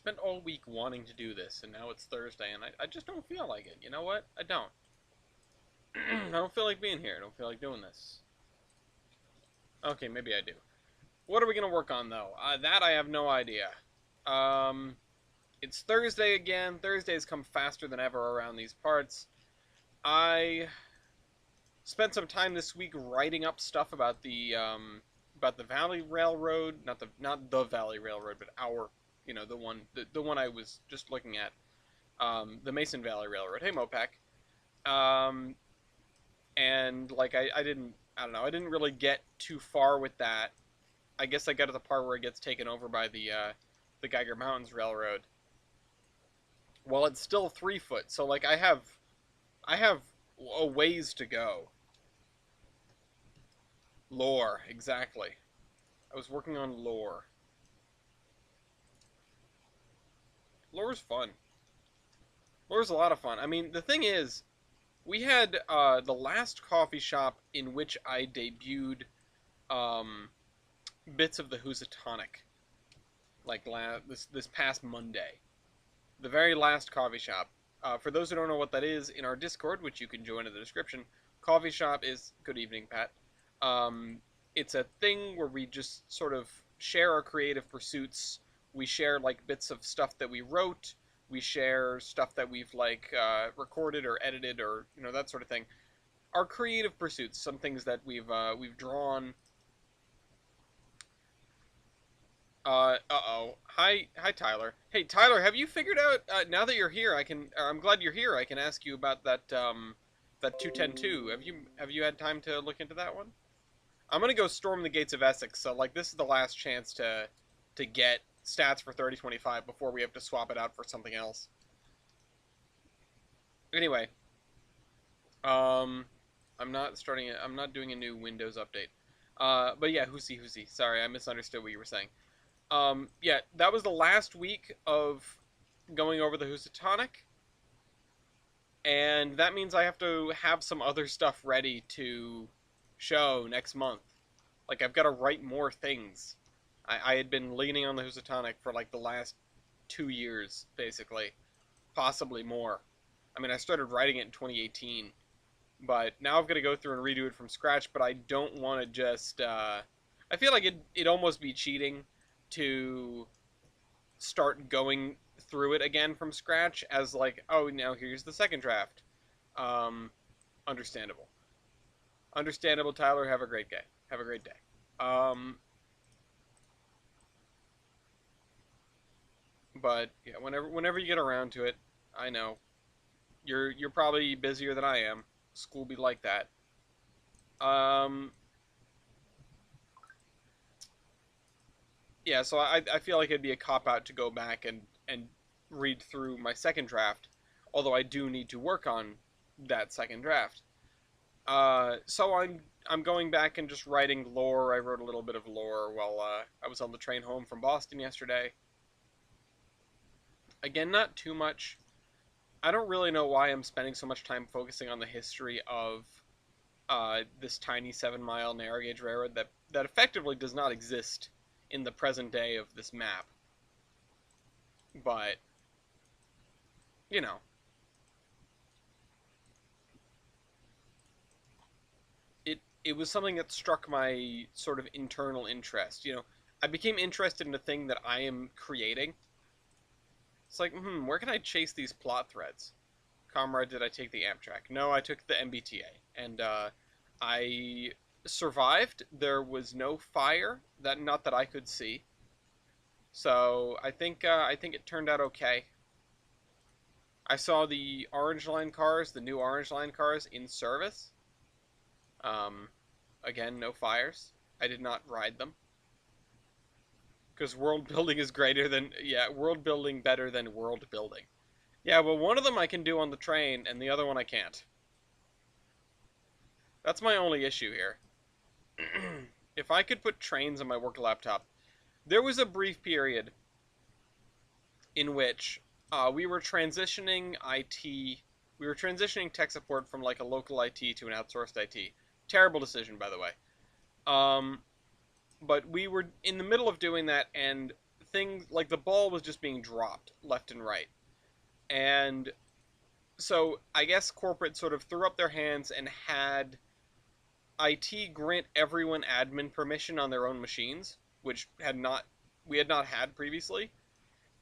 spent all week wanting to do this, and now it's Thursday, and I just don't feel like it. You know what? I don't. I don't feel like being here. I don't feel like doing this. Okay, maybe I do. What are we going to work on, though? That I have no idea. Um, it's Thursday again. Thursdays come faster than ever around these parts. I spent some time this week writing up stuff about the Valley Railroad, not the Valley Railroad, but our, the one I was just looking at, the Mason Valley Railroad. Hey, Mopac. Um, and like I don't know, I didn't really get too far with that. I guess I got to the part where it gets taken over by the Geiger Mountains Railroad. Well, it's still 3 foot, so like I have a ways to go. Lore, exactly. I was working on lore. Lore's fun. Lore's a lot of fun. I mean, the thing is, we had the last coffee shop in which I debuted um, bits of the Housatonic, like this past Monday. The very last coffee shop. For those who don't know what that is, in our Discord, which you can join in the description, coffee shop is good evening, Pat. Um, it's a thing where we just sort of share our creative pursuits. We share like bits of stuff that we wrote. We share stuff that we've like recorded or edited or that sort of thing. Our creative pursuits, some things that we've drawn. Uh-oh. Hi, Tyler. Hey, Tyler, have you figured out, now that you're here, I'm glad you're here, I can ask you about that 210-2. Have you had time to look into that one? I'm gonna go storm the gates of Essex, so, like, this is the last chance to get stats for 3025 before we have to swap it out for something else. Anyway, I'm not doing a new Windows update. But yeah, Hoosy. Sorry, I misunderstood what you were saying. Yeah, that was the last week of going over the Housatonic, and that means I have to have some other stuff ready to show next month. Like, I've got to write more things. I had been leaning on the Housatonic for, like, the last 2 years, basically. Possibly more. I mean, I started writing it in 2018, but now I've got to go through and redo it from scratch, but I don't want to just, I feel like it'd almost be cheating to start going through it again from scratch as like, oh, now here's the second draft. Um, understandable. Understandable, Tyler. Have a great day. Have a great day. Um, but yeah, whenever you get around to it, I know you're probably busier than I am. School be like that. Um, yeah, so I feel like it'd be a cop out to go back and read through my second draft, although I do need to work on that second draft. So I'm going back and just writing lore. I wrote a little bit of lore while I was on the train home from Boston yesterday. Again, not too much. I don't really know why I'm spending so much time focusing on the history of this tiny 7 mile narrow gauge railroad that effectively does not exist in the present day of this map. But, you know, it was something that struck my sort of internal interest. I became interested in a thing that I am creating. It's like, where can I chase these plot threads? Comrade, did I take the Amtrak? No, I took the MBTA. And, I survived. There was no fire, not that I could see. So I think it turned out okay. I saw the Orange Line cars, the new Orange Line cars in service. Um, Again, no fires. I did not ride them because world building is world building better than world building. Yeah, well, one of them I can do on the train, and the other one I can't. That's my only issue here. If I could put Trainz on my work laptop, there was a brief period in which we were transitioning IT. We were transitioning tech support from like a local IT to an outsourced IT. Terrible decision, by the way. But we were in the middle of doing that, and things like the ball was just being dropped left and right. And so I guess corporate sort of threw up their hands and had IT grant everyone admin permission on their own machines, which we had not had previously.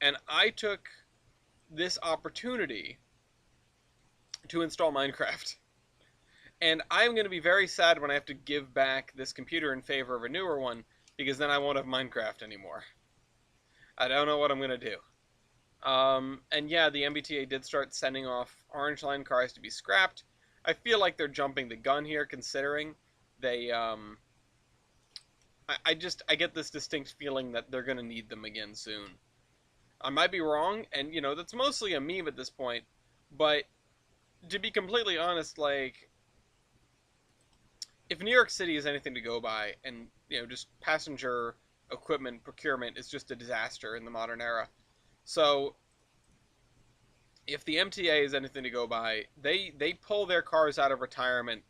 And I took this opportunity to install Minecraft. And I'm going to be very sad when I have to give back this computer in favor of a newer one, because then I won't have Minecraft anymore. I don't know what I'm going to do. And yeah, the MBTA did start sending off Orange Line cars to be scrapped. I feel like they're jumping the gun here, considering they, I get this distinct feeling that they're going to need them again soon. I might be wrong, and, that's mostly a meme at this point, but to be completely honest, like, if New York City is anything to go by, and, just passenger equipment procurement is just a disaster in the modern era. So, if the MTA is anything to go by, they pull their cars out of retirement.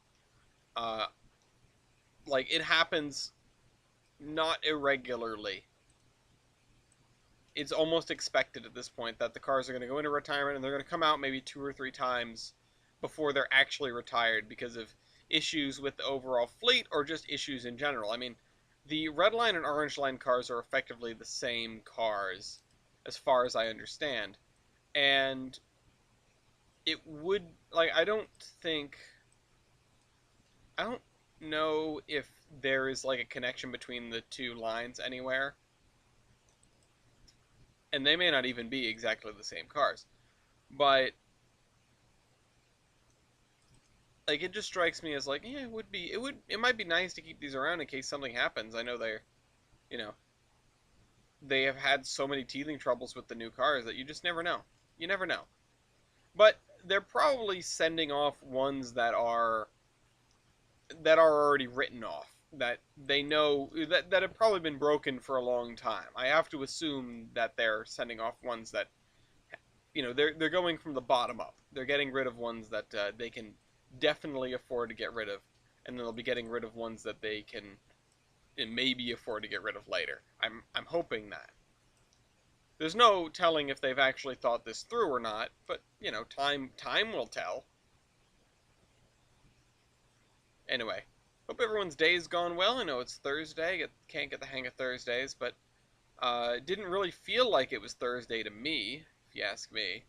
Like, it happens not irregularly. It's almost expected at this point that the cars are going to go into retirement, and they're going to come out maybe 2 or 3 times before they're actually retired because of issues with the overall fleet or just issues in general. I mean, the Red Line and Orange Line cars are effectively the same cars, as far as I understand. And it would, like, I don't know if there is, like, a connection between the 2 lines anywhere. And they may not even be exactly the same cars. But, like, it just strikes me as, like, yeah, it might be nice to keep these around in case something happens. I know you know, they have had so many teething troubles with the new cars that you just never know. You never know. But they're probably sending off ones that are already written off, that they know that have probably been broken for a long time. I have to assume that they're sending off ones that, they're going from the bottom up. They're getting rid of ones that they can definitely afford to get rid of, and then they'll be getting rid of ones that they can maybe afford to get rid of later. I'm hoping that. There's no telling if they've actually thought this through or not, but time will tell. Anyway, hope everyone's day's gone well. I know it's Thursday. Can't get the hang of Thursdays, but didn't really feel like it was Thursday to me, if you ask me.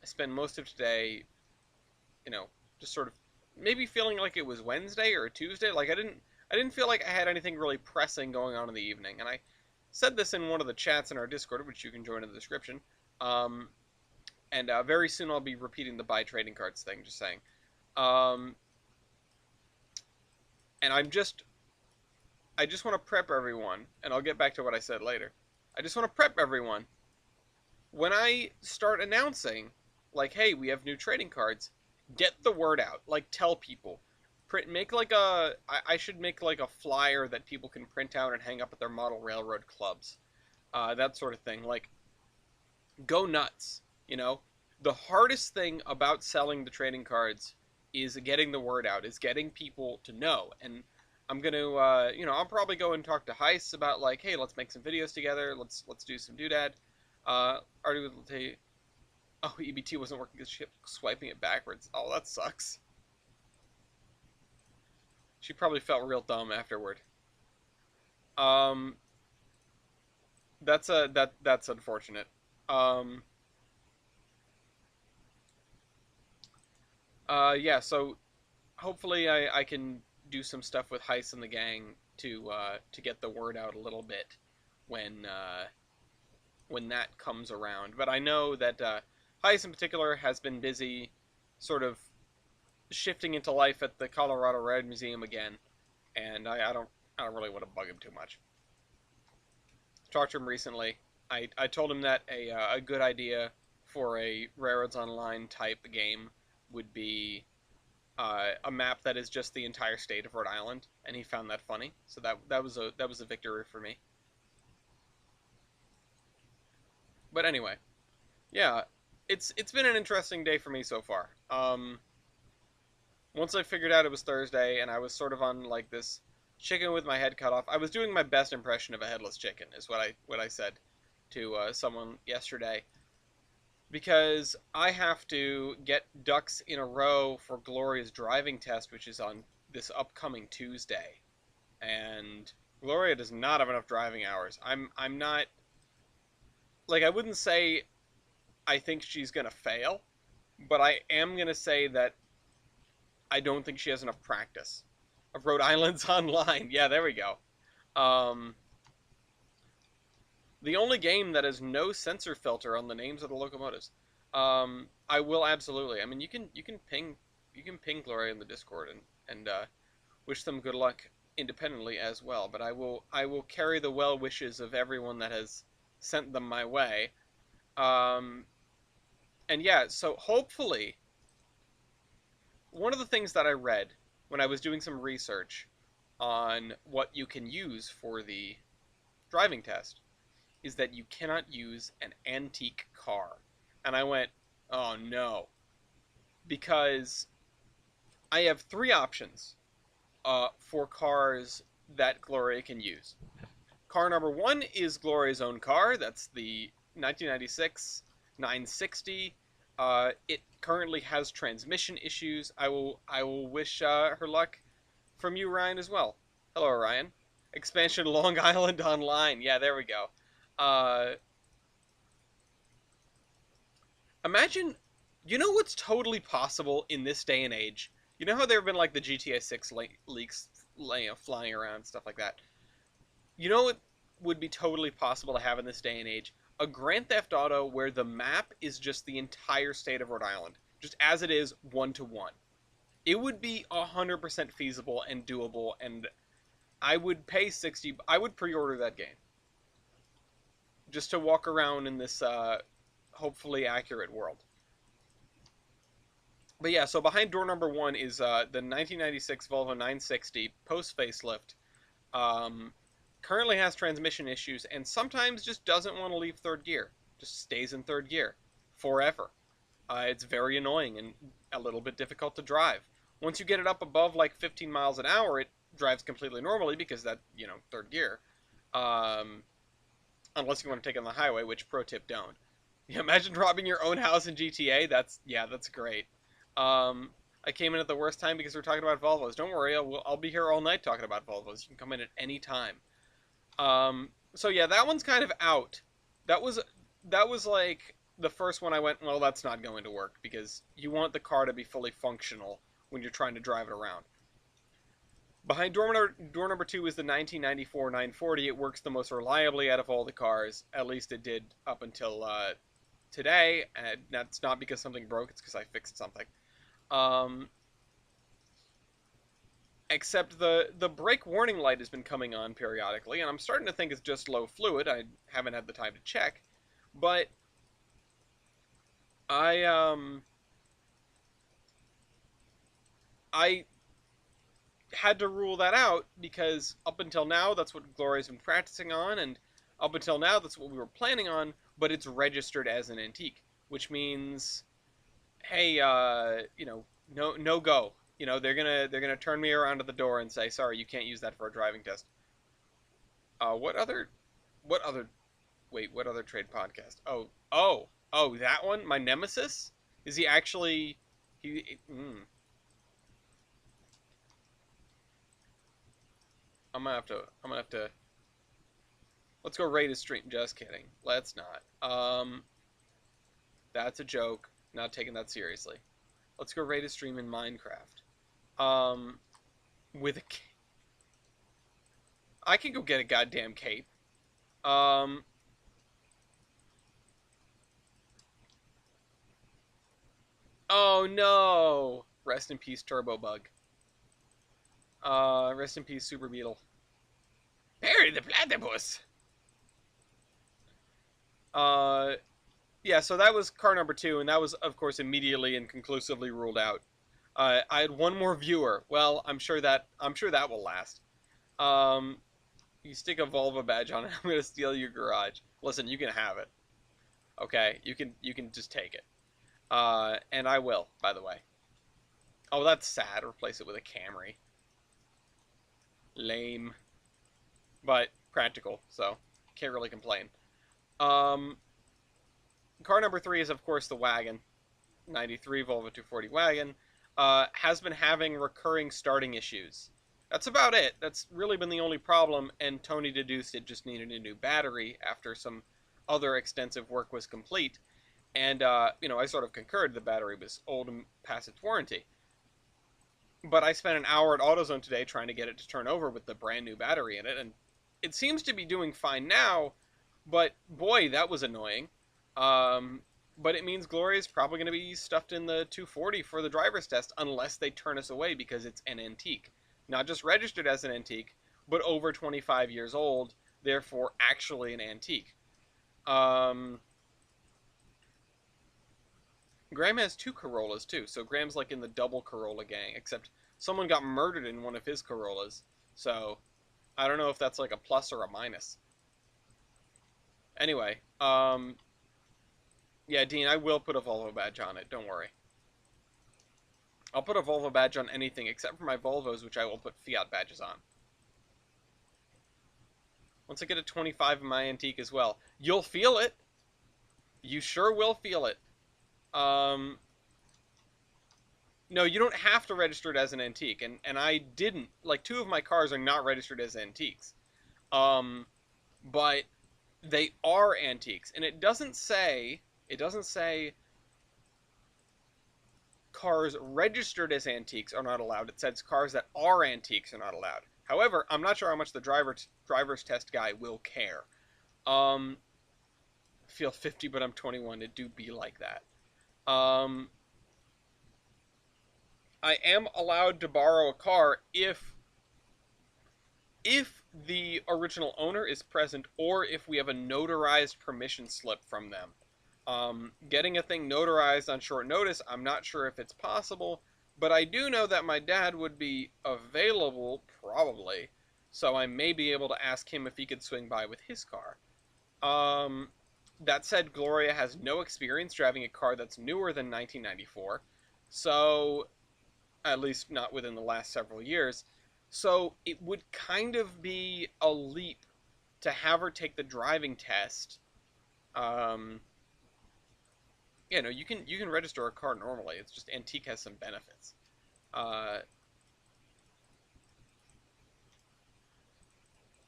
I spent most of today, just sort of maybe feeling like it was Wednesday or a Tuesday. Like I didn't feel like I had anything really pressing going on in the evening. And I said this in one of the chats in our Discord, which you can join in the description. And very soon I'll be repeating the buy trading cards thing, just saying. And I just want to prep everyone, and I'll get back to what I said later. I just want to prep everyone. When I start announcing, like, hey, we have new trading cards, get the word out. Like, tell people. I should make like a flyer that people can print out and hang up at their model railroad clubs. That sort of thing. Like, go nuts. The hardest thing about selling the trading cards is getting the word out, is getting people to know. And I'm going to, I'll probably go and talk to Heiss about, like, hey, let's make some videos together. Let's do some doodad. Already will tell you, oh, EBT wasn't working because she kept swiping it backwards. Oh, that sucks. She probably felt real dumb afterward. That's unfortunate. Yeah, so hopefully I can do some stuff with Heiss and the gang to get the word out a little bit when that comes around. But I know that Heiss in particular has been busy sort of shifting into life at the Colorado Red Museum again, and I don't really want to bug him too much. Talked to him recently. I told him that a good idea for a Railroads Online type game would be a map that is just the entire state of Rhode Island, and he found that funny. So that was a victory for me. But anyway, yeah, it's been an interesting day for me so far. Once I figured out it was Thursday, and I was sort of on like this chicken with my head cut off. I was doing my best impression of a headless chicken, is what I said to someone yesterday, because I have to get ducks in a row for Gloria's driving test, which is on this upcoming Tuesday, and Gloria does not have enough driving hours. I'm not, like, I wouldn't say I think she's gonna fail, but I am gonna say that I don't think she has enough practice. Of Rhode Island's online. Yeah, there we go. Um, the only game that has no censor filter on the names of the locomotives. I will absolutely. I mean, you can ping Gloria in the Discord and wish them good luck independently as well. But I will carry the well wishes of everyone that has sent them my way. Um, and yeah, so hopefully, one of the things that I read when I was doing some research on what you can use for the driving test is that you cannot use an antique car. And I went, oh no. Because I have three options for cars that Gloria can use. Car number one is Gloria's own car. That's the 1996 960. It currently has transmission issues. I will wish her luck from you, Ryan, as well. Hello, Ryan. Expansion Long Island Online. Yeah, there we go. Uh, Imagine, you know what's totally possible in this day and age? You know how there have been like the GTA 6 leaks, flying around, stuff like that? You know what would be totally possible to have in this day and age? A Grand Theft Auto where the map is just the entire state of Rhode Island, just as it is, one to one. It would be 100% feasible and doable, and I would pay 60. I would pre-order that game just to walk around in this hopefully accurate world. But yeah, so behind door number one is the 1996 Volvo 960 post facelift. Um, Currently has transmission issues and sometimes just doesn't want to leave third gear. Just stays in third gear forever. It's very annoying and a little bit difficult to drive. Once you get it up above like 15 miles an hour, it drives completely normally because that, third gear. Um, Unless you want to take it on the highway, which pro tip don't. Yeah, imagine robbing your own house in GTA. That's great. I came in at the worst time because we're talking about Volvos. Don't worry, I'll be here all night talking about Volvos. You can come in at any time. So yeah, that one's kind of out. That was like the first one I went, well, that's not going to work because you want the car to be fully functional when you're trying to drive it around. Behind door number two is the 1994 940. It works the most reliably out of all the cars. At least it did up until today. And that's not because something broke. It's because I fixed something. Um, Except the brake warning light has been coming on periodically, and I'm starting to think it's just low fluid. I haven't had the time to check, but I I had to rule that out because up until now that's what Gloria's been practicing on, and up until now that's what we were planning on. But it's registered as an antique, which means, hey, no go. They're gonna turn me around at the door and say, sorry, you can't use that for a driving test. What other, what other, wait, what other trade podcast? Oh, that one, my nemesis. Is he actually? He. I'm gonna have to. I'm gonna have to. Let's go raid his stream. Just kidding. Let's not. That's a joke. Not taking that seriously. Let's go raid his stream in Minecraft. Um, with a. I can go get a goddamn cape. Um. Oh no! Rest in peace, Turbo Bug. Rest in peace, Super Beetle. Perry the Platypus! Uh, yeah, so that was car number two, and that was, of course, immediately and conclusively ruled out. I had one more viewer. Well, I'm sure that will last. Um, you stick a Volvo badge on it, I'm gonna steal your garage. Listen, you can have it. Okay, you can just take it. And I will, by the way. Oh, that's sad. Replace it with a Camry. Lame. But practical, so can't really complain. Um, car number 3 is, of course, the wagon. 93 Volvo 240 wagon. Has been having recurring starting issues. That's about it. That's really been the only problem, and Tony deduced it just needed a new battery after some other extensive work was complete. And, I sort of concurred the battery was old and past its warranty. But I spent an hour at AutoZone today trying to get it to turn over with the brand new battery in it, and it seems to be doing fine now, but boy, that was annoying. But it means Gloria's probably going to be stuffed in the 240 for the driver's test unless they turn us away because it's an antique. Not just registered as an antique, but over 25 years old, therefore actually an antique. Um, Graham has 2 Corollas too, so Graham's like in the double Corolla gang, except someone got murdered in one of his Corollas, so I don't know if that's like a plus or a minus. Anyway, yeah, Dean, I will put a Volvo badge on it, don't worry. I'll put a Volvo badge on anything except for my Volvos, which I will put Fiat badges on. Once I get a 25 in my antique as well, you'll feel it. You sure will feel it. No, you don't have to register it as an antique, and I didn't. Like, 2 of my cars are not registered as antiques. But they are antiques, and it doesn't say cars registered as antiques are not allowed. It says cars that are antiques are not allowed. However, I'm not sure how much the driver's test guy will care. I feel 50, but I'm 21. It do be like that. I am allowed to borrow a car if the original owner is present or if we have a notarized permission slip from them. Getting a thing notarized on short notice, I'm not sure if it's possible, but I do know that my dad would be available, probably, so I may be able to ask him if he could swing by with his car. That said, Gloria has no experience driving a car that's newer than 1994, so, at least not within the last several years, so it would kind of be a leap to have her take the driving test. You can register a car normally. It's just antique has some benefits.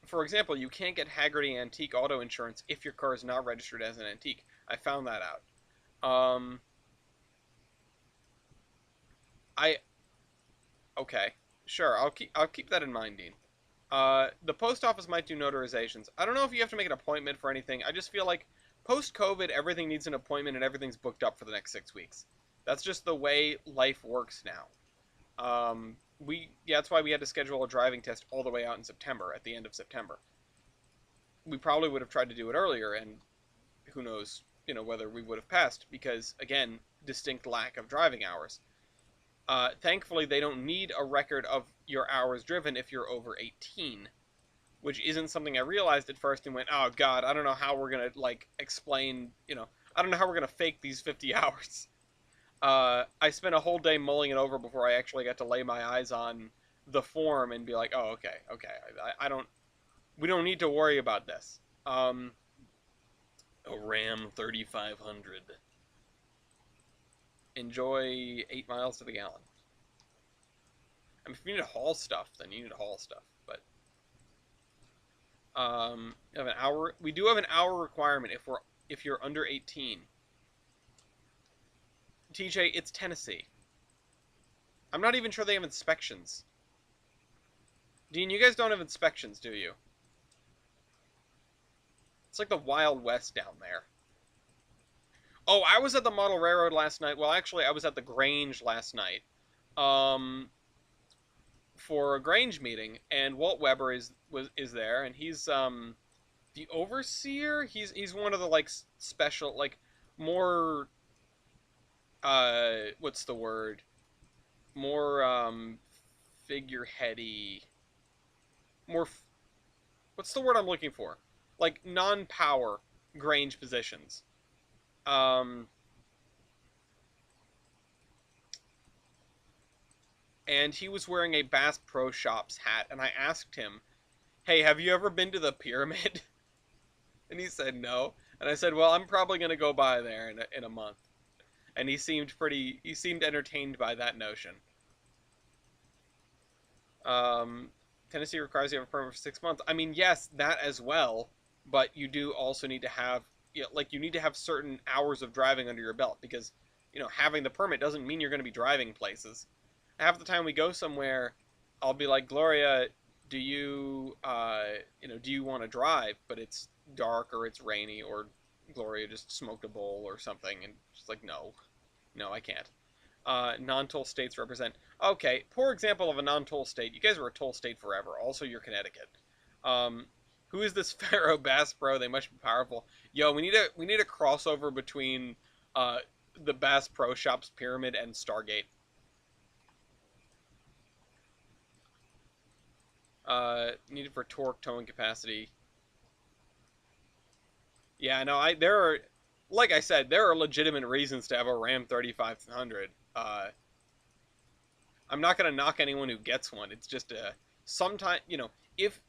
For example, you can't get Haggerty Antique Auto Insurance if your car is not registered as an antique. I found that out. I Okay, sure. I'll keep that in mind, Dean. The post office might do notarizations. I don't know if you have to make an appointment for anything. I just feel like post-COVID, everything needs an appointment and everything's booked up for the next 6 weeks. That's just the way life works now. That's why we had to schedule a driving test all the way out in September, at the end of September. We probably would have tried to do it earlier, and who knows, whether we would have passed, because, again, distinct lack of driving hours. Thankfully, they don't need a record of your hours driven if you're over 18, which isn't something I realized at first and went, oh god, I don't know how we're going to, explain, I don't know how we're going to fake these 50 hours. I spent a whole day mulling it over before I actually got to lay my eyes on the form and be like, oh, okay, we don't need to worry about this. A Ram 3500. Enjoy 8 miles to the gallon. I mean, if you need to haul stuff, then you need to haul stuff. But you have an hour. We do have an hour requirement if you're under 18. TJ, it's Tennessee. I'm not even sure they have inspections. Dean, you guys don't have inspections, do you? It's like the Wild West down there. Oh, I was at the Model Railroad last night. Well, actually, I was at the Grange last night for a Grange meeting, and Walt Weber is there, and he's the overseer. He's one of the special more what's the word? More figureheady. What's the word I'm looking for? Like non-power Grange positions. and he was wearing a Bass Pro Shops hat, and I asked him, "Hey, have you ever been to the pyramid?" And he said no. And I said, "Well, I'm probably going to go by there in a month." And he seemed entertained by that notion. Um, Tennessee requires you have a permit for 6 months. I mean, yes, that as well, but you do also need to have, like you need to have certain hours of driving under your belt because, having the permit doesn't mean you're going to be driving places. Half the time we go somewhere, I'll be like, Gloria, do you want to drive? But it's dark or it's rainy or Gloria just smoked a bowl or something, and she's like, no, no, I can't. Non-toll states represent. Okay, poor example of a non-toll state. You guys were a toll state forever. Also, you're Connecticut. Um, who is this Pharaoh Bass Pro? They must be powerful. Yo, we need a crossover between uh, the Bass Pro Shops Pyramid and Stargate. Needed for torque, towing capacity. Yeah, no, there are, like I said, there are legitimate reasons to have a Ram 3500. I'm not gonna knock anyone who gets one. It's just sometimes if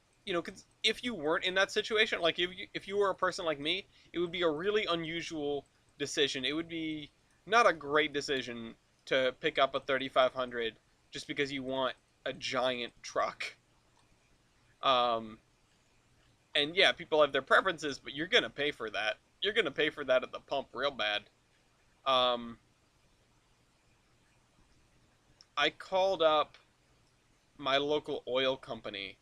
if you weren't in that situation, like if you were a person like me, it would be a really unusual decision. It would be not a great decision to pick up a 3500 just because you want a giant truck. Um, and yeah, people have their preferences, but you're gonna pay for that. You're gonna pay for that at the pump real bad. Um, I called up my local oil company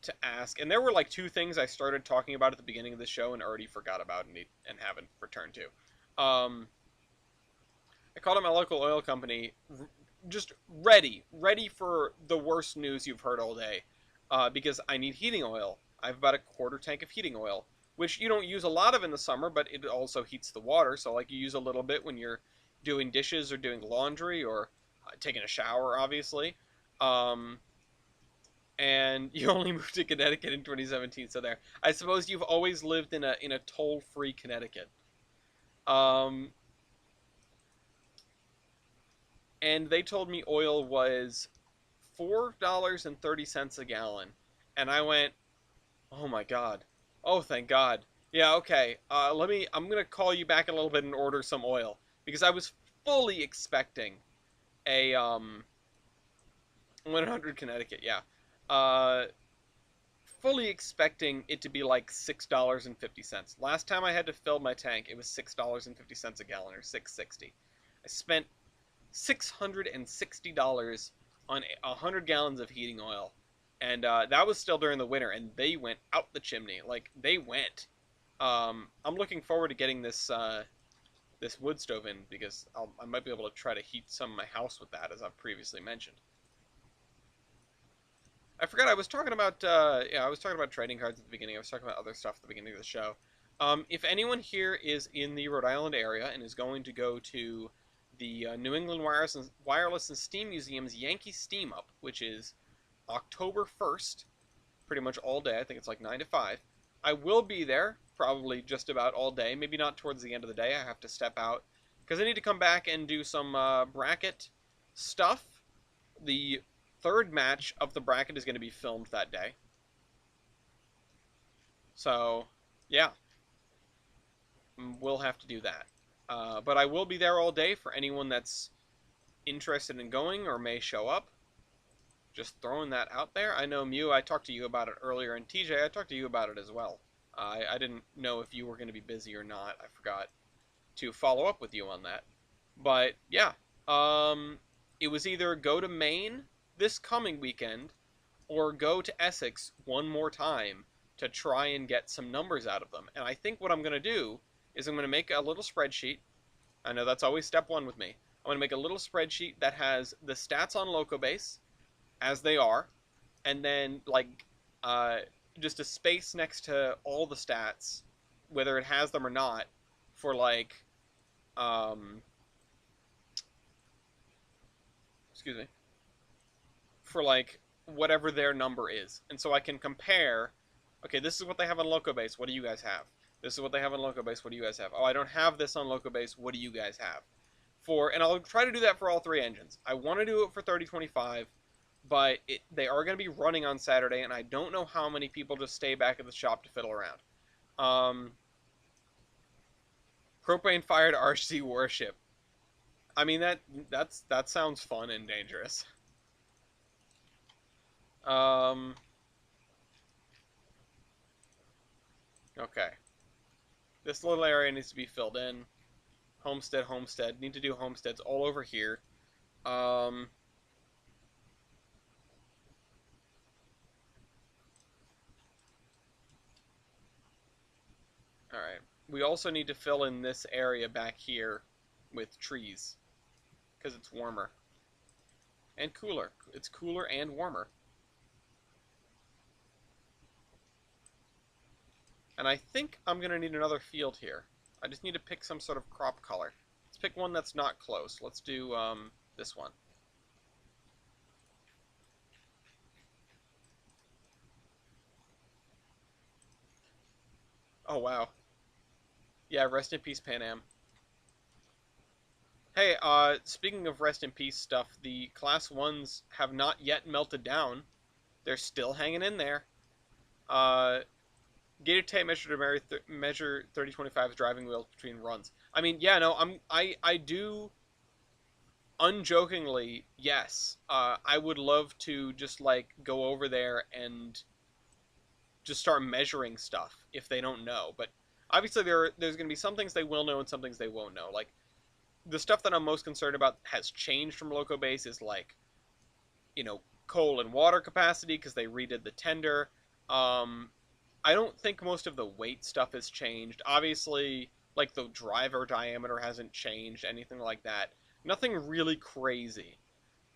to ask, and there were like two things I started talking about at the beginning of the show and already forgot about and haven't returned to. I called up my local oil company, just ready for the worst news you've heard all day, because I need heating oil. I have about a quarter tank of heating oil, which you don't use a lot of in the summer, but it also heats the water. So like you use a little bit when you're doing dishes or doing laundry or taking a shower, obviously. Um, and you only moved to Connecticut in 2017, so there. I suppose you've always lived in a toll-free Connecticut. Um, and they told me oil was $4.30 a gallon, and I went, "Oh my God, oh thank God, yeah, okay. I'm gonna call you back in a little bit and order some oil because I was fully expecting a 100 Connecticut, yeah, uh, fully expecting it to be like $6.50. Last time I had to fill my tank, it was $6.50 a gallon or 6.60. I spent $660 on 100 gallons of heating oil, and that was still during the winter, and they went out the chimney. Like they went. I'm looking forward to getting this wood stove in because I might be able to try to heat some of my house with that, as I've previously mentioned. I forgot I was talking about I was talking about trading cards at the beginning. I was talking about other stuff at the beginning of the show. If anyone here is in the Rhode Island area and is going to go to the New England Wireless and Steam Museum's Yankee Steam Up, which is October 1st, pretty much all day. I think it's like 9 to 5. I will be there probably just about all day. Maybe not towards the end of the day. I have to step out because I need to come back and do some bracket stuff. The third match of the bracket is going to be filmed that day. So, yeah, we'll have to do that. But I will be there all day for anyone that's interested in going or may show up. Just throwing that out there. I know Mew, I talked to you about it earlier, and TJ, I talked to you about it as well. I didn't know if you were going to be busy or not. I forgot to follow up with you on that. But yeah, it was either go to Maine this coming weekend or go to Essex one more time to try and get some numbers out of them. And I think what I'm going to do is I'm going to make a little spreadsheet. I know that's always step one with me. I'm going to make a little spreadsheet that has the stats on Locobase as they are, and then like just a space next to all the stats, whether it has them or not, for like excuse me, for like whatever their number is. And so I can compare, okay, this is what they have on Locobase, what do you guys have? This is what they have on Locobase, what do you guys have? Oh, I don't have this on Locobase, what do you guys have? and I'll try to do that for all three engines. I want to do it for 3025, but they are going to be running on Saturday, and I don't know how many people just stay back at the shop to fiddle around. Propane fired RC warship. I mean that sounds fun and dangerous. Okay. This little area needs to be filled in. Homestead, homestead. Need to do homesteads all over here. Alright. We also need to fill in this area back here with trees. Because it's warmer. And cooler. It's cooler and warmer. And I think I'm going to need another field here. I just need to pick some sort of crop color. Let's pick one that's not close. Let's do this one. Oh, wow. Yeah, rest in peace, Pan Am. Hey, speaking of rest in peace stuff, the Class 1s have not yet melted down. They're still hanging in there. Gated tape measure 3025's driving wheel between runs. I mean, yeah, no, I do unjokingly, yes. I would love to just like go over there and just start measuring stuff if they don't know. But obviously there's going to be some things they will know and some things they won't know. Like the stuff that I'm most concerned about has changed from Loco Base is like, you know, coal and water capacity because they redid the tender. I don't think most of the weight stuff has changed. Obviously, like the driver diameter hasn't changed, anything like that. Nothing really crazy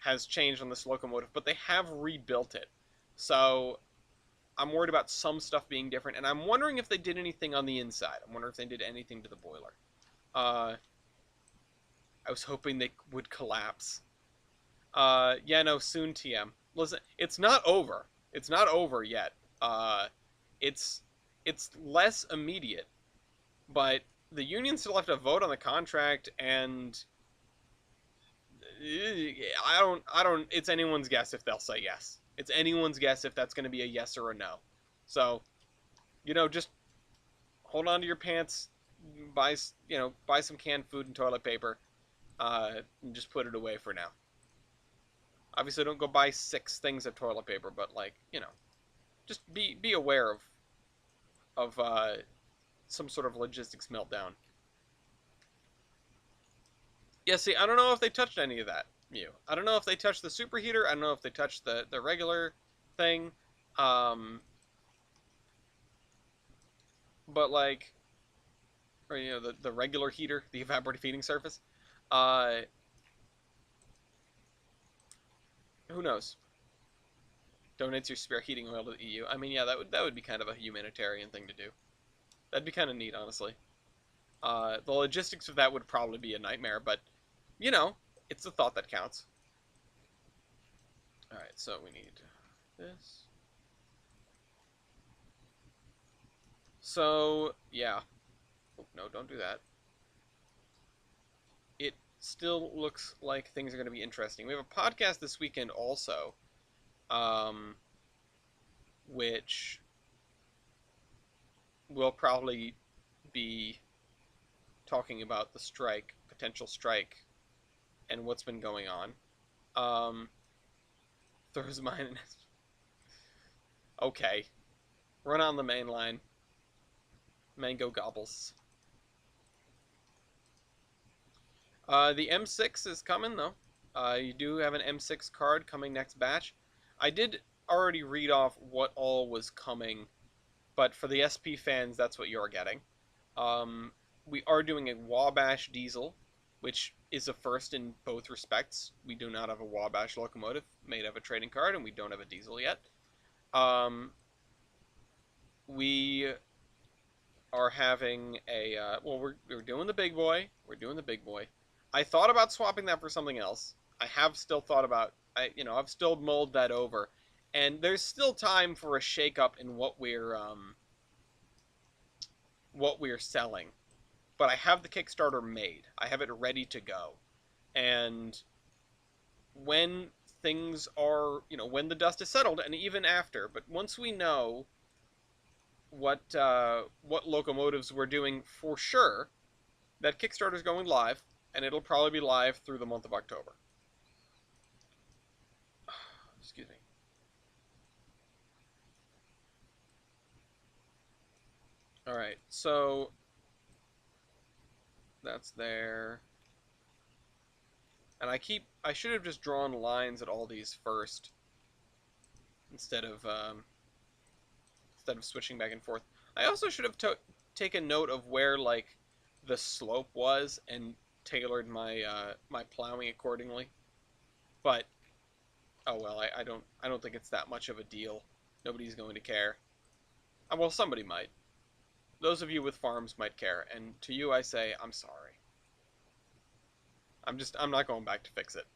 has changed on this locomotive, but they have rebuilt it. So I'm worried about some stuff being different, and I'm wondering if they did anything on the inside. I'm wondering if they did anything to the boiler. I was hoping they would collapse. Yeah, no, soon, TM. Listen, it's not over. It's not over yet. It's less immediate, but the union still have to vote on the contract, and I don't. It's anyone's guess if they'll say yes. It's anyone's guess if that's going to be a yes or a no. So, you know, just hold on to your pants, buy some canned food and toilet paper, and just put it away for now. Obviously, don't go buy 6 things of toilet paper, but like, you know, just be aware of some sort of logistics meltdown. Yeah, see, I don't know if they touched any of that, I don't know if they touched the superheater. I don't know if they touched the regular thing. But like, or the regular heater, the evaporative heating surface. Uh, who knows? Donates your spare heating oil to the EU. I mean, yeah, that would be kind of a humanitarian thing to do. That'd be kind of neat, honestly. The logistics of that would probably be a nightmare, but you know, it's the thought that counts. All right, so we need this. So yeah. Oh, no, don't do that. It still looks like things are going to be interesting. We have a podcast this weekend also, which will probably be talking about the strike, potential strike, and what's been going on. Throws mine in. Okay. Run on the main line. Mango gobbles. The M6 is coming, though. You do have an M6 card coming next batch. I did already read off what all was coming, but for the SP fans, that's what you're getting. We are doing a Wabash diesel, which is a first in both respects. We do not have a Wabash locomotive made of a trading card, and we don't have a diesel yet. We are having a well, we're doing the big boy. We're doing the big boy. I thought about swapping that for something else. I have still thought about I've still mulled that over, and there's still time for a shakeup in what we're selling. But I have the Kickstarter made. I have it ready to go. And when things are, when the dust is settled, and even after, but once we know what locomotives we're doing for sure, that Kickstarter's going live, and it'll probably be live through the month of October. Excuse me. All right, so that's there. And I should have just drawn lines at all these first instead of switching back and forth. I also should have taken note of where like the slope was and tailored my plowing accordingly. But oh well, I don't think it's that much of a deal. Nobody's going to care. Well, somebody might. Those of you with farms might care, and to you I say I'm sorry. I'm not going back to fix it.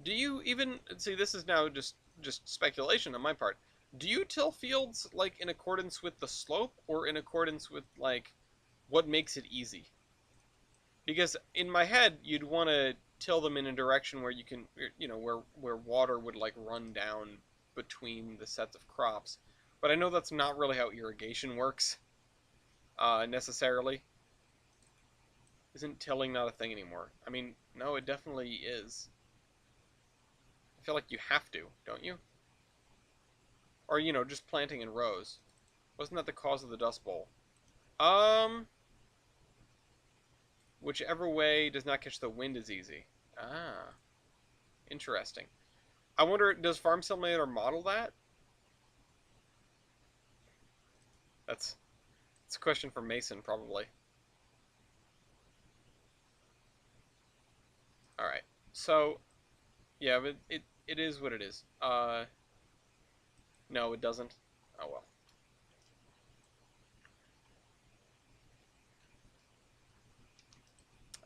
Do you even see? This is now just speculation on my part. Do you till fields like in accordance with the slope or in accordance with like what makes it easy? Because in my head, you'd want to till them in a direction where you can, where water would like run down between the sets of crops. But I know that's not really how irrigation works, necessarily. Isn't tilling not a thing anymore? I mean, no, it definitely is. I feel like you have to, don't you? Or, just planting in rows. Wasn't that the cause of the Dust Bowl? Whichever way does not catch the wind is easy. Ah, interesting. I wonder, does Farm Simulator model that? That's a question for Mason, probably. Alright, so, yeah, but it is what it is. No, it doesn't. Oh well.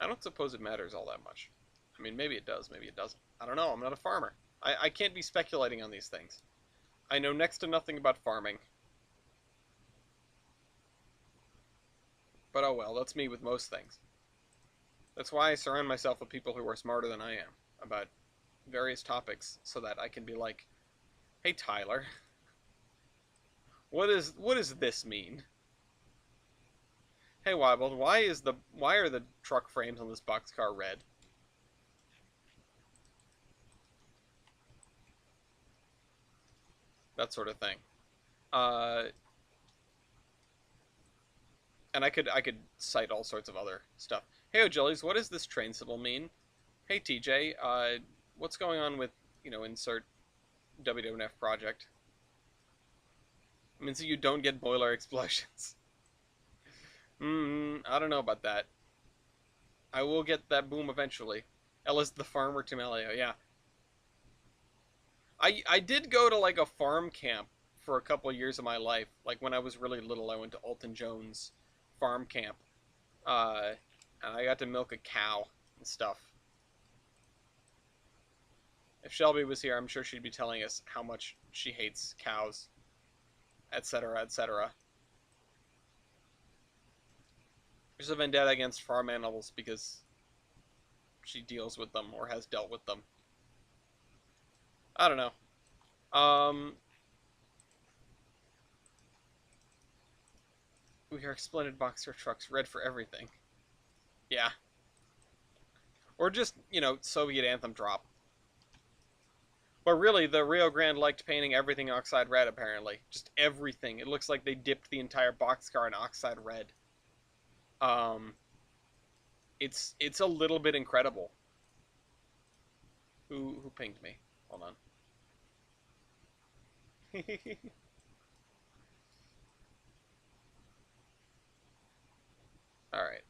I don't suppose it matters all that much. I mean, maybe it does, maybe it doesn't. I don't know, I'm not a farmer. I can't be speculating on these things. I know next to nothing about farming. But oh well, that's me with most things. That's why I surround myself with people who are smarter than I am about various topics, so that I can be like, hey Tyler, what does this mean? Hey Wild, why are the truck frames on this boxcar red? That sort of thing. And I could cite all sorts of other stuff. Hey O'Jillies, what does this train symbol mean? Hey TJ, what's going on with, insert WWF project? It means you don't get boiler explosions. I don't know about that. I will get that boom eventually. Ellis the farmer to Melio, yeah. I did go to like a farm camp for a couple of years of my life. Like when I was really little, I went to Alton Jones farm camp. And I got to milk a cow and stuff. If Shelby was here, I'm sure she'd be telling us how much she hates cows, etc., etc. There's a vendetta against farm animals because she deals with them or has dealt with them. I don't know. We are splendid boxer trucks, red for everything. Yeah. Or just, Soviet anthem drop. But really, the Rio Grande liked painting everything oxide red, apparently. Just everything. It looks like they dipped the entire boxcar in oxide red. It's a little bit incredible. Who pinged me? Hold on. Alright.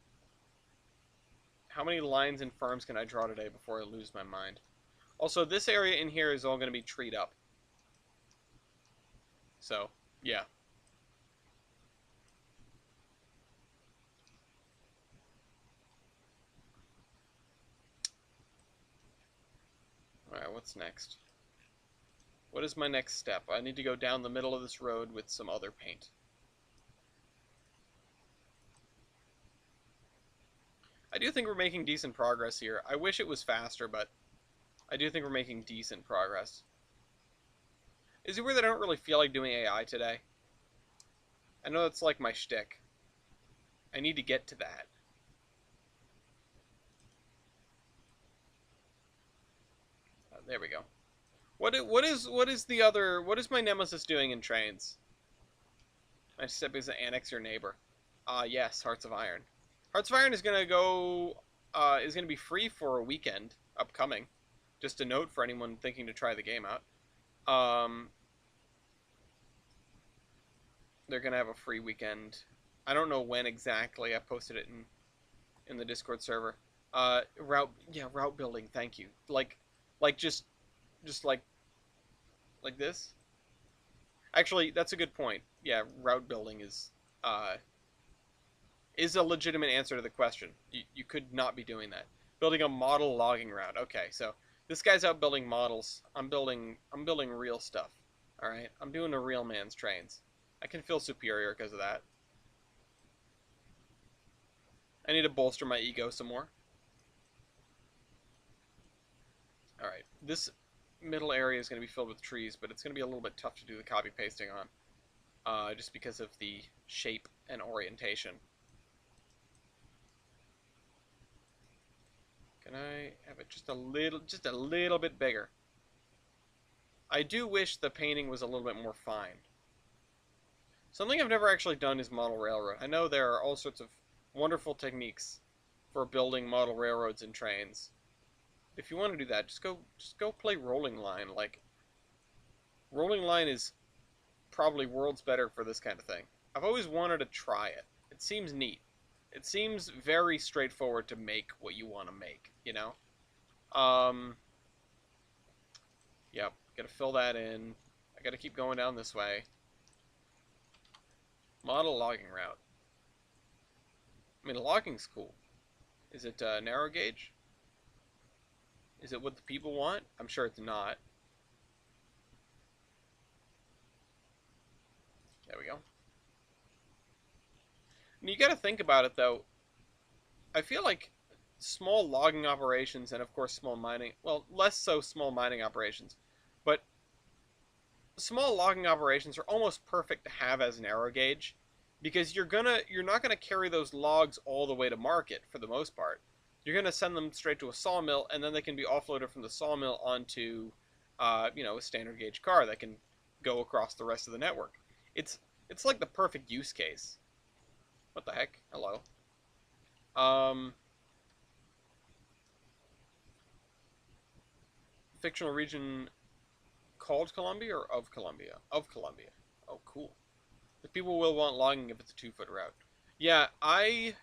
How many lines and farms can I draw today before I lose my mind? Also, this area in here is all going to be treed up. So, yeah. Alright, what's next? What is my next step? I need to go down the middle of this road with some other paint. I do think we're making decent progress here. I wish it was faster, but I do think we're making decent progress. Is it weird that I don't really feel like doing AI today? I know that's like my shtick. I need to get to that. There we go. What is my nemesis doing in Trainz? My step is to annex your neighbor. Yes, Hearts of Iron. Hearts of Iron is gonna go is gonna be free for a weekend upcoming. Just a note for anyone thinking to try the game out. They're gonna have a free weekend. I don't know when exactly. I posted it in the Discord server. Route building. Thank you. Like just like this. Actually, that's a good point. Yeah, route building is a legitimate answer to the question. You could not be doing that. Building a model logging route. Okay, so this guy's out building models. I'm building real stuff. All right, I'm doing a real man's trains. I can feel superior because of that. I need to bolster my ego some more. All right, this middle area is going to be filled with trees, but it's going to be a little bit tough to do the copy pasting on, just because of the shape and orientation. Can I have it just a little bit bigger? I do wish the painting was a little bit more fine. Something I've never actually done is model railroad. I know there are all sorts of wonderful techniques for building model railroads and trains. If you want to do that, just go play Rolling Line. Like, Rolling Line is probably worlds better for this kind of thing. I've always wanted to try it. It seems neat. It seems very straightforward to make what you want to make, you know? Yep, gotta fill that in. I gotta keep going down this way. Model logging route. I mean, logging's cool. Is it narrow gauge? Is it what the people want? I'm sure it's not. There we go. And you gotta think about it, though. I feel like small logging operations and, of course, small mining... Well, less so small mining operations. But small logging operations are almost perfect to have as narrow gauge, because you're not gonna carry those logs all the way to market for the most part. You're gonna send them straight to a sawmill, and then they can be offloaded from the sawmill onto, a standard gauge car that can go across the rest of the network. It's like the perfect use case. What the heck? Hello. Fictional region called Columbia or of Columbia? Of Columbia. Oh, cool. The people will want logging if it's a 2-foot route. Yeah, I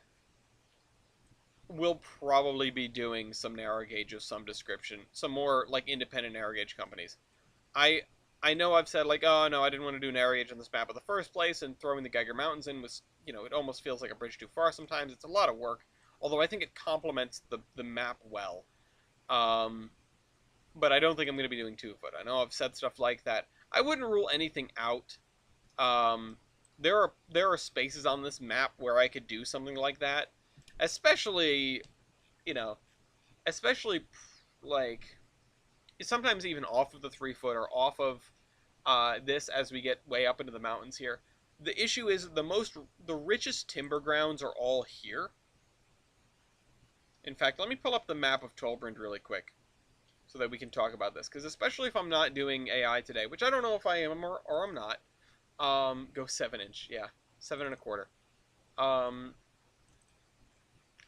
will probably be doing some narrow gauge of some description. Some more, like, independent narrow gauge companies. I know I've said, like, oh, no, I didn't want to do narrow gauge on this map in the first place, and throwing the Geiger Mountains in was, it almost feels like a bridge too far sometimes. It's a lot of work, although I think it complements the map well. But I don't think I'm going to be doing 2-foot. I know I've said stuff like that. I wouldn't rule anything out. There are spaces on this map where I could do something like that, especially, like, sometimes even off of the 3-foot or off of this as we get way up into the mountains here. The issue is the richest timber grounds are all here. In fact, let me pull up the map of Tolbrand really quick so that we can talk about this, because especially if I'm not doing AI today, which I don't know if I am or I'm not. Go 7-inch, yeah, 7 1/4. I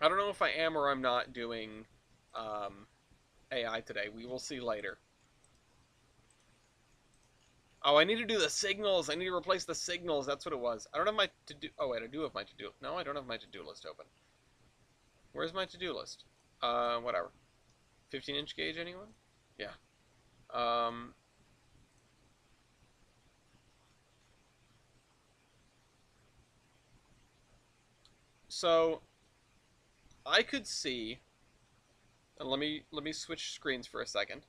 don't know if I am or I'm not doing AI today. We will see later. Oh, I need to do the signals. I need to replace the signals. That's what it was. I don't have my to-do... Oh, wait, I do have my to-do... No, I don't have my to-do list open. Where's my to-do list? Whatever. 15-inch gauge, anyone? Yeah. So, I could see... And let me switch screens for a second.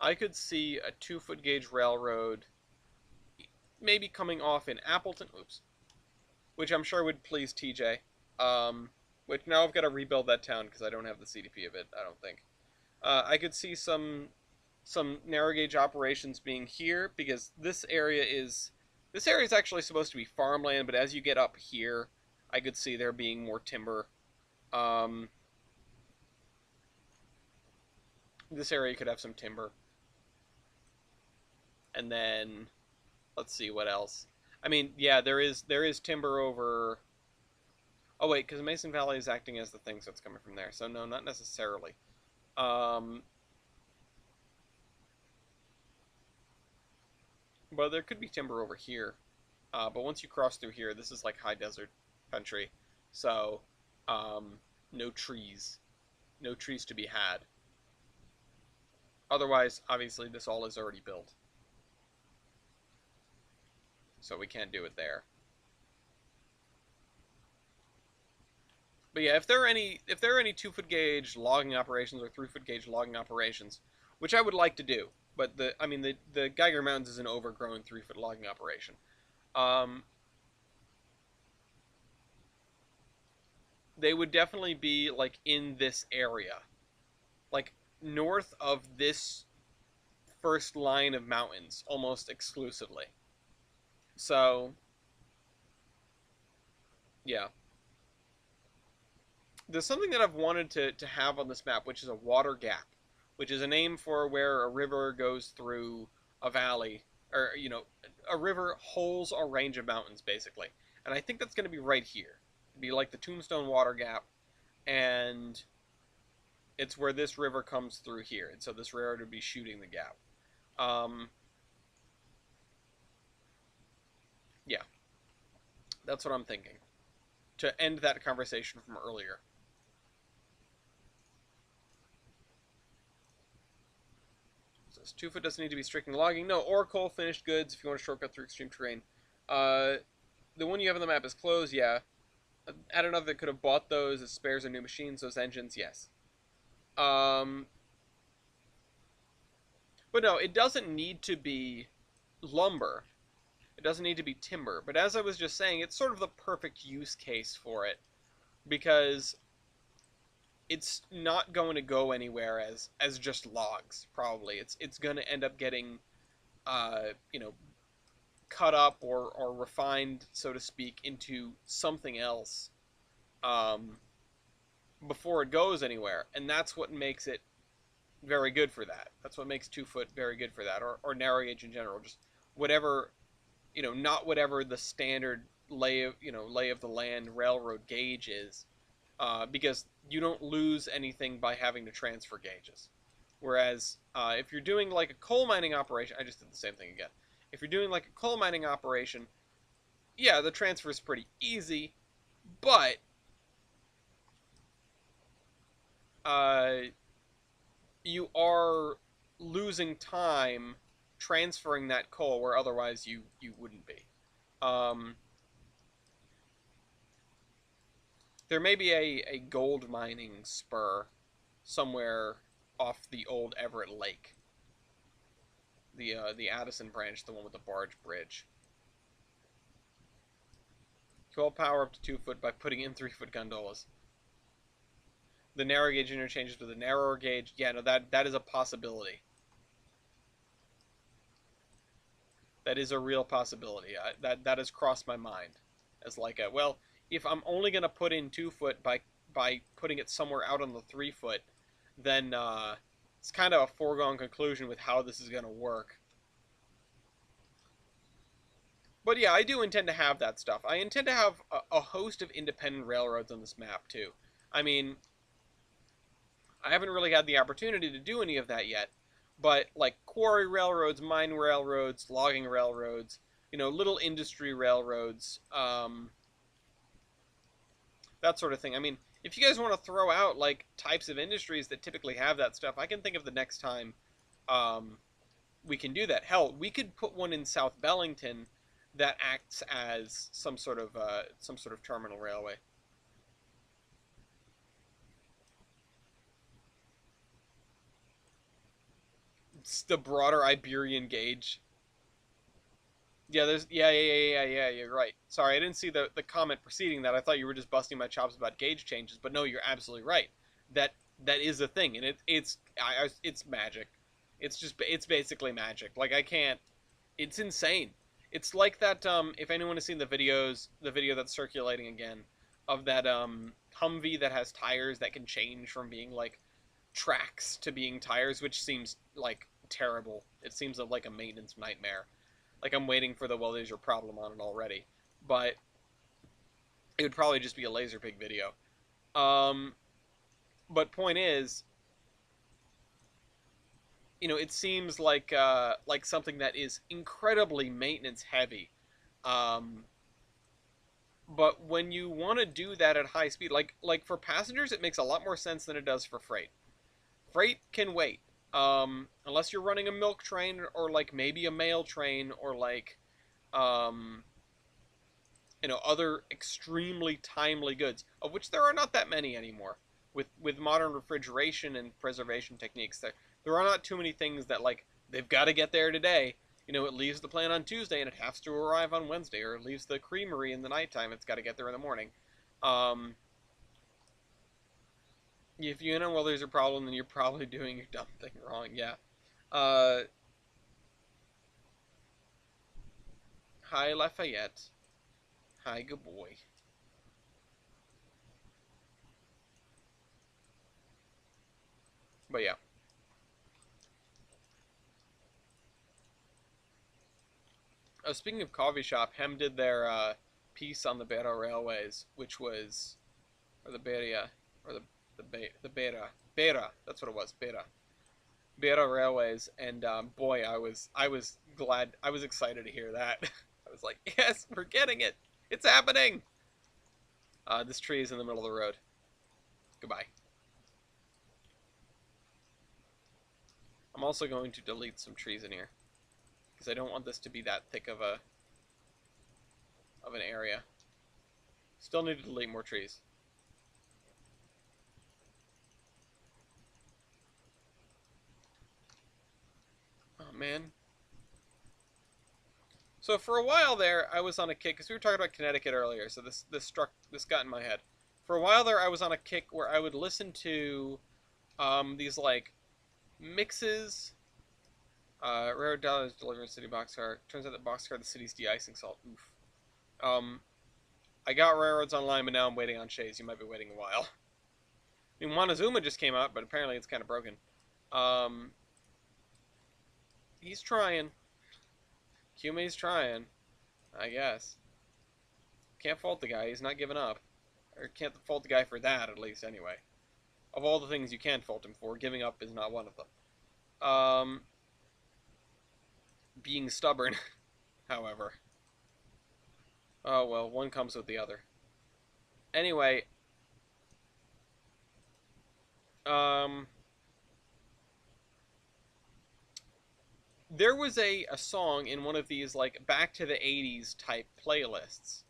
I could see a 2-foot gauge railroad maybe coming off in Appleton, oops, which I'm sure would please TJ. Which now I've got to rebuild that town because I don't have the CDP of it. I don't think. I could see some narrow gauge operations being here because this area is actually supposed to be farmland, but as you get up here, I could see there being more timber. Um, this area could have some timber, and then let's see what else. I mean, yeah, there is timber over. Oh wait, because Mason Valley is acting as the thing, so it's coming from there. So no, not necessarily. Um, but there could be timber over here. But once you cross through here, this is like high desert country, so um, no trees, no trees to be had. Otherwise, obviously, this all is already built, so we can't do it there. But yeah, if there are any 2 foot gauge logging operations or 3 foot gauge logging operations, which I would like to do, but the Geiger Mountains is an overgrown 3 foot logging operation. Um, they would definitely be like in this area, like north of this first line of mountains, almost exclusively. So yeah, there's something that I've wanted to have on this map, which is a water gap, which is a name for where a river goes through a valley, or a river holes a range of mountains, basically. And I think that's going to be right here. It'd be like the Tombstone Water Gap, and it's where this river comes through here, and so this river would be shooting the gap. Um, yeah, that's what I'm thinking. To end that conversation from earlier. Says 2 foot doesn't need to be strictly logging. No, or coal finished goods if you want to shortcut through extreme terrain. Uh, the one you have on the map is closed, yeah. I don't know if they could have bought those as spares or new machines, those engines, yes. Um, but no, it doesn't need to be lumber. It doesn't need to be timber. But as I was just saying, it's sort of the perfect use case for it because it's not going to go anywhere as just logs. Probably it's going to end up getting uh, you know cut up or refined, so to speak, into something else um, before it goes anywhere, and that's what makes it very good for that. That's what makes 2 foot very good for that, or narrow gauge in general. Just whatever, not whatever the standard lay of the land railroad gauge is, because you don't lose anything by having to transfer gauges. Whereas if you're doing like a coal mining operation, I just did the same thing again. If you're doing like a coal mining operation, yeah, the transfer is pretty easy, but uh, you are losing time transferring that coal where otherwise you wouldn't be. Um, there may be a gold mining spur somewhere off the old Everett Lake, the Addison branch, the one with the barge bridge. Coal power up to 2 foot by putting in 3 foot gondolas. The narrow gauge interchanges with the narrower gauge. Yeah, no, that is a possibility. That is a real possibility. That has crossed my mind as like well, if I'm only gonna put in 2 foot by putting it somewhere out on the 3 foot, then it's kind of a foregone conclusion with how this is gonna work. But yeah, I do intend to have that stuff. I intend to have a host of independent railroads on this map too. I mean, I haven't really had the opportunity to do any of that yet, but like quarry railroads, mine railroads, logging railroads, little industry railroads, that sort of thing. I mean, if you guys want to throw out like types of industries that typically have that stuff, I can think of the next time um, we can do that. Hell, we could put one in South Bellington that acts as some sort of terminal railway. It's the broader Iberian gauge. Yeah, there's yeah. You're right. Sorry, I didn't see the comment preceding that. I thought you were just busting my chops about gauge changes, but no, you're absolutely right. That that is a thing, and it's magic. It's basically magic. Like I can't. It's insane. It's like that. If anyone has seen the video that's circulating again of that Humvee that has tires that can change from being like tracks to being tires, which seems like terrible. It seems like a maintenance nightmare. Like I'm waiting for the well, there's your problem on it already. But it would probably just be a Laserpig video. Um, but point is, it seems like something that is incredibly maintenance heavy. Um, but when you want to do that at high speed, like for passengers, it makes a lot more sense than it does for freight. Freight can wait. Unless you're running a milk train or like maybe a mail train or like um, other extremely timely goods, of which there are not that many anymore. With modern refrigeration and preservation techniques, there are not too many things that like they've got to get there today. It leaves the plant on Tuesday and it has to arrive on Wednesday, or it leaves the creamery in the nighttime. It's got to get there in the morning. Um, if you know well there's a problem, then you're probably doing your dumb thing wrong. Yeah. Uh, Hi Lafayette. Hi, good boy. But yeah. Speaking of coffee shop, Hem did their piece on the Beta Railways, which was, or the Beria, or the Beta. That's what it was, Beta Railways, and boy, I was glad, I was excited to hear that. I was like, yes, we're getting it, it's happening. This tree is in the middle of the road. Goodbye. I'm also going to delete some trees in here because I don't want this to be that thick of an area. Still need to delete more trees. Oh man. So for a while there, I was on a kick because we were talking about Connecticut earlier. So this got in my head. For a while there, I was on a kick where I would listen to these like mixes. Rare dollars delivering city boxcar. Turns out that boxcar the city's de-icing salt. Oof. Um, I got railroads online, but now I'm waiting on Shays. You might be waiting a while. I mean, Montezuma just came out, but apparently it's kind of broken. Um, he's trying. Kume's trying, I guess. Can't fault the guy. He's not giving up. Or can't fault the guy for that, at least, anyway. Of all the things you can fault him for, giving up is not one of them. Being stubborn, however. Oh, well, one comes with the other. Anyway, um... there was a song in one of these, like, back to the 80s type playlists,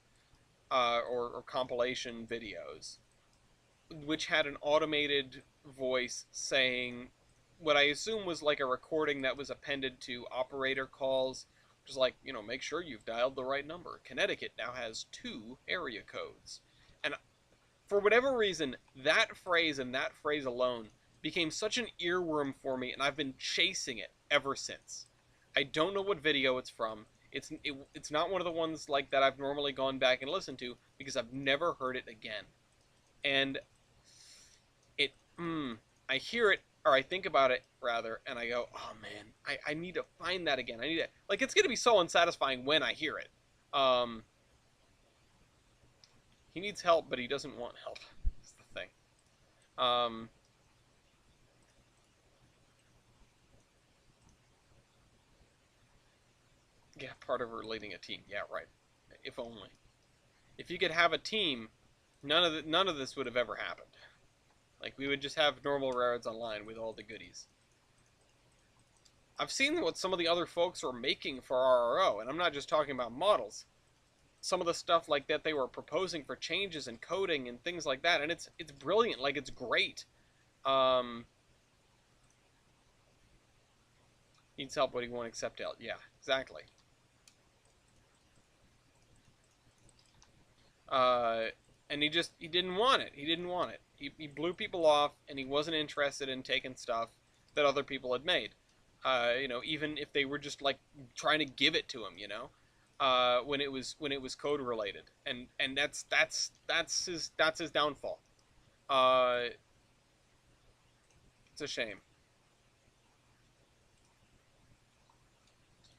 or compilation videos, which had an automated voice saying what I assume was like a recording that was appended to operator calls, which is like, make sure you've dialed the right number. Connecticut now has 2 area codes. And for whatever reason, that phrase and that phrase alone became such an earworm for me, and I've been chasing it ever since. I don't know what video it's from. It's not one of the ones like that I've normally gone back and listened to because I've never heard it again. And it I hear it, or I think about it rather, and I go, oh man, I need to find that again. I need to, like, it's gonna be so unsatisfying when I hear it. Um, he needs help, but he doesn't want help. That's the thing. Um, yeah, part of her leading a team. Yeah, right. If only. If you could have a team, none of this would have ever happened. Like, we would just have normal railroads online with all the goodies. I've seen what some of the other folks are making for RRO, and I'm not just talking about models. Some of the stuff like that they were proposing for changes and coding and things like that, and it's brilliant. Like, it's great. Um, needs help, but he won't accept help. Yeah, exactly. Uh, and he didn't want it. He didn't want it. He blew people off, and he wasn't interested in taking stuff that other people had made. Even if they were just like trying to give it to him, when it was code related, and that's his downfall. Uh, it's a shame.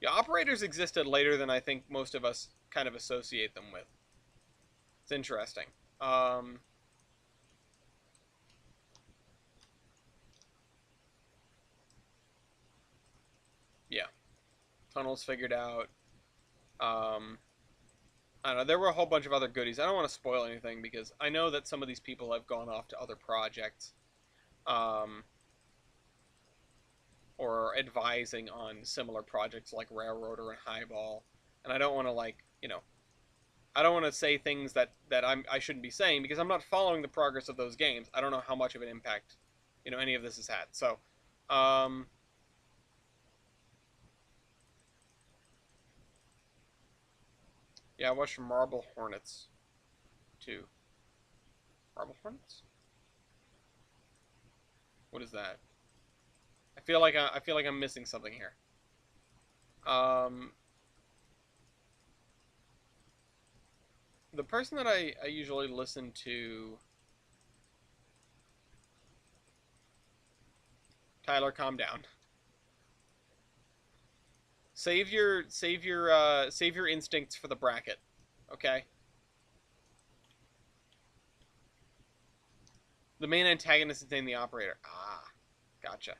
Yeah, operators existed later than I think most of us kind of associate them with. It's interesting. Um, yeah, tunnels figured out. Um, I don't know. There were a whole bunch of other goodies. I don't want to spoil anything because I know that some of these people have gone off to other projects, um, or advising on similar projects like Railroader and Highball, and I don't want to I don't want to say things that I shouldn't be saying because I'm not following the progress of those games. I don't know how much of an impact, any of this has had. So, um, yeah, I watched Marble Hornets too. Marble Hornets? What is that? I feel like I'm missing something here. Um, the person that I usually listen to, Tyler, calm down. Save your instincts for the bracket, okay? The main antagonist is named the Operator. Ah, gotcha.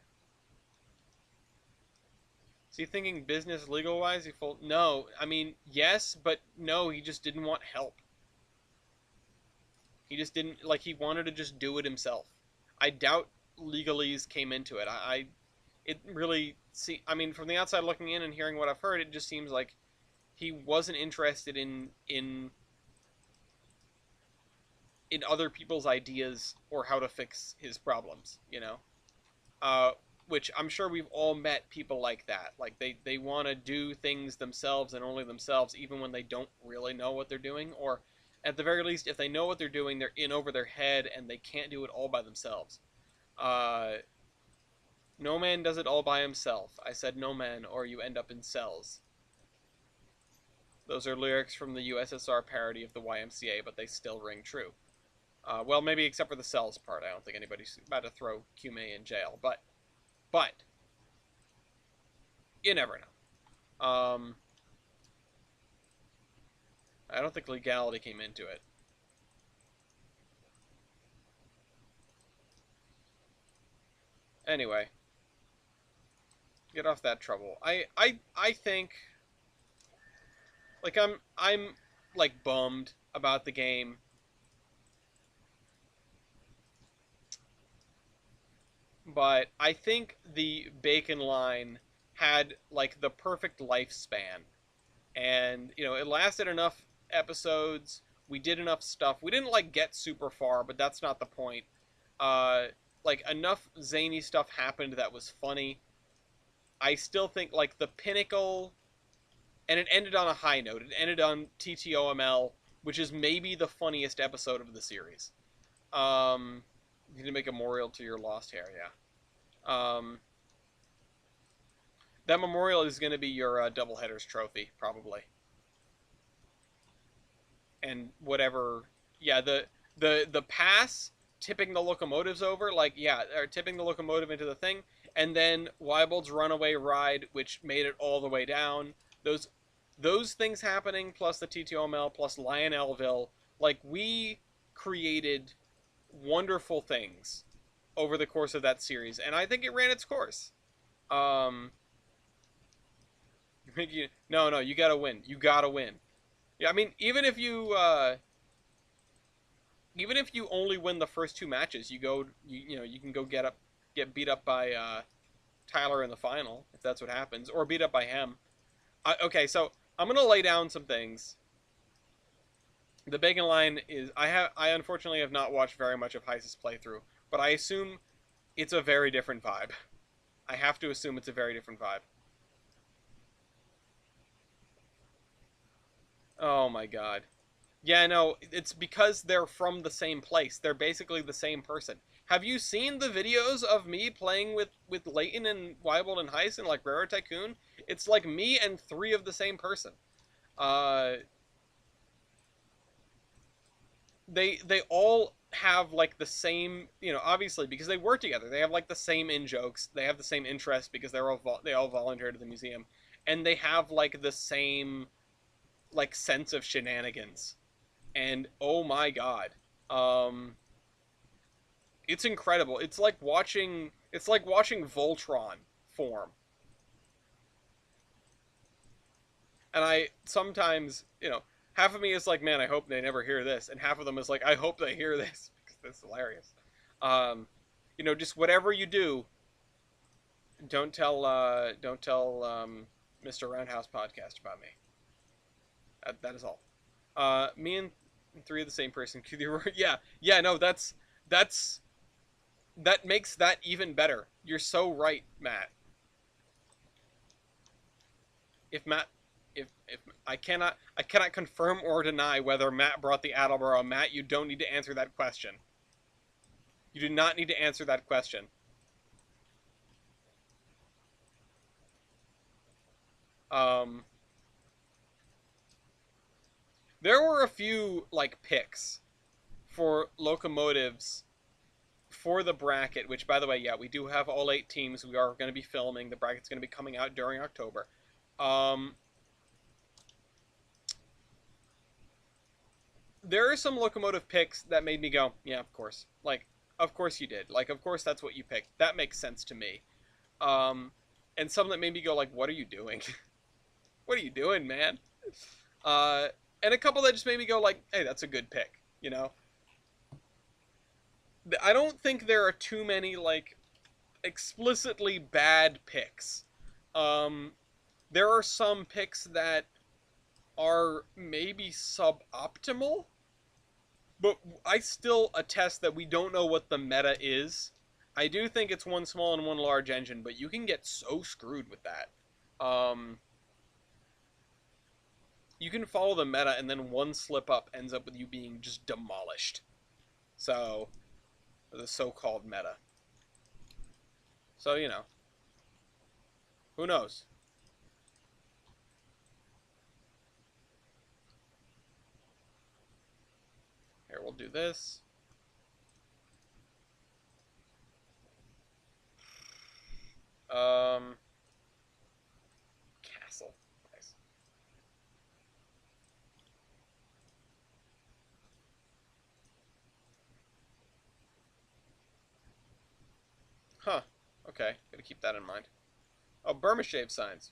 Is he thinking business legal wise? No, I mean yes, but no. He just didn't want help. He just didn't like. He wanted to just do it himself. I doubt legalese came into it. It really see. I mean, from the outside looking in and hearing what I've heard, it just seems like he wasn't interested in other people's ideas or how to fix his problems. Uh, which I'm sure we've all met people like that. Like they want to do things themselves and only themselves, even when they don't really know what they're doing, or at the very least, if they know what they're doing, they're in over their head and they can't do it all by themselves. Uh, no man does it all by himself. I said no man, or you end up in cells. Those are lyrics from the USSR parody of the YMCA, but they still ring true. Well, maybe except for the cells part. I don't think anybody's about to throw Kume in jail, but you never know. I don't think legality came into it. Anyway, get off that trouble. I think like I'm like bummed about the game, but I think the bacon line had like the perfect lifespan, and it lasted enough episodes. We did enough stuff. We didn't like get super far, but that's not the point. Uh, like enough zany stuff happened that was funny. I still think like the pinnacle, and it ended on a high note. It ended on TTOML, which is maybe the funniest episode of the series. Um, you need to make a memorial to your lost hair, yeah. That memorial is going to be your double headers trophy, probably, and whatever. Yeah, the pass tipping the locomotives over, like yeah, or tipping the locomotive into the thing, and then Weibald's runaway ride, which made it all the way down. Those those things happening, plus the TTOML, plus Lionelville, like we created wonderful things over the course of that series, and I think it ran its course. Um, no, you gotta win. You gotta win. Yeah, I mean, even if you only win the first two matches, you can go get beat up by Tyler in the final if that's what happens, or beat up by him. Okay, so I'm gonna lay down some things. The bacon line is I unfortunately have not watched very much of Heiss's playthrough, but I assume it's a very different vibe. I have to assume it's a very different vibe. Oh my god. Yeah, no, it's because they're from the same place. They're basically the same person. Have you seen the videos of me playing with Leighton and Weibold and Heist and like Rare Tycoon? It's like me and three of the same person. Uh, they all have like the same, obviously because they work together. They have like the same in jokes. They have the same interests because they all volunteer to the museum, and they have like the same like sense of shenanigans. And oh my god, um, it's incredible. It's like watching Voltron form. And I sometimes, half of me is like, man, I hope they never hear this, and half of them is like, I hope they hear this because this is hilarious. Um, just whatever you do, don't tell Mr. Roundhouse podcast about me. That is all. Me and three of the same person. Yeah, yeah, no, that's that makes that even better. You're so right, Matt. If Matt, if I cannot confirm or deny whether Matt brought the Attleboro. Matt, you don't need to answer that question. You do not need to answer that question. Um, there were a few like picks for locomotives for the bracket. Which, by the way, yeah, we do have all 8 teams. We are going to be filming. The bracket's going to be coming out during October. Um, there are some locomotive picks that made me go, yeah, of course. Like, of course you did. Like, of course that's what you picked. That makes sense to me. Um, and some that made me go, like, what are you doing? What are you doing, man? Uh, and a couple that just made me go, like, hey, that's a good pick. I don't think there are too many like explicitly bad picks. Um, there are some picks that are maybe suboptimal, but I still attest that we don't know what the meta is. I do think it's one small and one large engine, but you can get so screwed with that. Um, you can follow the meta, and then one slip up ends up with you being just demolished. So, the so-called meta. So, who knows? Here, we'll do this. Um, Castle. Nice. Huh. Okay, gotta keep that in mind. Oh, Burma shave signs.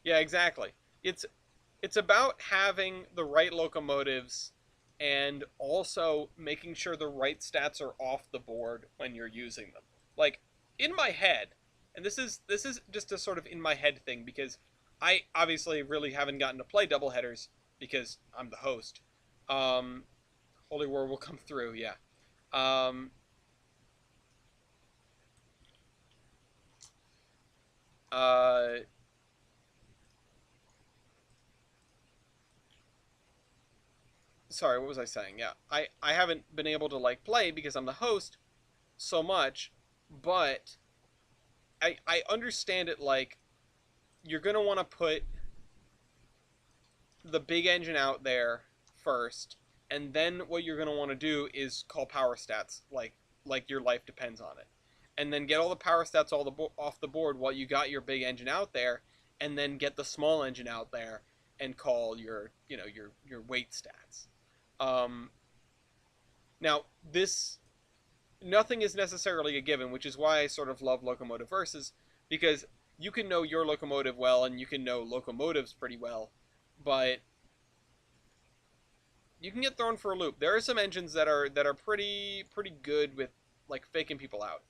Yeah, exactly. It's it's about having the right locomotives and also making sure the right stats are off the board when you're using them. Like in my head, and this is just a sort of in my head thing because I obviously really haven't gotten to play double headers because I'm the host. Um, Holy War will come through, yeah. Um, uh, Sorry, what was I saying? Yeah, I haven't been able to like play because I'm the host so much, but I understand it like you're gonna want to put the big engine out there first, and then what you're gonna want to do is call power stats like your life depends on it, and then get all the power stats off the board while you got your big engine out there, and then get the small engine out there and call your weight stats. Um, Now this nothing is necessarily a given, which is why I sort of love locomotive versus because you can know your locomotive well and you can know locomotives pretty well, but you can get thrown for a loop. There are some engines that are pretty good with like faking people out.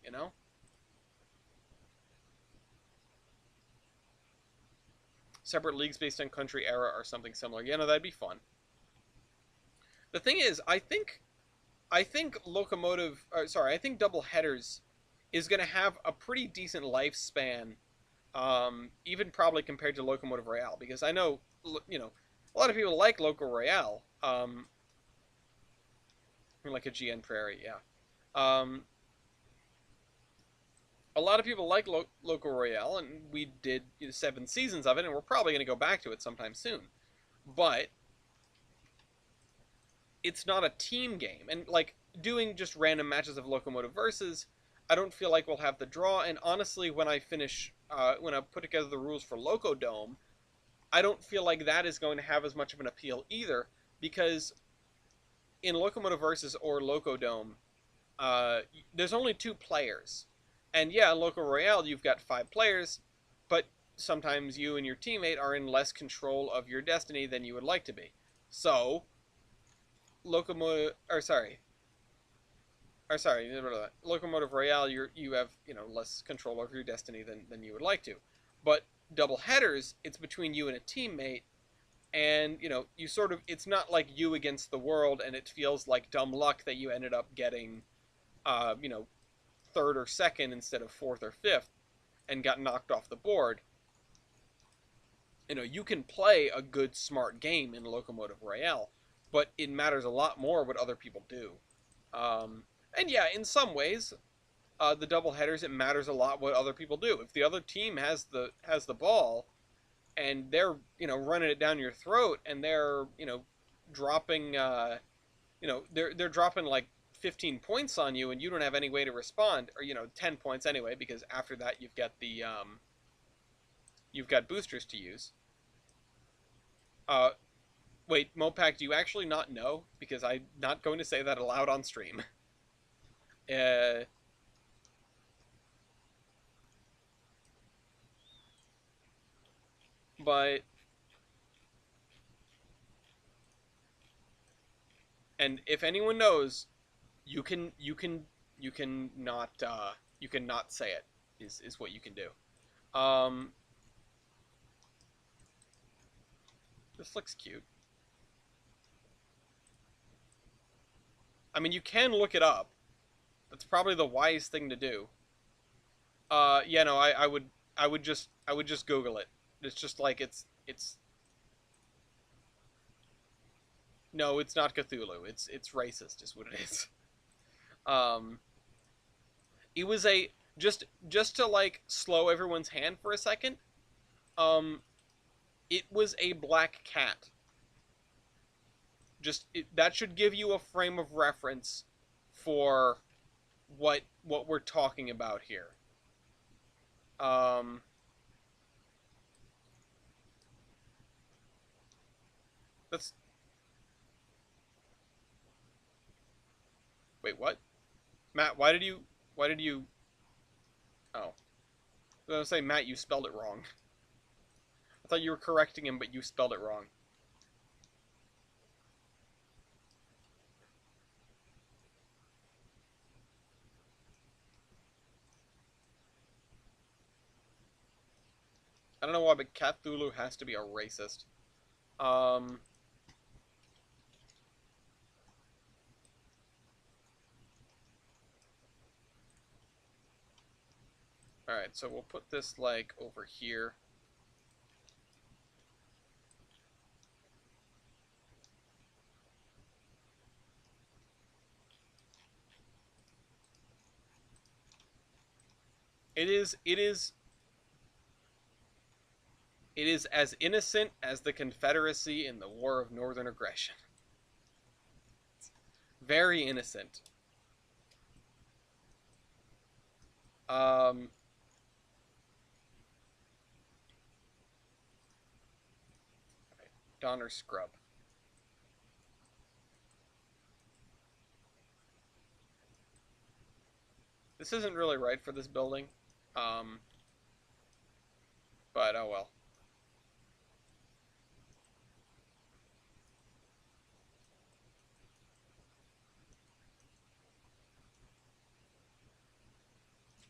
Separate leagues based on country era or something similar. Yeah, no, that'd be fun. The thing is, I think locomotive, sorry, I think double headers is going to have a pretty decent lifespan, even probably compared to Locomotive Royale, because I know, a lot of people like Loco Royale, like a GN Prairie, yeah. Um, a lot of people like Loco Royale, and we did 7 seasons of it, and we're probably going to go back to it sometime soon. But it's not a team game, and like doing just random matches of Locomotive versus, I don't feel like we'll have the draw. And honestly, when I finish, when I put together the rules for Loco Dome, I don't feel like that is going to have as much of an appeal either, because in Locomotive versus or Loco Dome, there's only 2 players. And yeah, in Local Royale, you've got 5 players, but sometimes you and your teammate are in less control of your destiny than you would like to be. So, Locomotive Royale, you have less control over your destiny than you would like to. But double headers, it's between you and a teammate, and you sort of, it's not like you against the world, and it feels like dumb luck that you ended up getting, uh, you know, third or second instead of fourth or fifth, and got knocked off the board. You can play a good, smart game in Locomotive Royale, but it matters a lot more what other people do. And yeah, in some ways, the double headers, it matters a lot what other people do. If the other team has the ball and they're running it down your throat, and they're dropping they're dropping like 15 points on you, and you don't have any way to respond, or 10 points anyway, because after that you've got boosters to use. Uh, Wait, Mopac, do you actually not know? Because I'm not going to say that aloud on stream. Uh, but and if anyone knows, you can you can you can not you can not say it, is what you can do. Um, this looks cute. I mean, you can look it up. That's probably the wise thing to do. Yeah, no, I would just Google it. It's just like it's no, it's not Cthulhu. It's racist, is what it is. Um, it was a just to like slow everyone's hand for a second. Um, it was a black cat. That should give you a frame of reference for what we're talking about here. Um, that's Wait, what? Matt, why did you oh. I was gonna say, Matt, you spelled it wrong. I thought you were correcting him, but you spelled it wrong. I don't know why, but Cthulhu has to be a racist. Um, Alright, so we'll put this, like, over here. It is as innocent as the Confederacy in the War of Northern Aggression. Very innocent. Um, Donner Scrub. This isn't really right for this building. Um, but oh well.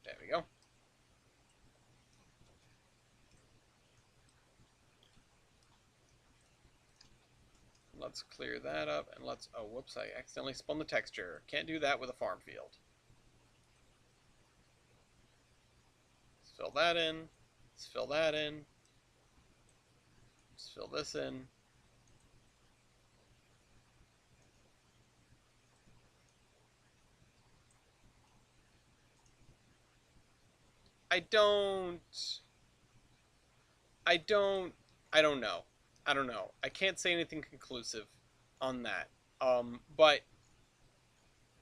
There we go. let's clear that up, and let's, oh, whoops, I accidentally spun the texture. Can't do that with a farm field. Let's fill that in. Let's fill that in. Let's fill this in. I don't know. I don't know. I can't say anything conclusive on that. But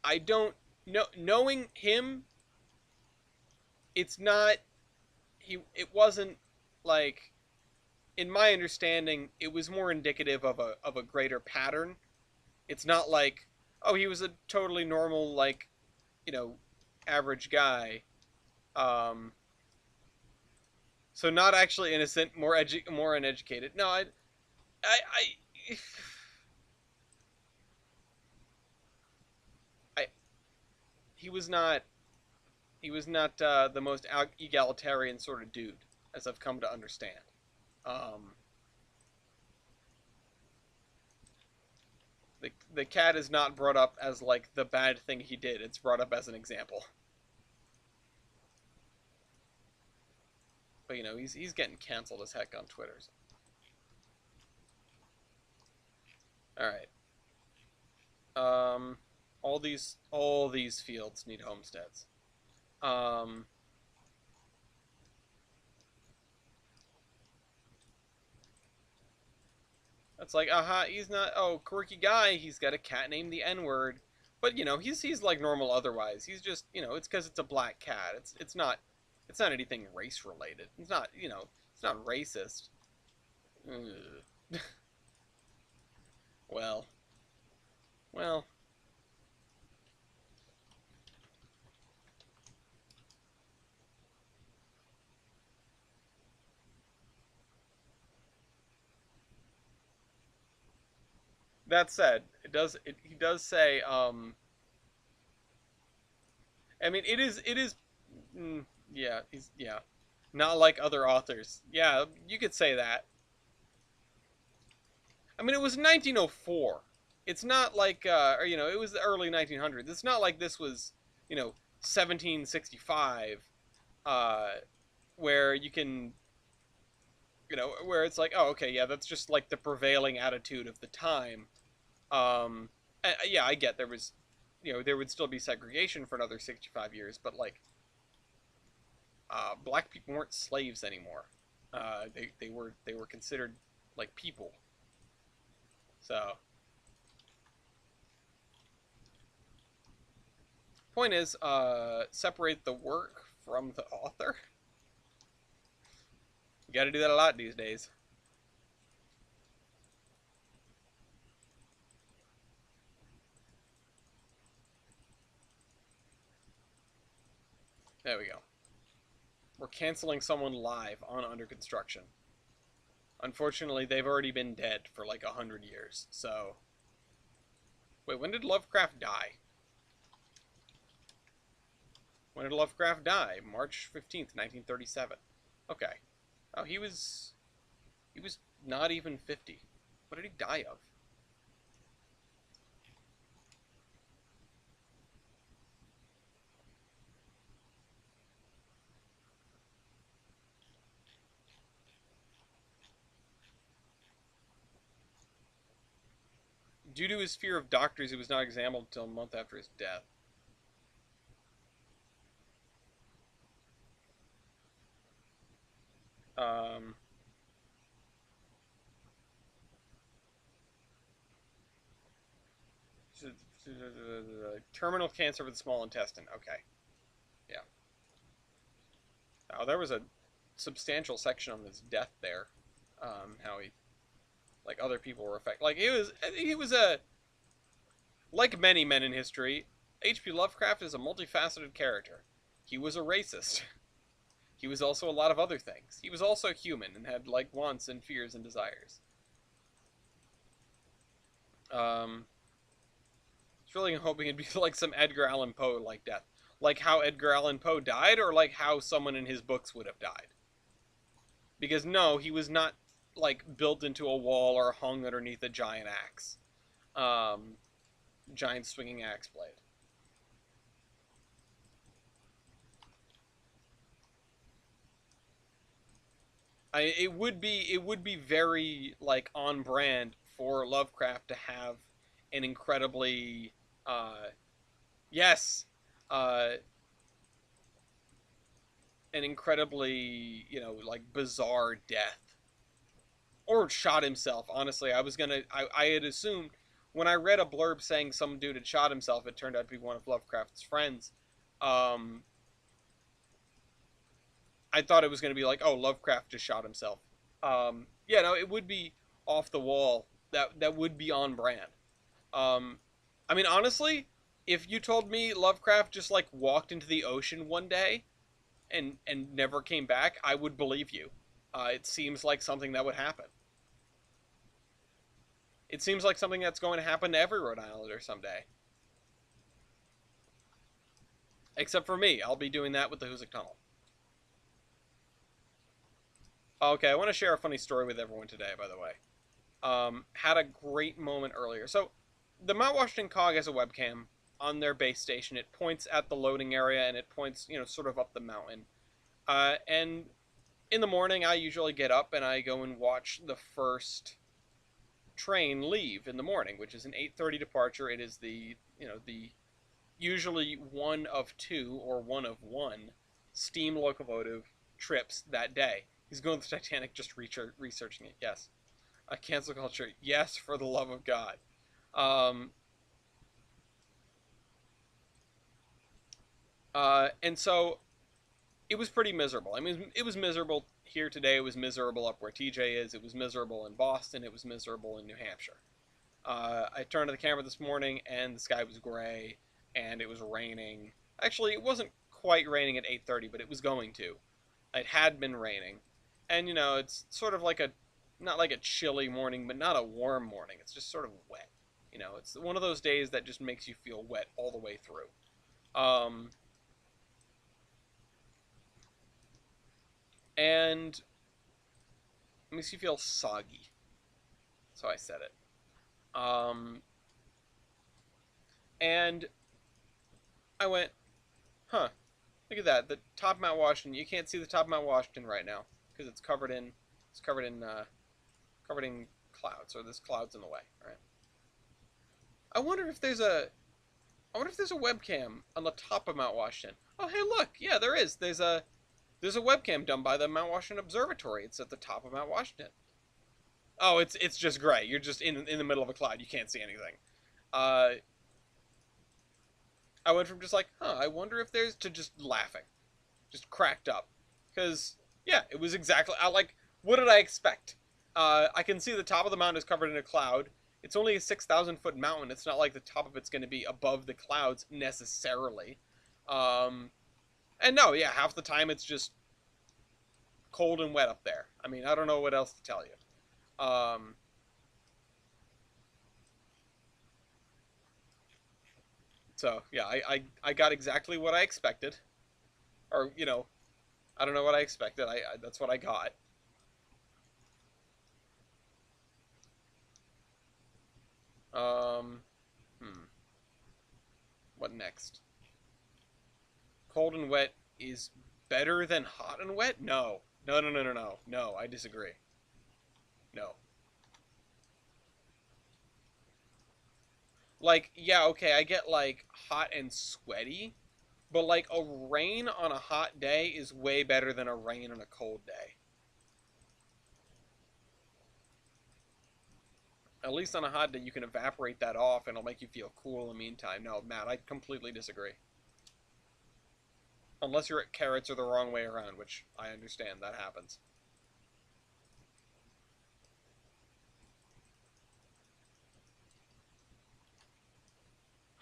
I don't know. Knowing him, it's not. It wasn't like, in my understanding, it was more indicative of a greater pattern. It's not like, oh, he was a totally normal, like, you know, average guy. So not actually innocent, more uneducated. No, I, I he was not. He was not the most egalitarian sort of dude, as I've come to understand. Um, the cat is not brought up as like the bad thing he did. It's brought up as an example. But you know, he's getting canceled as heck on Twitter. So. All right. All these fields need homesteads. Um, That's like, aha, he's not, oh, quirky guy, he's got a cat named the N-word. But, you know, he's like normal otherwise. He's just, you know, it's because it's a black cat. It's not anything race related. It's not, you know, it's not racist. well, well, that said, he does say, I mean, it is, yeah, yeah, not like other authors. Yeah, you could say that. I mean, it was 1904. It's not like, or, you know, it was the early 1900s. It's not like this was, you know, 1765, uh, where you can, you know, where it's like, oh, okay, yeah, that's just like the prevailing attitude of the time. Yeah, I get there was, you know, there would still be segregation for another 65 years, but like, black people weren't slaves anymore. They were considered like people. So, point is, separate the work from the author. You got to do that a lot these days. There we go. We're canceling someone live on Under Construction. Unfortunately, they've already been dead for like 100 years, so... Wait, when did Lovecraft die? When did Lovecraft die? March 15th, 1937. Okay. Oh, he was not even 50. What did he die of? Due to his fear of doctors, he was not examined until a month after his death. Um, Terminal cancer of the small intestine. Okay. Yeah. Oh, there was a substantial section on his death there. How he, like, other people were affected. Like, he was a, like many men in history, H.P. Lovecraft is a multifaceted character. He was a racist. He was also a lot of other things. He was also human and had, like, wants and fears and desires. Um, I was really hoping it'd be like some Edgar Allan Poe like death. Like how Edgar Allan Poe died, or like how someone in his books would have died. Because no, he was not like built into a wall or hung underneath a giant axe, um, giant swinging axe blade. It would be very like on brand for Lovecraft to have an incredibly yes uh, an incredibly like bizarre death or shot himself. Honestly, I had assumed when I read a blurb saying some dude had shot himself, it turned out to be one of Lovecraft's friends. Um, I thought it was going to be like, oh, Lovecraft just shot himself. Yeah, no, it would be off the wall. That would be on brand. Um, I mean, honestly, if you told me Lovecraft just like walked into the ocean one day and never came back, I would believe you. It seems like something that would happen. It seems like something that's going to happen to every Rhode Islander someday. Except for me, I'll be doing that with the Hoosick Tunnel. Okay, I want to share a funny story with everyone today, by the way. Had a great moment earlier. So, the Mount Washington Cog has a webcam on their base station. It points at the loading area and it points, sort of up the mountain. And in the morning, I usually get up and I go and watch the first train leave in the morning, which is an 8:30 departure. It is the usually one of two or one of one steam locomotive trips that day. He's going to the Titanic just researching it. Yes. A cancel culture. Yes, for the love of God. Um, and so it was pretty miserable. I mean, it was miserable here today. It was miserable up where TJ is. It was miserable in Boston. It was miserable in New Hampshire. I turned to the camera this morning and the sky was gray and it was raining. Actually, it wasn't quite raining at 8:30, but it was going to. It had been raining. And it's sort of like a not like a chilly morning, but not a warm morning. It's just sort of wet. It's one of those days that just makes you feel wet all the way through. Um, and it makes you feel soggy. So I said it. Um, and I went, huh, look at that. The top of Mount Washington. You can't see the top of Mount Washington right now because it's covered in clouds, or there's clouds in the way. Right. I wonder if there's a I wonder if there's a webcam on the top of Mount Washington. Oh, hey, look. Yeah, there is. There's a webcam done by the Mount Washington Observatory. It's at the top of Mount Washington. Oh, it's just gray. You're just in the middle of a cloud. You can't see anything. Uh, I went from just like, huh, I wonder if there's to just laughing, just cracked up, because yeah, it was exactly. I like. What did I expect? I can see the top of the mountain is covered in a cloud. It's only a 6,000-foot mountain. It's not like the top of it's going to be above the clouds necessarily. Um, and no, yeah, half the time it's just cold and wet up there. I mean, I don't know what else to tell you. So yeah, I got exactly what I expected, or I don't know what I expected. I that's what I got. Um, hmm, what next? Cold and wet is better than hot and wet? No, no, no, no, no, no, no. I disagree. No. Like, yeah, okay, I get like hot and sweaty, but like a rain on a hot day is way better than a rain on a cold day. At least on a hot day, you can evaporate that off and it'll make you feel cool in the meantime. No, Matt, I completely disagree. Unless your carrots are the wrong way around, which I understand that happens.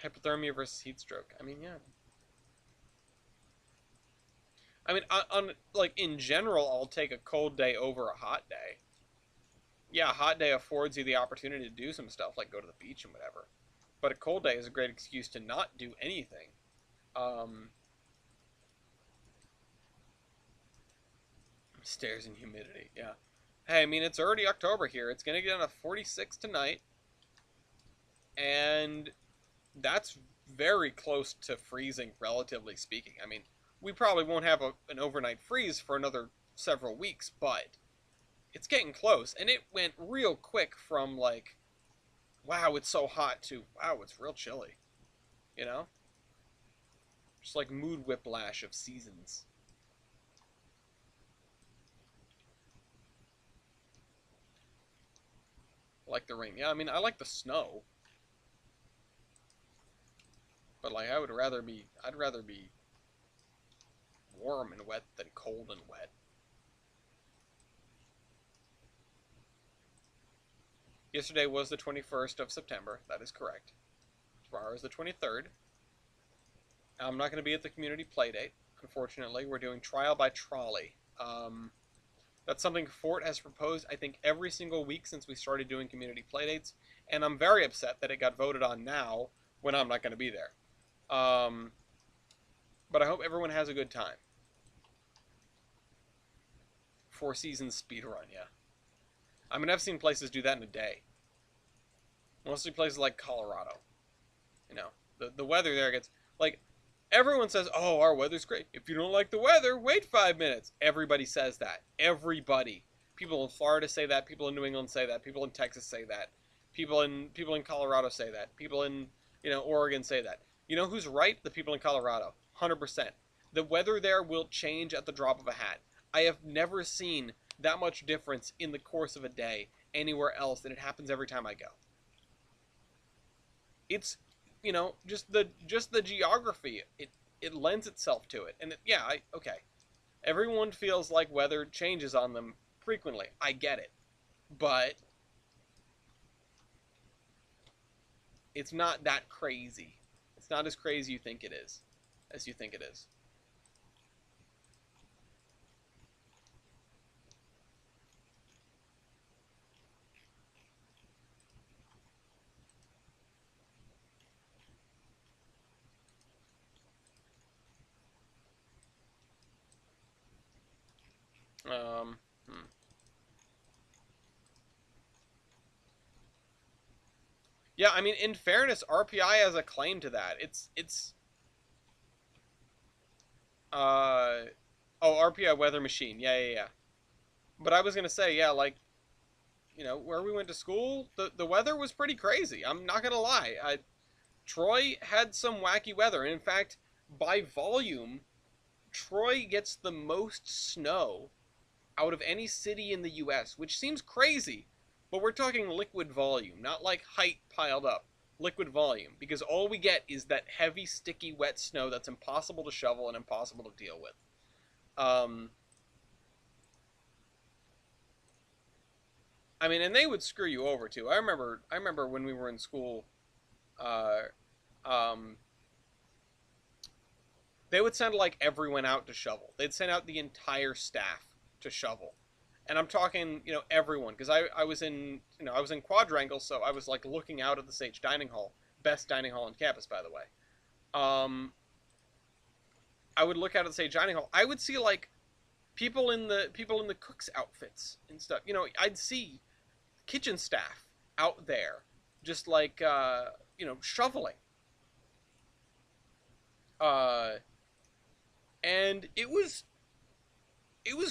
Hypothermia versus heat stroke. I mean, yeah. I mean, like in general, I'll take a cold day over a hot day. Yeah, a hot day affords you the opportunity to do some stuff, like go to the beach and whatever. But a cold day is a great excuse to not do anything. Um, Stairs and humidity, yeah. Hey, I mean, it's already October here. It's going to get down to 46 tonight. And that's very close to freezing, relatively speaking. I mean, we probably won't have an overnight freeze for another several weeks, but it's getting close. And it went real quick from like, wow, it's so hot to, wow, it's real chilly. You know? Just like mood whiplash of seasons. I like the rain. Yeah, I mean, I like the snow. But like, I'd rather be warm and wet than cold and wet. Yesterday was the 21st of September. That is correct. Tomorrow is the 23rd. I'm not going to be at the community playdate. Unfortunately, we're doing trial by trolley. That's something Fort has proposed, I think, every single week since we started doing community playdates, and I'm very upset that it got voted on now when I'm not going to be there. But I hope everyone has a good time. Four seasons speedrun, yeah. I mean, I've seen places do that in a day. Mostly places like Colorado. You know, the weather there gets, like, everyone says, oh, our weather's great. If you don't like the weather, wait 5 minutes. Everybody says that. Everybody. People in Florida say that. People in New England say that. People in Texas say that. People in Colorado say that. People in, Oregon say that. You know who's right? The people in Colorado. 100%. The weather there will change at the drop of a hat. I have never seen that much difference in the course of a day anywhere else, and it happens every time I go. It's, just the geography. It lends itself to it, and okay. Everyone feels like weather changes on them frequently. I get it, but it's not that crazy. It's not as crazy as you think it is. Um, hmm. Yeah, I mean, in fairness, RPI has a claim to that. Uh, oh, RPI Weather Machine. Yeah, yeah, yeah. But I was gonna say, yeah, like, where we went to school, the weather was pretty crazy. I'm not gonna lie. Troy had some wacky weather. And in fact, by volume, Troy gets the most snow out of any city in the US, which seems crazy, but we're talking liquid volume, not like height piled up. Liquid volume, because all we get is that heavy, sticky, wet snow that's impossible to shovel and impossible to deal with. Um, I mean, and they would screw you over too. I remember when we were in school, uh, um, they would send like everyone out to shovel. They'd send out the entire staff to shovel. And I'm talking, everyone, because I was in, I was in quadrangle, so I was like looking out at the Sage Dining Hall, best dining hall on campus, by the way. Um, I would look out at the Sage Dining Hall. I would see like people in the cooks outfits and stuff. I'd see kitchen staff out there, just like shoveling. Uh, and it was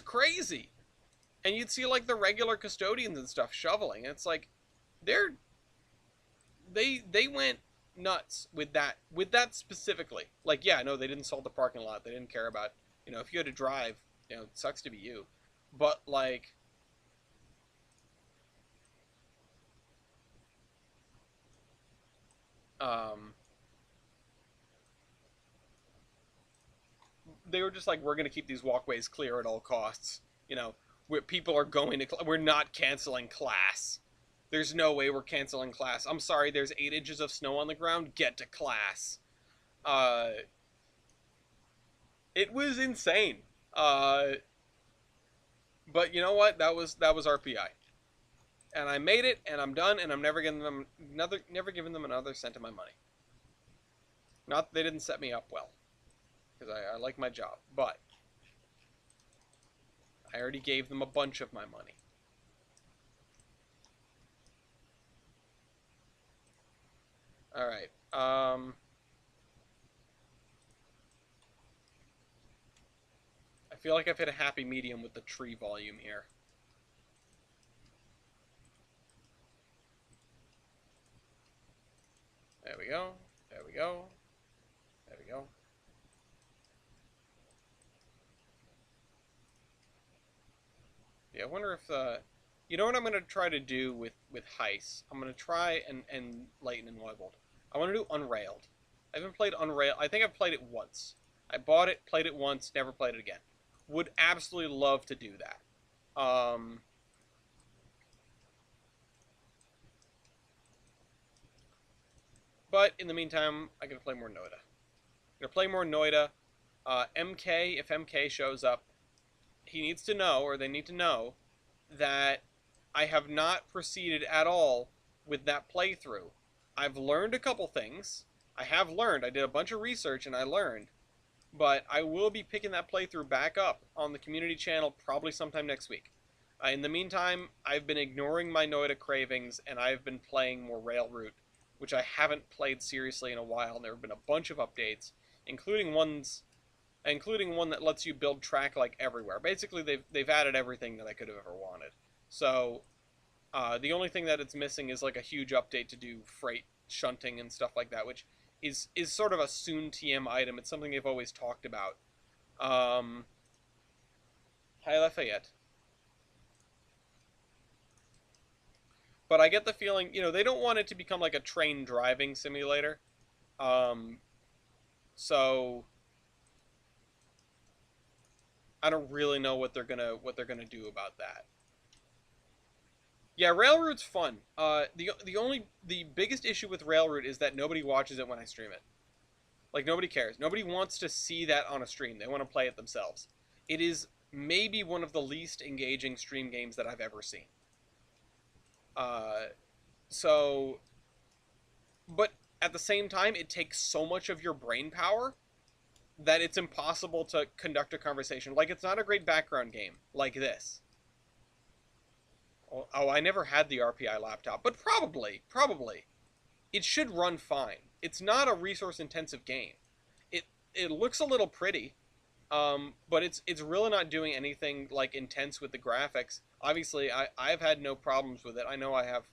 crazy. And you'd see like the regular custodians and stuff shoveling, and it's like they're they went nuts with that specifically. Like, yeah, no, they didn't salt the parking lot. They didn't care about, if you had to drive, it sucks to be you. But like, um they were just like, we're gonna keep these walkways clear at all costs. Where people are going to, we're not canceling class. There's no way we're canceling class. I'm sorry, there's 8 inches of snow on the ground. Get to class. Uh, it was insane. Uh, but you know what? That was RPI, and I made it, and I'm done, and I'm never giving them another cent of my money. Not that they didn't set me up well, because I like my job, but I already gave them a bunch of my money. All right. I feel like I've hit a happy medium with the tree volume here. There we go. There we go. There we go. Yeah, I wonder if you know what I'm gonna try to do with Heist? I'm gonna try and Lighten and Wild. I want to do Unrailed. I haven't played Unrailed. I think I've played it once. I bought it, played it once, never played it again. Would absolutely love to do that. But in the meantime, I gotta play more Noita. I'm gonna play more Noita. MK, if MK shows up, he needs to know, or they need to know, that I have not proceeded at all with that playthrough. I've learned a couple things. I have learned. I did a bunch of research and I learned. But I will be picking that playthrough back up on the community channel probably sometime next week. In the meantime, I've been ignoring my Noita cravings and I've been playing more Railroot, which I haven't played seriously in a while. And there have been a bunch of updates, including one that lets you build track like everywhere. Basically, they've added everything that I could have ever wanted. So the only thing that it's missing is like a huge update to do freight shunting and stuff like that, which is sort of a soon TM item. It's something they've always talked about. Hi Lafayette. But I get the feeling, they don't want it to become like a train driving simulator. Um, so I don't really know what they're gonna do about that. Yeah, Railroad's fun. The biggest issue with Railroad is that nobody watches it when I stream it. Like nobody cares. Nobody wants to see that on a stream. They want to play it themselves. It is maybe one of the least engaging stream games that I've ever seen. Uh, so, but at the same time, it takes so much of your brain power that it's impossible to conduct a conversation. Like it's not a great background game like this. Oh, I never had the RPI laptop, but probably it should run fine. It's not a resource intensive game. It looks a little pretty, but it's really not doing anything like intense with the graphics. Obviously, I've had no problems with it. I know I have,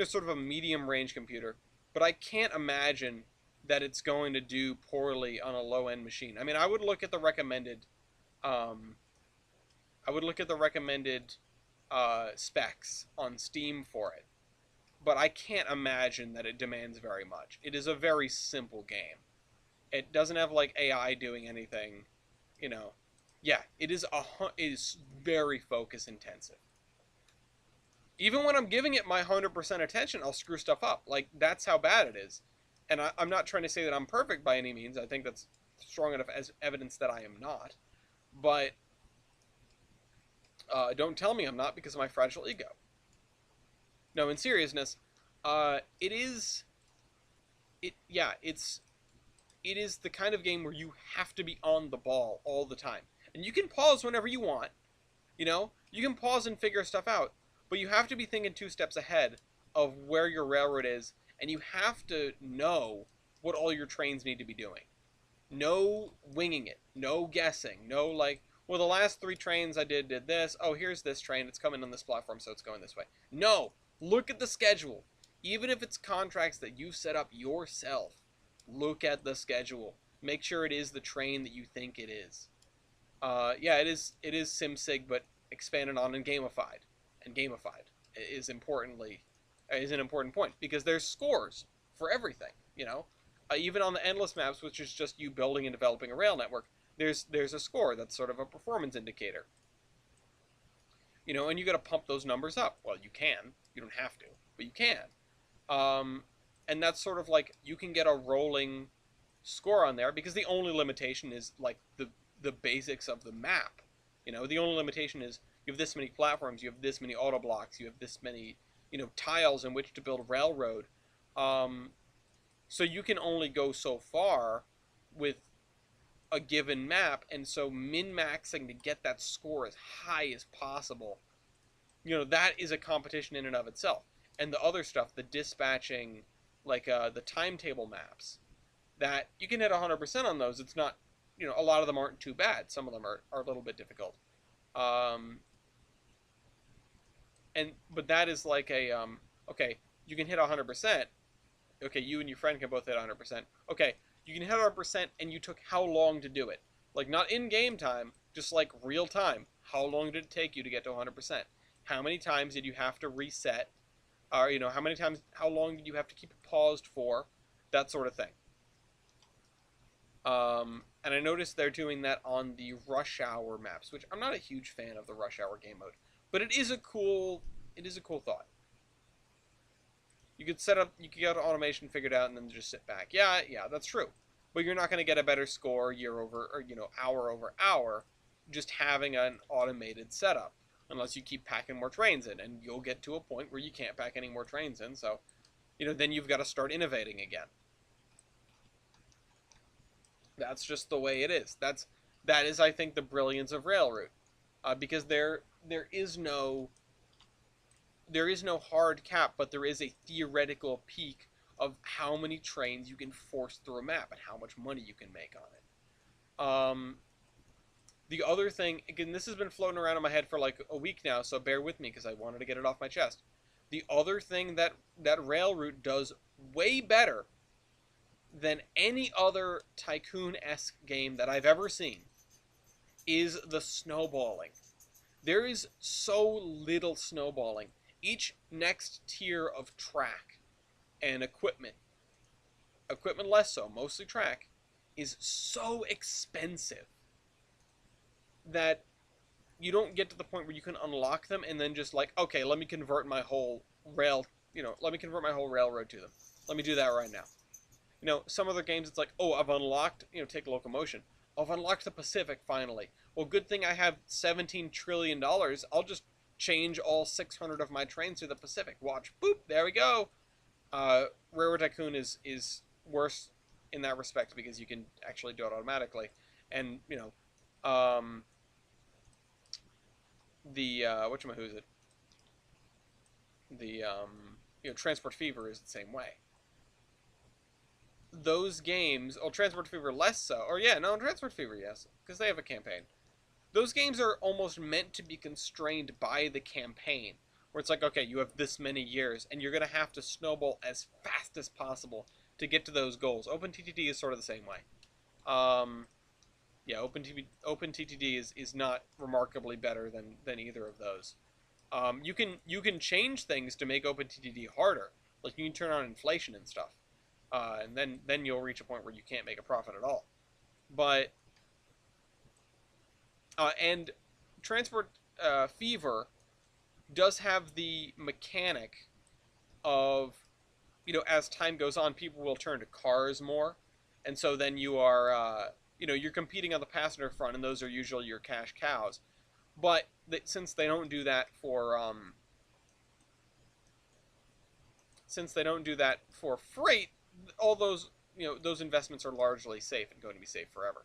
sort of a medium range computer, but I can't imagine that it's going to do poorly on a low end machine. I mean, um, I would look at the recommended specs on Steam for it, but I can't imagine that it demands very much. It is a very simple game. It doesn't have like AI doing anything, you know. Yeah, it is very focus intensive. Even when I'm giving it my 100% attention, I'll screw stuff up. Like that's how bad it is. And I'm not trying to say that I'm perfect by any means. I think that's strong enough as evidence that I am not. But don't tell me I'm not because of my fragile ego. No, in seriousness, it is it is the kind of game where you have to be on the ball all the time. And you can pause whenever you want. You can pause and figure stuff out, but you have to be thinking two steps ahead of where your railroad is, and you have to know what all your trains need to be doing. No winging it, no guessing, no like, well, the last three trains I did this. Oh, here's this train. It's coming on this platform, so it's going this way. No, look at the schedule. Even if it's contracts that you set up yourself, look at the schedule. Make sure it is the train that you think it is. Yeah, it is SimSig, but expanded on and gamified. And gamified is an important point because there's scores for everything. Even on the endless maps, which is just you building and developing a rail network, there's a score that's sort of a performance indicator. And you got to pump those numbers up. Well, you can. You don't have to, but you can. Um, and that's sort of like you can get a rolling score on there because the only limitation is like the basics of the map. The only limitation is you have this many platforms, you have this many auto blocks, you have this many tiles in which to build a railroad. So you can only go so far with a given map, and so min-maxing to get that score as high as possible, that is a competition in and of itself. And the other stuff, the dispatching, the timetable maps, that you can hit 100% on those. It's not, a lot of them aren't too bad. Some of them are a little bit difficult. Um, but that is like okay, you can hit 100%. Okay, you and your friend can both hit 100%. Okay, you can hit 100% and you took how long to do it? Like, not in game time, just like real time. How long did it take you to get to 100%? How many times did you have to reset? Or, how long did you have to keep it paused for? That sort of thing. And I noticed they're doing that on the Rush Hour maps, which I'm not a huge fan of the Rush Hour game mode, but it is a cool thought. You could get automation figured out and then just sit back. Yeah, that's true. But you're not going to get a better score year over, or, hour over hour, just having an automated setup, unless you keep packing more trains in, and you'll get to a point where you can't pack any more trains in, so, then you've got to start innovating again. That's just the way it is. That is, I think, the brilliance of Railroad, because there is no hard cap, but there is a theoretical peak of how many trains you can force through a map and how much money you can make on it. The other thing, again, this has been floating around in my head for like a week now, so bear with me because I wanted to get it off my chest. The other thing that Railroad does way better than any other tycoon-esque game that I've ever seen is the snowballing. There is so little snowballing. Each next tier of track and equipment less so, mostly track, is so expensive that you don't get to the point where you can unlock them and then just like, okay, let me convert my whole railroad to them. Let me do that right now. Some other games it's like, oh, I've unlocked, take locomotion. I've unlocked the Pacific finally. Well, good thing I have $17 trillion. I'll just change all 600 of my trains to the Pacific. Watch, boop, there we go. Railroad Tycoon is worse in that respect because you can actually do it automatically. And, the, whatchamahoo's it? The, Transport Fever is the same way. Those games, Transport Fever less so, or yeah, no, Transport Fever, yes, because they have a campaign. Those games are almost meant to be constrained by the campaign, where it's like, okay, you have this many years, and you're going to have to snowball as fast as possible to get to those goals. OpenTTD is sort of the same way. Yeah, OpenTTD is not remarkably better than either of those. You can change things to make OpenTTD harder, like you can turn on inflation and stuff. And then you'll reach a point where you can't make a profit at all. But and Transport Fever does have the mechanic of, as time goes on, people will turn to cars more, and so then you are, you're competing on the passenger front, and those are usually your cash cows. But since they don't do that for freight, all those those investments are largely safe and going to be safe forever.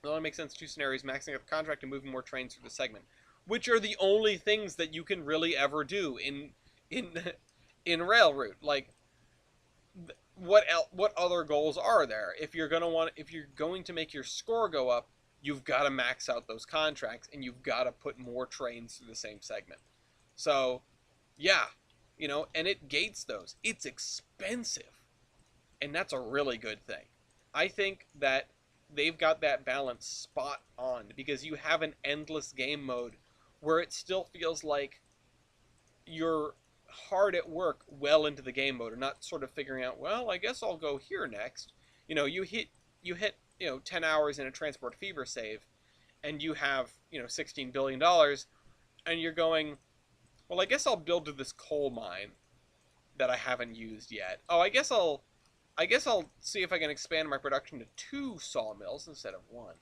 It only makes sense two scenarios: maxing out the contract and moving more trains through the segment, which are the only things that you can really ever do in Railroad. Like, what other goals are there? If you're going to make your score go up, you've got to max out those contracts and you've got to put more trains through the same segment. So, yeah, and it gates those. It's expensive, and that's a really good thing. I think that they've got that balance spot on, because you have an endless game mode where it still feels like you're hard at work well into the game mode and not sort of figuring out, well, I guess I'll go here next. You hit 10 hours in a Transport Fever save, and you have $16 billion, and you're going, well, I guess I'll build to this coal mine that I haven't used yet. Oh, I guess I'll see if I can expand my production to 2 sawmills instead of 1.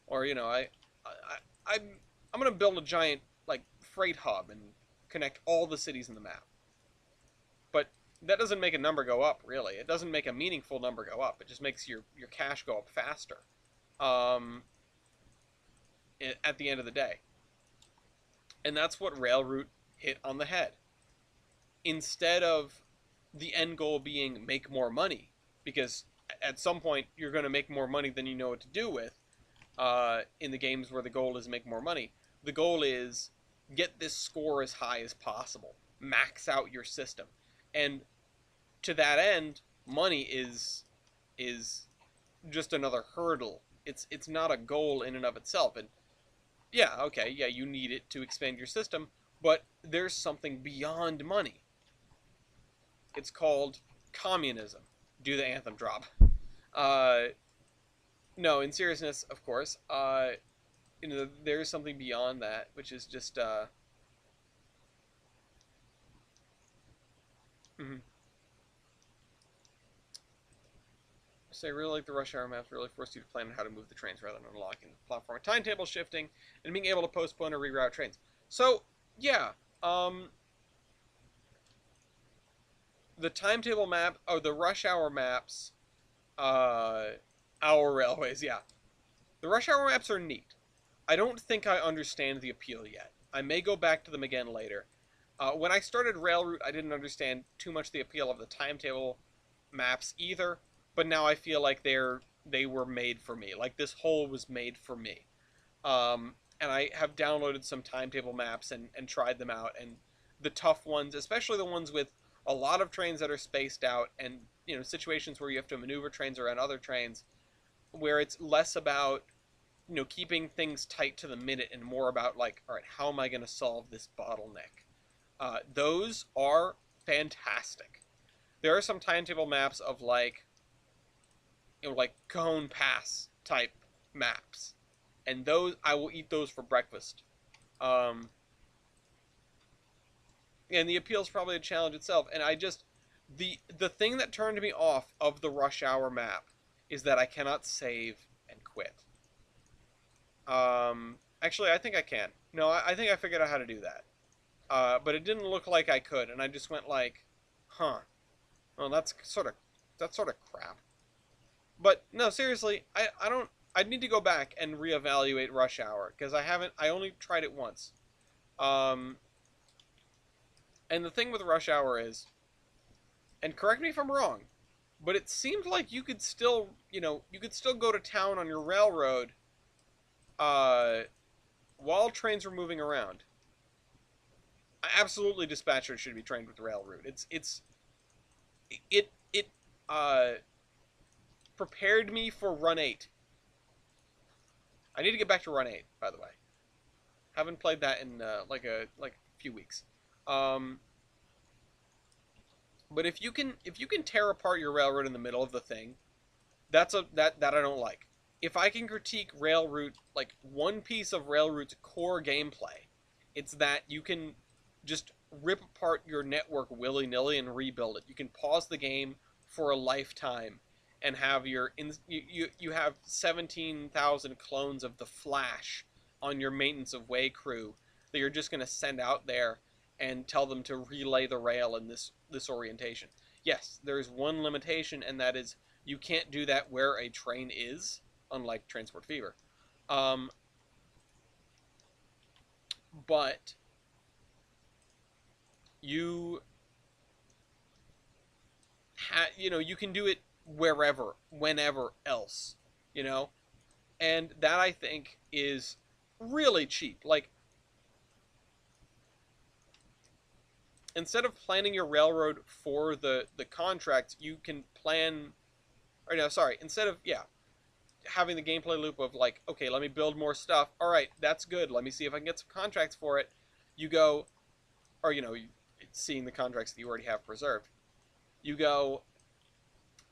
Or, I'm gonna build a giant like freight hub and connect all the cities in the map. But that doesn't make a number go up, really. It doesn't make a meaningful number go up. It just makes your cash go up faster. At the end of the day. And that's what Railroad hit on the head. Instead of the end goal being make more money, because at some point you're going to make more money than you know what to do with. In the games where the goal is make more money, the goal is get this score as high as possible, max out your system, and to that end, money is just another hurdle. It's not a goal in and of itself. And yeah, okay, yeah, you need it to expand your system, but there's something beyond money. It's called communism. Do the anthem drop? Uh, no, in seriousness, of course. There's something beyond that, which is just mhm. So I really like the rush hour maps. Really forced you to plan on how to move the trains rather than unlocking the platform, timetable shifting, and being able to postpone or reroute trains. So yeah, um, the timetable map, oh, the rush hour maps, uh, our railways. Yeah, the rush hour maps are neat. I don't think I understand the appeal yet. I may go back to them again later. When I started Railroute, I didn't understand too much the appeal of the timetable maps either, but now I feel like they were made for me. Like this hole was made for me. And I have downloaded some timetable maps and tried them out, and the tough ones, especially the ones with a lot of trains that are spaced out, and situations where you have to maneuver trains around other trains, where it's less about keeping things tight to the minute and more about like, all right, how am I going to solve this bottleneck? Those are fantastic. There are some timetable maps of like, like Cajon Pass type maps, and those I will eat those for breakfast. Um, and the appeal is probably a challenge itself. And I just the thing that turned me off of the rush hour map is that I cannot save and quit. Actually, I think I can. No, I think I figured out how to do that. But it didn't look like I could, and I just went like, huh. Well, that's sort of crap. But no, seriously, I don't. I need to go back and reevaluate Rush Hour because I haven't. I only tried it once. Um, and the thing with Rush Hour is, and correct me if I'm wrong, but it seemed like you could still, you could still go to town on your railroad, uh, while trains were moving around. Absolutely, dispatchers should be trained with the railroad. It uh prepared me for Run 8. I need to get back to Run 8, by the way. Haven't played that in like a few weeks. Um, but if you can tear apart your railroad in the middle of the thing, that I don't like. If I can critique Railroad, like one piece of Railroad's core gameplay, it's that you can just rip apart your network willy nilly and rebuild it. You can pause the game for a lifetime and have you have 17,000 clones of the Flash on your maintenance of way crew that you're just going to send out there and tell them to relay the rail in this orientation. Yes, there is one limitation, and that is you can't do that where a train is, unlike Transport Fever. Um, but you you can do it wherever, whenever else, you know, and that I think is really cheap. Like instead of planning your railroad for the contract, you can plan. Or no, sorry. Instead of having the gameplay loop of like, okay, let me build more stuff. All right, that's good. Let me see if I can get some contracts for it. You go, or seeing the contracts that you already have preserved. You go,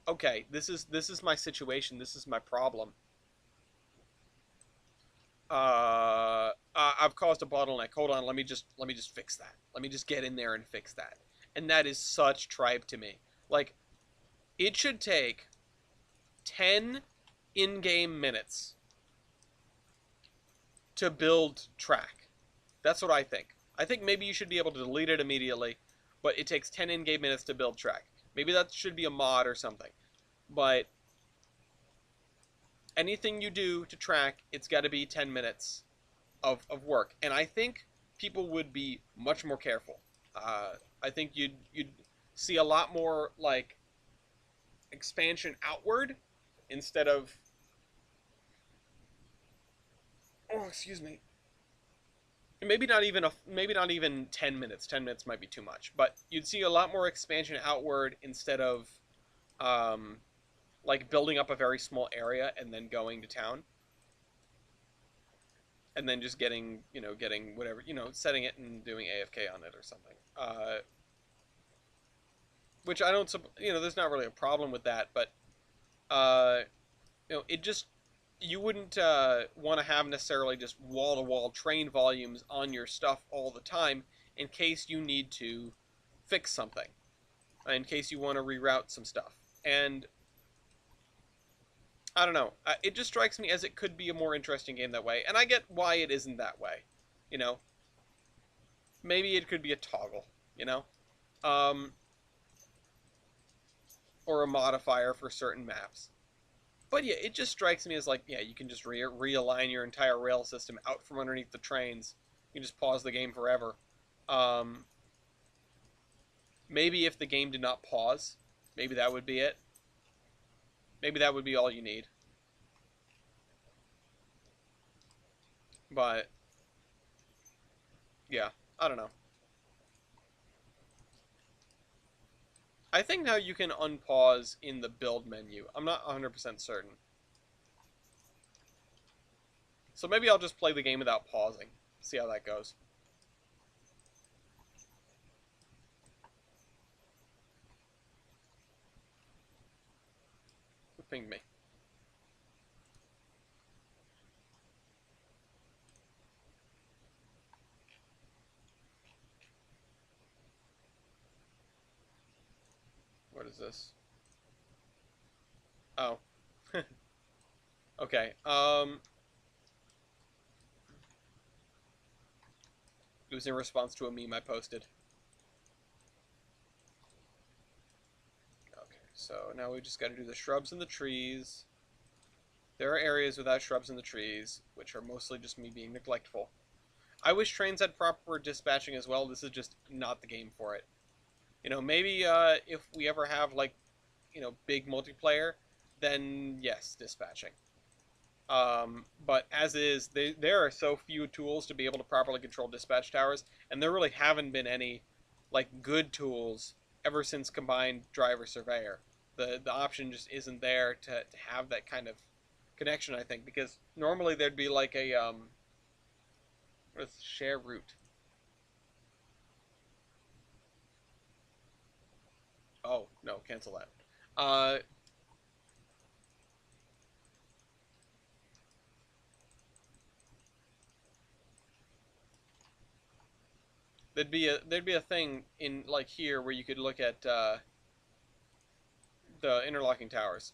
okay, this is my situation. This is my problem. I've caused a bottleneck. Hold on, let me just fix that. Let me just get in there and fix that. And that is such tripe to me. Like, it should take 10 in-game minutes to build track. That's what I think. I think maybe you should be able to delete it immediately, but it takes 10 in-game minutes to build track. Maybe that should be a mod or something. But anything you do to track, it's got to be 10 minutes of work. And I think people would be much more careful. I think you'd see a lot more like expansion outward instead of, oh, excuse me, maybe not even 10 minutes. 10 minutes might be too much, but you'd see a lot more expansion outward instead of um, like building up a very small area and then going to town and then just getting whatever, setting it and doing AFK on it or something. Which I don't, there's not really a problem with that, but uh, it just, you wouldn't want to have necessarily just wall to wall train volumes on your stuff all the time in case you need to fix something, in case you want to reroute some stuff. And I don't know. It just strikes me as it could be a more interesting game that way, and I get why it isn't that way. You know, maybe it could be a toggle. You know, um, or a modifier for certain maps. But yeah, it just strikes me as like, yeah, you can just realign your entire rail system out from underneath the trains. You can just pause the game forever. Um, maybe if the game did not pause, maybe that would be it. Maybe that would be all you need. But yeah, I don't know. I think now you can unpause in the build menu. I'm not 100% certain. So maybe I'll just play the game without pausing. See how that goes. Who pinged me? What is this? Oh. Okay. It was in response to a meme I posted. Okay, so now we just got to do the shrubs and the trees. There are areas without shrubs and the trees, which are mostly just me being neglectful. I wish Trainz had proper dispatching as well. This is just not the game for it. Maybe if we ever have, like, big multiplayer, then yes, dispatching. But as is, there are so few tools to be able to properly control dispatch towers, and there really haven't been any, like, good tools ever since combined driver surveyor. The option just isn't there to have that kind of connection, I think, because normally there'd be like a, what is share route? Oh, no, cancel that. Uh, there'd be a thing in like here where you could look at the interlocking towers.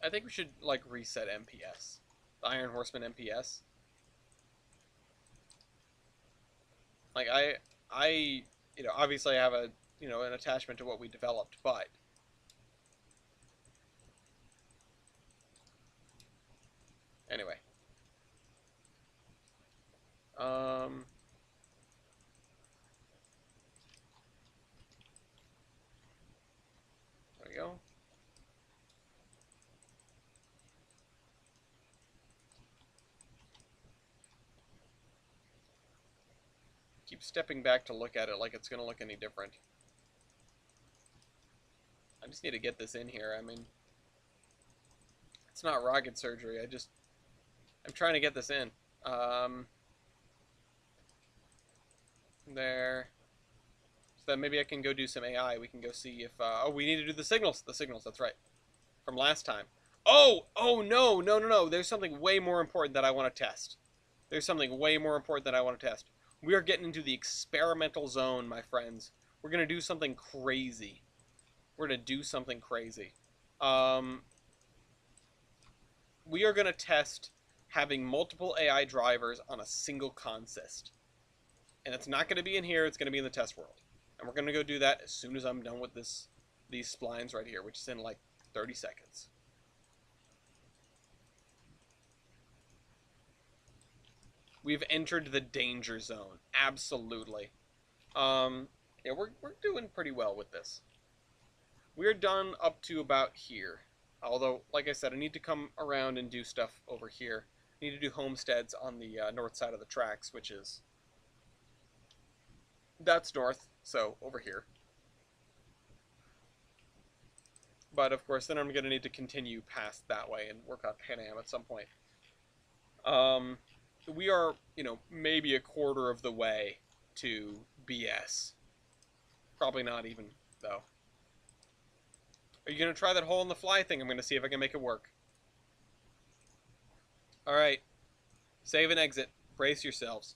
I think we should like reset MPS, the Iron Horseman MPS. Like I, obviously I have a, an attachment to what we developed, but anyway. Um, there we go. Keep stepping back to look at it like it's going to look any different. I just need to get this in here. I mean, it's not rocket surgery. I'm trying to get this in. There. So then maybe I can go do some AI. We can go see if, oh, we need to do the signals. The signals, that's right. From last time. Oh, no, no, no, no. There's something way more important that I want to test. There's something way more important that I want to test. We are getting into the experimental zone, my friends. We're going to do something crazy. We're going to do something crazy. We are going to test having multiple AI drivers on a single consist. And it's not going to be in here, it's going to be in the test world. And we're going to go do that as soon as I'm done with this these splines right here, which is in like 30 seconds. We've entered the danger zone. Absolutely. Yeah, we're doing pretty well with this. We're done up to about here. Although, like I said, I need to come around and do stuff over here. I need to do homesteads on the north side of the tracks, which is... That's north, so over here. But, of course, then I'm going to need to continue past that way and work on Pan Am at some point. We are, maybe a quarter of the way to BS. Probably not even, though. Are you going to try that hole in the fly thing? I'm going to see if I can make it work. Alright. Save and exit. Brace yourselves.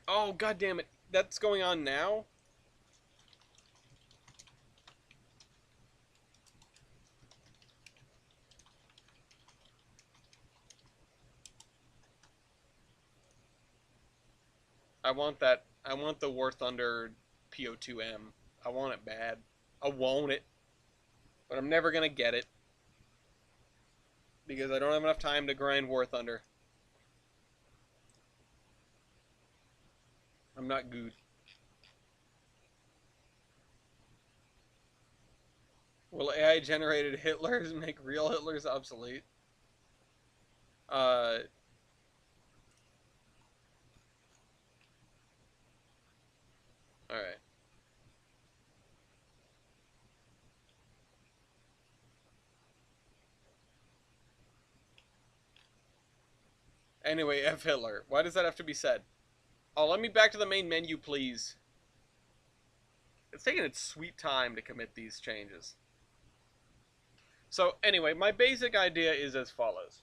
Oh, god damn it. That's going on now? I want that. I want the War Thunder PO2M. I want it bad. I want it. But I'm never going to get it. Because I don't have enough time to grind War Thunder. I'm not good. Will AI-generated Hitlers make real Hitlers obsolete? Alright. Anyway, F Hitler. Why does that have to be said? Oh, let me back to the main menu, please. It's taking its sweet time to commit these changes. So, anyway, my basic idea is as follows.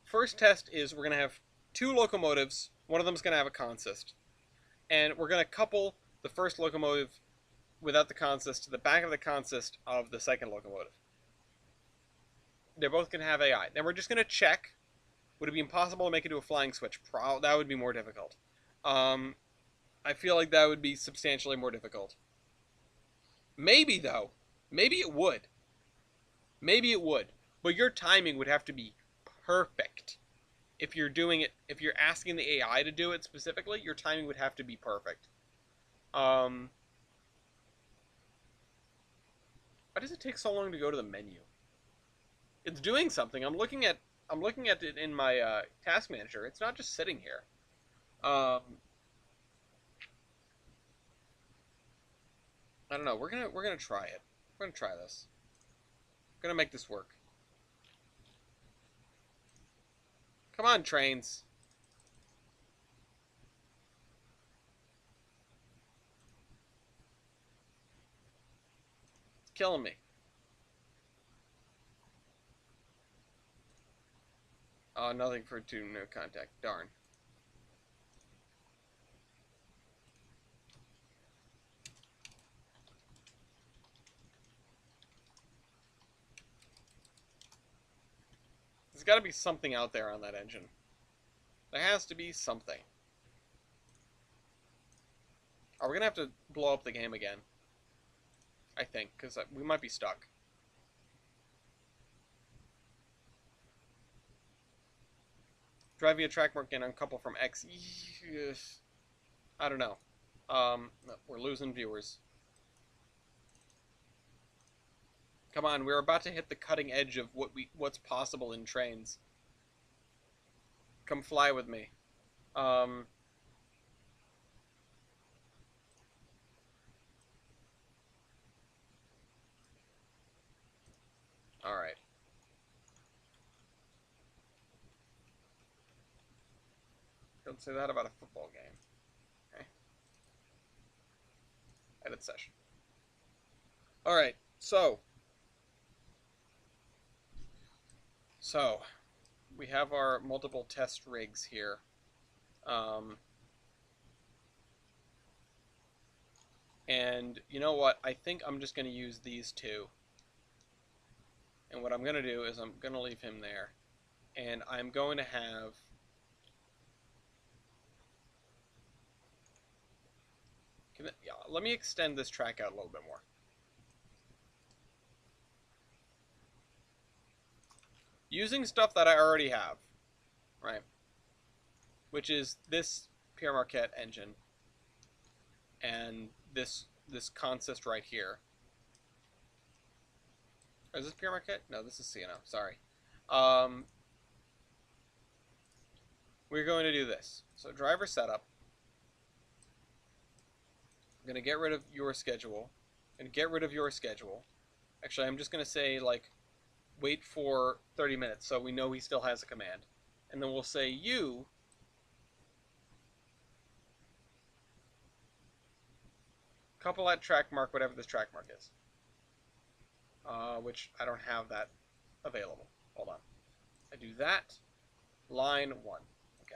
First test is we're going to have 2 locomotives. One of them is going to have a consist. And we're going to couple the first locomotive without the consist to the back of the consist of the second locomotive. They're both going to have AI. Then we're just going to check. Would it be impossible to make it to a flying switch? That would be more difficult. I feel like that would be substantially more difficult. Maybe, though. Maybe it would. Maybe it would. But your timing would have to be perfect. If you're doing it, if you're asking the AI to do it specifically, your timing would have to be perfect. Why does it take so long to go to the menu? It's doing something. I'm looking at it in my task manager. It's not just sitting here. I don't know. We're gonna try it. We're gonna try this. We're gonna make this work. Come on, Trainz. It's killing me. Oh, nothing for no contact. Darn. There's got to be something out there on that engine. There has to be something. Are we going to have to blow up the game again? I think, because we might be stuck. Drive via track mark and uncouple from X. I don't know. We're losing viewers. Come on, we're about to hit the cutting edge of what's possible in Trainz. Come fly with me. Alright. Don't say that about a football game. Okay. Edit session. Alright, so we have our multiple test rigs here. And you know what? I think I'm just going to use these two. And what I'm going to do is I'm going to leave him there. And I'm going to have... Yeah, let me extend this track out a little bit more. Using stuff that I already have, right? Which is this Pierre Marquette engine and this consist right here. Is this Pierre Marquette? No, this is CNO. Sorry. We're going to do this. So driver setup. I'm going to get rid of your schedule. And get rid of your schedule. Actually, I'm just going to say, like, wait for 30 minutes so we know he still has a command. And then we'll say you couple at track mark, whatever this track mark is. Which I don't have that available. Hold on. I do that. Line 1. Okay.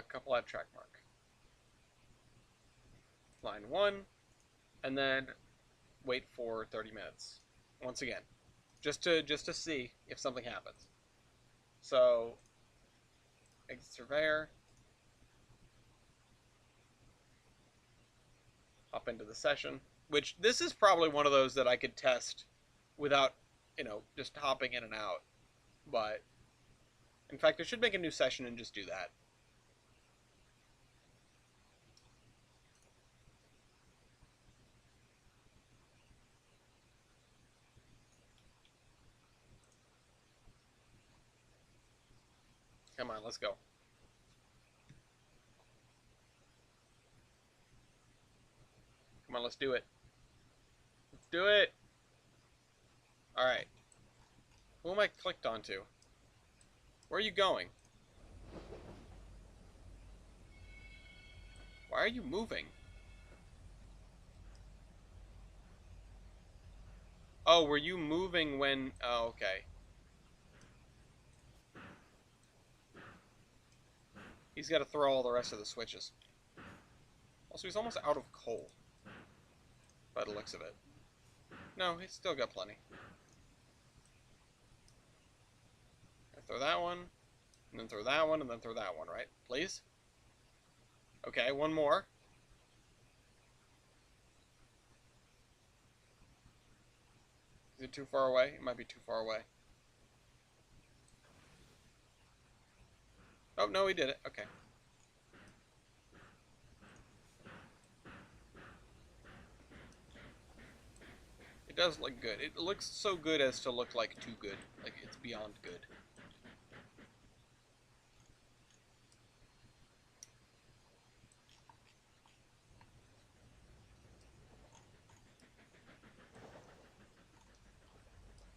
Couple at track mark. Line 1. And then wait for 30 minutes. Once again. Just to see if something happens. So exit surveyor. Hop into the session. Which this is probably one of those that I could test without, just hopping in and out. But in fact, I should make a new session and just do that. Come on, let's go. Come on, let's do it. Let's do it. Alright. Who am I clicked onto? Where are you going? Why are you moving? Oh, were you moving when... Oh, okay. He's got to throw all the rest of the switches. Also, he's almost out of coal. By the looks of it. No, he's still got plenty. Throw that one, and then throw that one, and then throw that one, right? Please? Okay, one more. Is it too far away? It might be too far away. Oh, no, he did it. Okay. It does look good. It looks so good as to look like too good. Like, it's beyond good.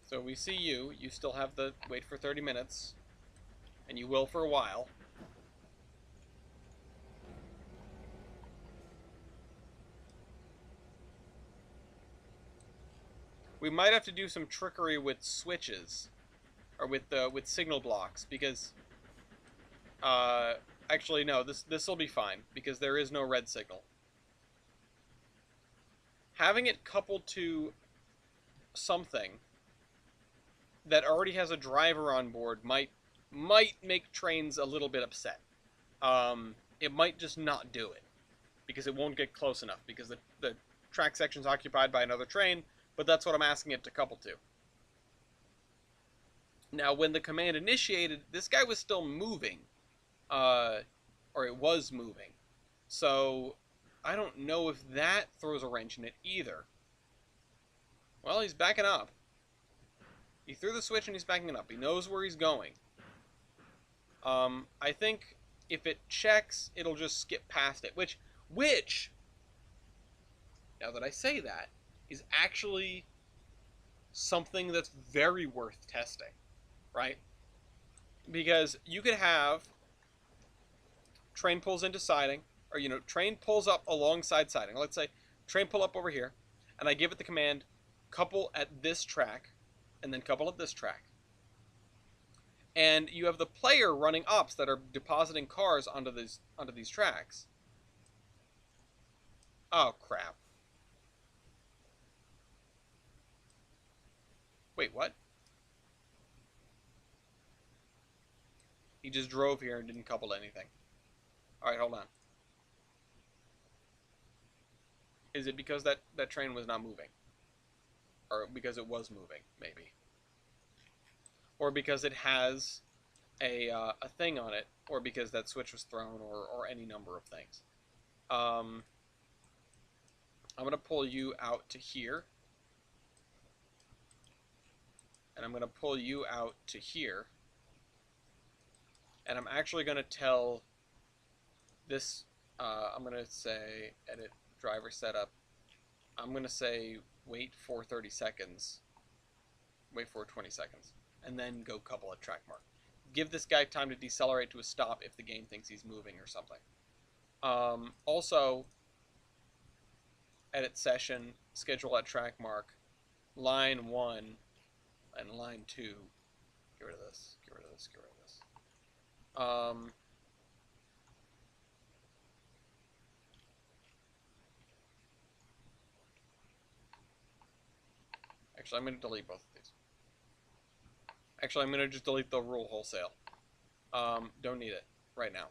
So we see you. You still have the wait for 30 minutes. And you will for a while. We might have to do some trickery with switches. Or with signal blocks. Because... actually, no. This will be fine. Because there is no red signal. Having it coupled to something that already has a driver on board might make Trainz a little bit upset. It might just not do it because it won't get close enough because the track section's occupied by another train, but that's what I'm asking it to couple to. Now, when the command initiated, this guy was still moving, or it was moving, so I don't know if that throws a wrench in it either. Well, he's backing up. He threw the switch and he's backing it up. He knows where he's going. I think if it checks, it'll just skip past it. Which, now that I say that, is actually something that's very worth testing. Right? Because you could have train pulls into siding, or, train pulls up alongside siding. Let's say train pull up over here, and I give it the command, couple at this track, and then couple at this track. And you have the player running ops that are depositing cars onto these tracks. Oh, crap. Wait, what? He just drove here and didn't couple to anything. Alright, hold on. Is it because that train was not moving? Or because it was moving, maybe? Or because it has a thing on it, or because that switch was thrown, or any number of things. I'm going to pull you out to here, and I'm going to pull you out to here, and I'm actually going to tell this, I'm going to say edit driver setup. I'm going to say wait for 30 seconds, wait for 20 seconds, and then go couple at track mark. Give this guy time to decelerate to a stop if the game thinks he's moving or something. Also, edit session, schedule at track mark, line 1 and line 2. Get rid of this, get rid of this, get rid of this. Actually, I'm going to delete both of these. Actually, I'm going to just delete the rule wholesale. Don't need it right now.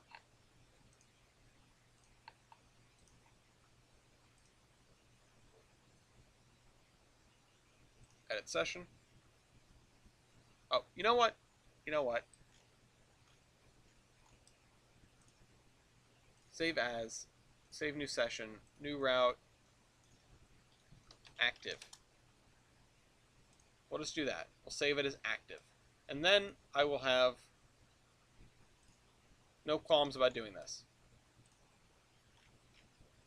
Edit session. Oh, you know what? You know what? Save as, save new session, new route, active. We'll just do that. We'll save it as active. And then I will have no qualms about doing this.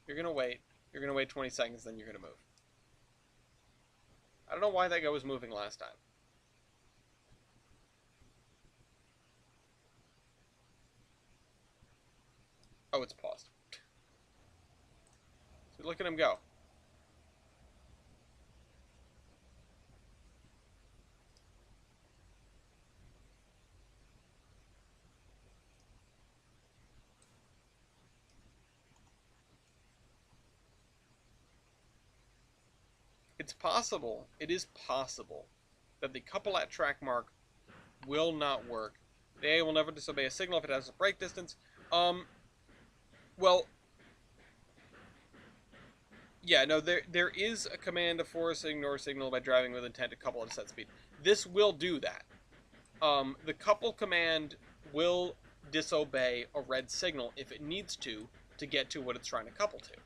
You're going to wait. You're going to wait 20 seconds, then you're going to move. I don't know why that guy was moving last time. Oh, it's paused. So look at him go. It's possible, it is possible, that the couple at track mark will not work. The A will never disobey a signal if it has a brake distance. Well, yeah, no, there is a command to force ignore signal by driving with intent to couple at a set speed. This will do that. The couple command will disobey a red signal if it needs to get to what it's trying to couple to.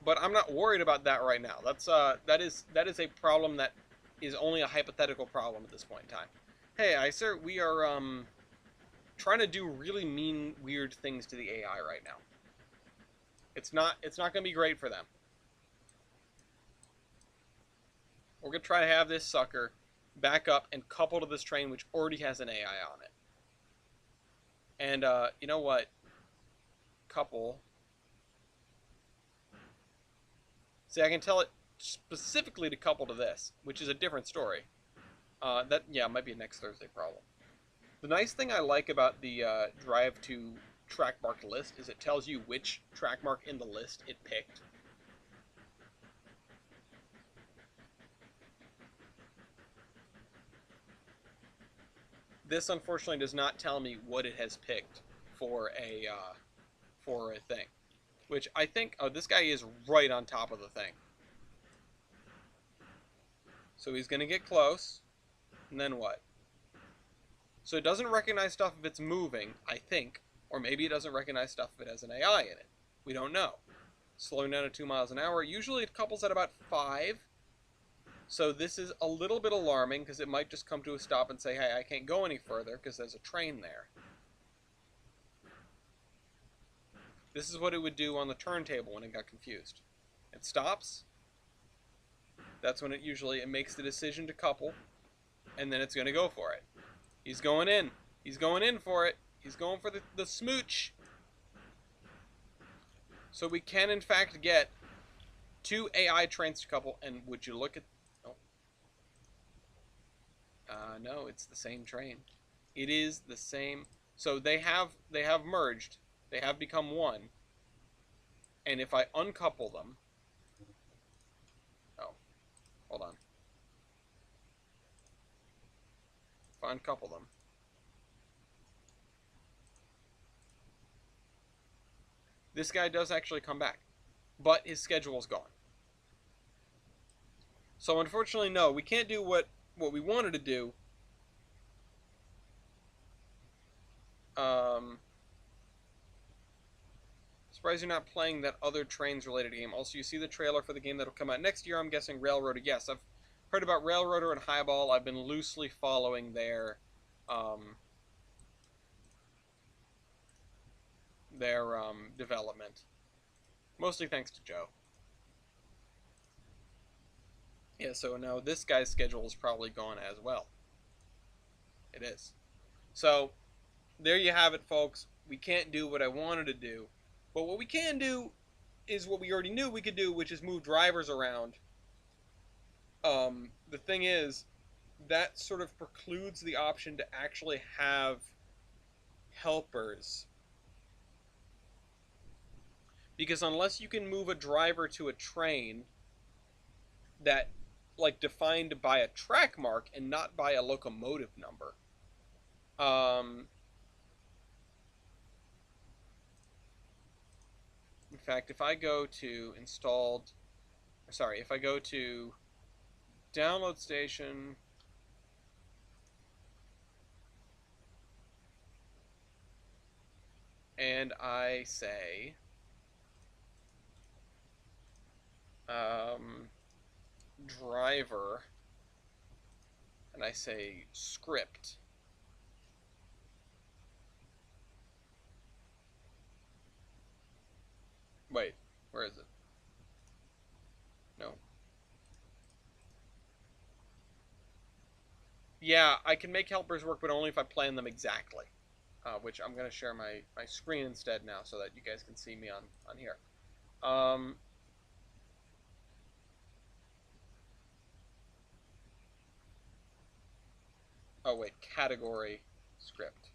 But I'm not worried about that right now. That is a problem that is only a hypothetical problem at this point in time. Hey, ICER, we are trying to do really mean, weird things to the AI right now. It's not going to be great for them. We're going to try to have this sucker back up and couple to this train which already has an AI on it. And you know what? Couple. See, I can tell it specifically to couple to this, which is a different story. That, yeah, might be a next Thursday problem. The nice thing I like about the drive to track mark list is it tells you which track mark in the list it picked. This unfortunately does not tell me what it has picked for a thing, which I think, oh, this guy is right on top of the thing. So he's going to get close, and then what? So it doesn't recognize stuff if it's moving, I think, or maybe it doesn't recognize stuff if it has an AI in it. We don't know. Slowing down to 2 miles an hour. Usually it couples at about 5. So this is a little bit alarming because it might just come to a stop and say, hey, I can't go any further because there's a train there. This is what it would do on the turntable when it got confused. It stops. That's when it makes the decision to couple, and then it's going to go for it. He's going in. He's going in for it. He's going for the smooch. So we can, in fact, get 2 AI trains to couple, and would you look at... Oh. No, it's the same train. It is the same... So they have merged. They have become one. And if I uncouple them... Oh, hold on. If I uncouple them... This guy does actually come back. But his schedule's gone. So unfortunately, no, we can't do what we wanted to do. Surprised you're not playing that other Trainz-related game. Also, you see the trailer for the game that'll come out next year. I'm guessing Railroader. Yes, I've heard about Railroader and Highball. I've been loosely following their development. Mostly thanks to Joe. Yeah, so now this guy's schedule is probably gone as well. It is. So, there you have it, folks. We can't do what I wanted to do. But what we can do is what we already knew we could do, which is move drivers around. The thing is, that sort of precludes the option to actually have helpers. Because unless you can move a driver to a train that, like, defined by a track mark and not by a locomotive number, in fact, if I go to installed, sorry, if I go to download station, and I say driver, and I say script, wait, where is it? No. Yeah, I can make helpers work, but only if I plan them exactly. Which I'm going to share my screen instead now so that you guys can see me on here. Oh, wait, category script.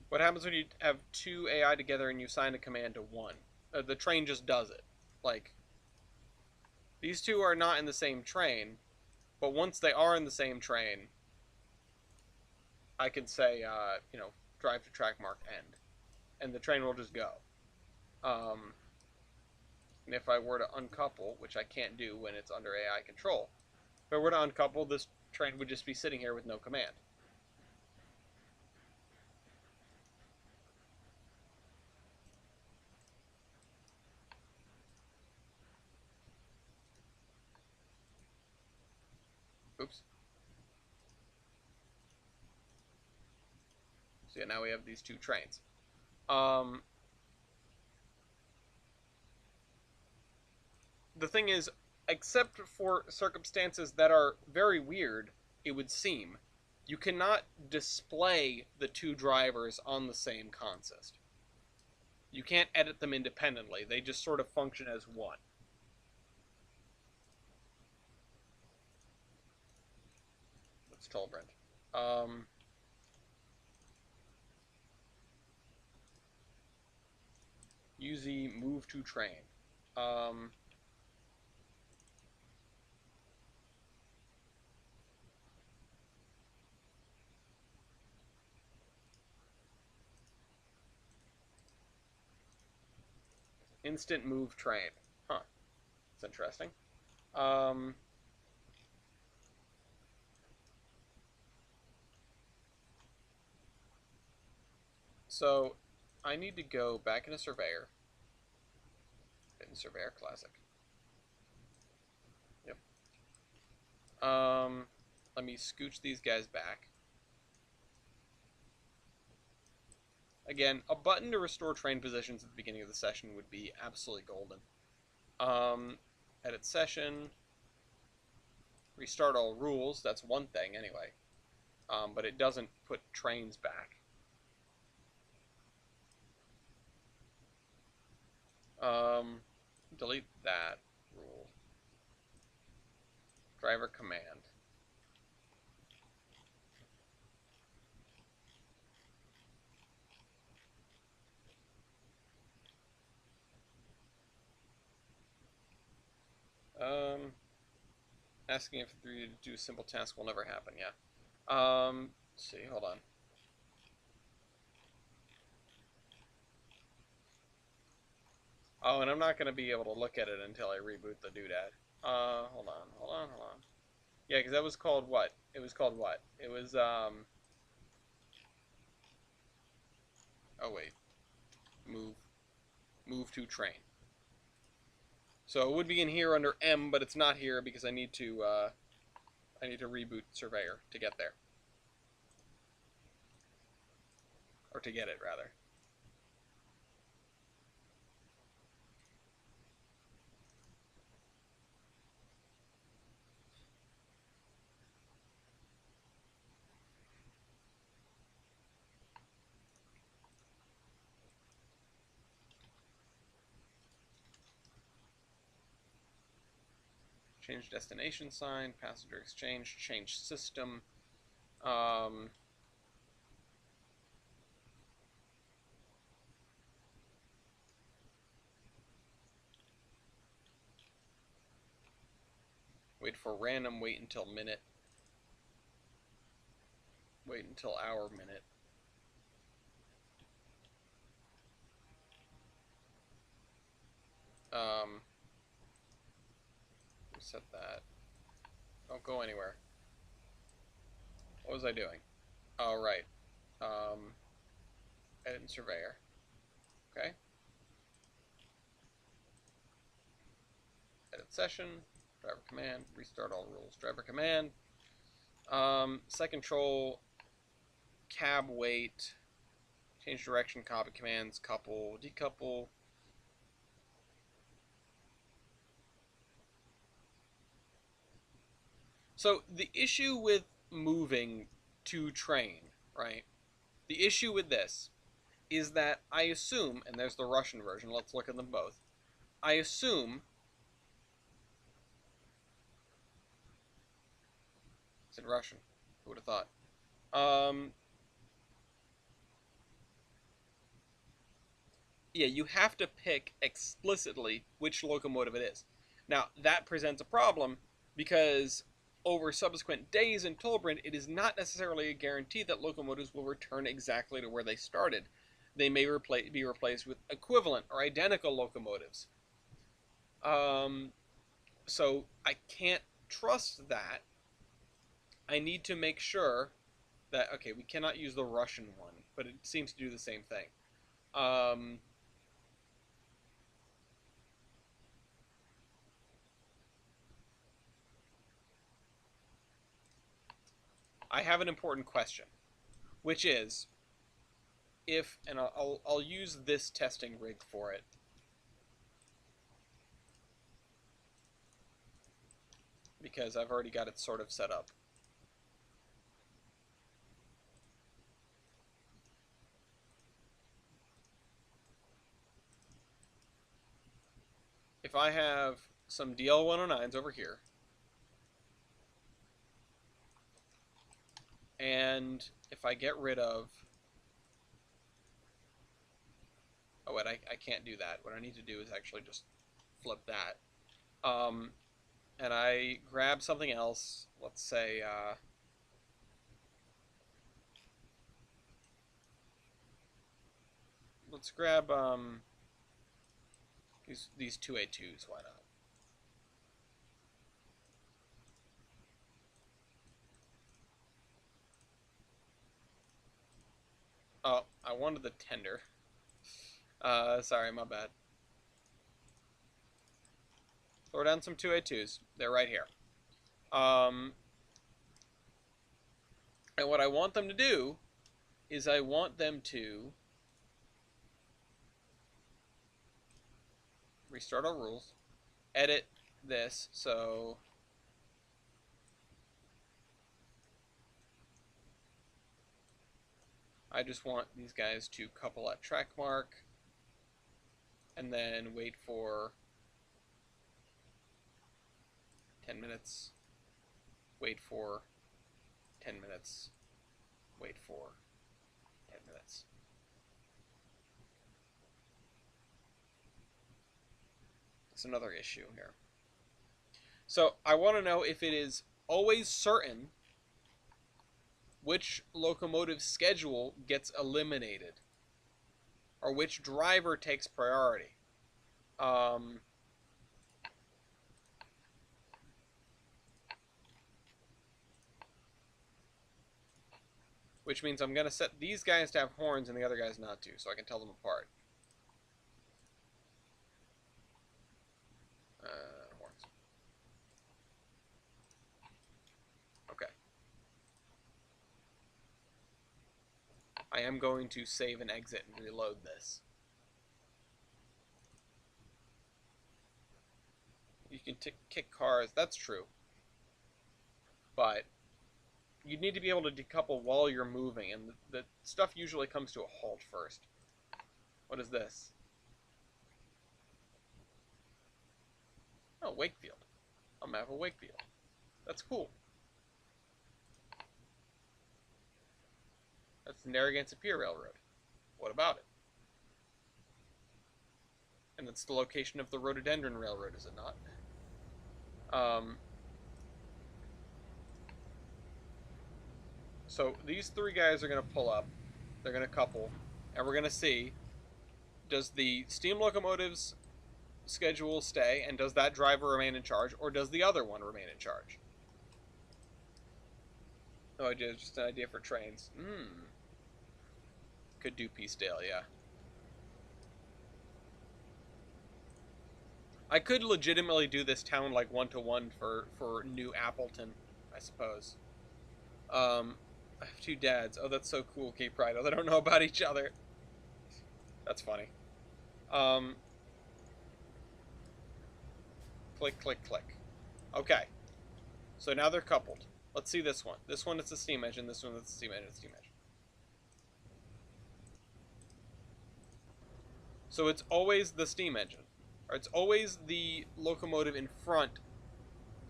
What happens when you have two AI together and you assign a command to one? The train just does it. Like, these two are not in the same train, but once they are in the same train, I can say, drive to track mark end, and the train will just go. And if I were to uncouple, which I can't do when it's under AI control, if I were to uncouple, this train would just be sitting here with no command. Oops. So yeah, now we have these two trains. The thing is, except for circumstances that are very weird, it would seem, you cannot display the two drivers on the same consist. You can't edit them independently. They just sort of function as one. That's Tolbrand. Use the move to train. Instant move train. Huh. That's interesting. So I need to go back into Surveyor. In Surveyor Classic. Yep. Let me scooch these guys back. Again, a button to restore train positions at the beginning of the session would be absolutely golden. Edit session. Restart all rules. That's one thing, anyway. But it doesn't put trains back. Delete that rule. Driver command. Asking if you to do a simple task will never happen, yeah. Let's see, hold on. Oh, and I'm not going to be able to look at it until I reboot the doodad. Hold on. Yeah, because that was called what? It was called what? It was, oh wait. Move to train. So it would be in here under M, but it's not here because I need to reboot Surveyor to get there. Or to get it, rather. Change destination sign, passenger exchange, change system. Wait for random, wait until minute. Wait until hour, minute. Reset that. Don't go anywhere. What was I doing? Oh, right. Edit and Surveyor. Okay. Edit session. Driver command. Restart all rules. Driver command. Set control. Cab wait. Change direction. Copy commands. Couple. Decouple. So the issue with moving to train, right? The issue with this is that I assume, and there's the Russian version, let's look at them both. I assume it's in Russian. Who would have thought? Yeah, you have to pick explicitly which locomotive it is. Now, that presents a problem because over subsequent days in Tolbrand, it is not necessarily a guarantee that locomotives will return exactly to where they started. They may be replaced with equivalent or identical locomotives. So I can't trust that. I need to make sure that, okay, we cannot use the Russian one, but it seems to do the same thing. I have an important question, which is if, and I'll use this testing rig for it. Because I've already got it sort of set up. If I have some DL109s over here, and if I get rid of, oh wait, I can't do that. What I need to do is actually just flip that. And I grab something else, let's say, let's grab these 2A2s, why not? Oh, I wanted the tender. Sorry, my bad. Throw down some 2A2s. They're right here. And what I want them to do is I want them to restart our rules, edit this, so I just want these guys to couple at track mark and then wait for 10 minutes. wait for 10 minutes, wait for 10 minutes. That's another issue here. So I want to know if it is always certain which locomotive schedule gets eliminated, or which driver takes priority. Which means I'm going to set these guys to have horns and the other guys not to, so I can tell them apart. Horns. Okay. I am going to save and exit and reload this. You can kick cars, that's true. But you need to be able to decouple while you're moving, and the stuff usually comes to a halt first. What is this? Oh, Wakefield. A map of Wakefield. That's cool. That's the Narragansett-Pier Railroad. What about it? And it's the location of the Rhododendron Railroad, is it not? So these three guys are going to pull up. They're going to couple. And we're going to see, does the steam locomotive's schedule stay, and does that driver remain in charge, or does the other one remain in charge? No idea, just an idea for trains. Could do Peacedale, yeah. I could legitimately do this town like 1-to-1 for New Appleton, I suppose. I have two dads. Oh, that's so cool, Cape Pride. Oh, they don't know about each other. That's funny. Click, click, click. Okay. So now they're coupled. Let's see this one. This one is a steam engine. This one is a steam engine. Steam engine. So it's always the steam engine. Or it's always the locomotive in front,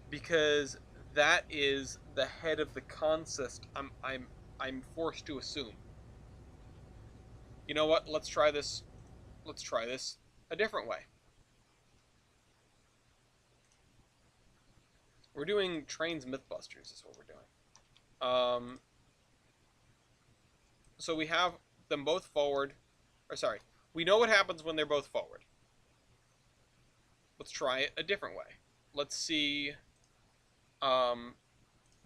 because that is the head of the consist. I'm forced to assume. You know what? Let's try this. Let's try this a different way. We're doing Trainz Mythbusters is what we're doing. So we have them both forward. Or sorry, we know what happens when they're both forward. Let's try it a different way. Let's see.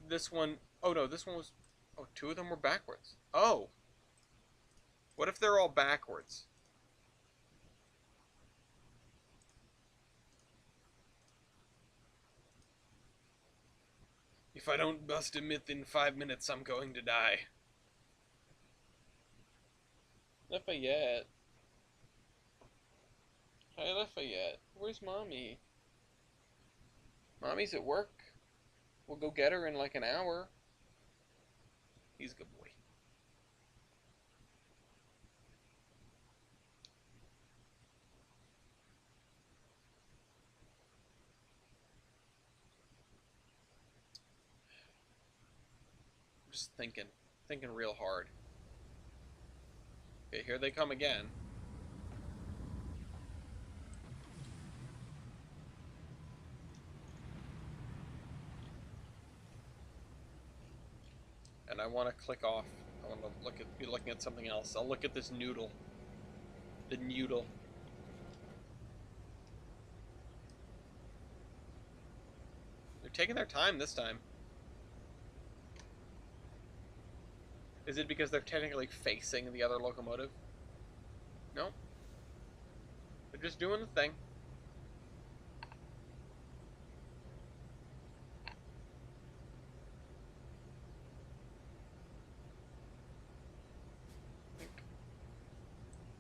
This one. Oh no, this one was. Oh, two of them were backwards. Oh. What if they're all backwards? If I don't bust a myth in 5 minutes, I'm going to die. Lafayette. Hi, Lafayette. Where's Mommy? Mommy's at work. We'll go get her in like an hour. He's a good boy. I'm just thinking real hard. Okay, here they come again. And I want to click off. I want to be looking at something else. I'll look at this noodle. The noodle. They're taking their time this time. Is it because they're technically facing the other locomotive? No. They're just doing the thing.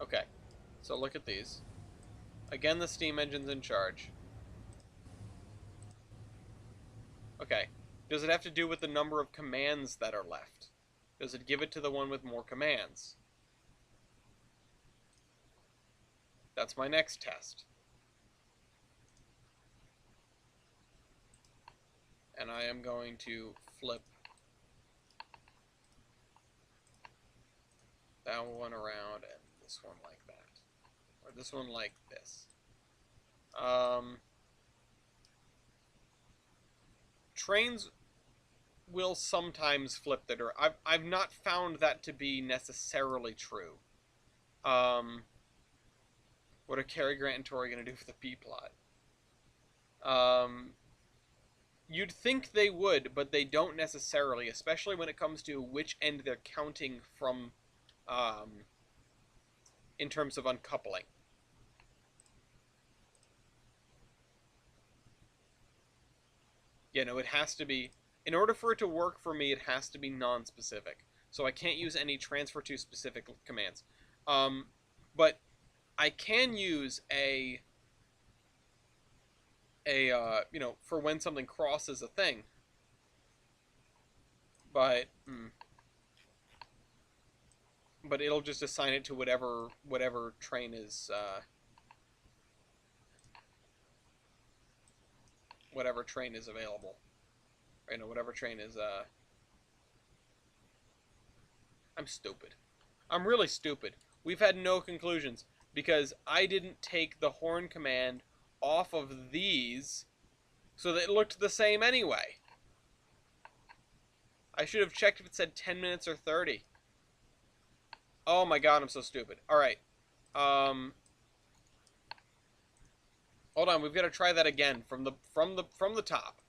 Okay, so look at these. Again, the steam engine's in charge. Okay, does it have to do with the number of commands that are left? Does it give it to the one with more commands? That's my next test. And I am going to flip that one around and this one like that. Or this one like this. Trainz will sometimes flip the door. I've not found that to be necessarily true. What are Cary Grant and Tori going to do for the B plot? You'd think they would, but they don't necessarily, especially when it comes to which end they're counting from, in terms of uncoupling. You know, it has to be, in order for it to work for me, it has to be non-specific. So I can't use any transfer to specific commands. But I can use you know, for when something crosses a thing. But it'll just assign it to whatever train is whatever train is available. Or, you know, whatever train is I'm stupid. I'm really stupid. We've had no conclusions because I didn't take the horn command off of these so that it looked the same anyway. I should have checked if it said 10 minutes or 30. Oh my god, I'm so stupid. Alright. Hold on, we've got to try that again from the top.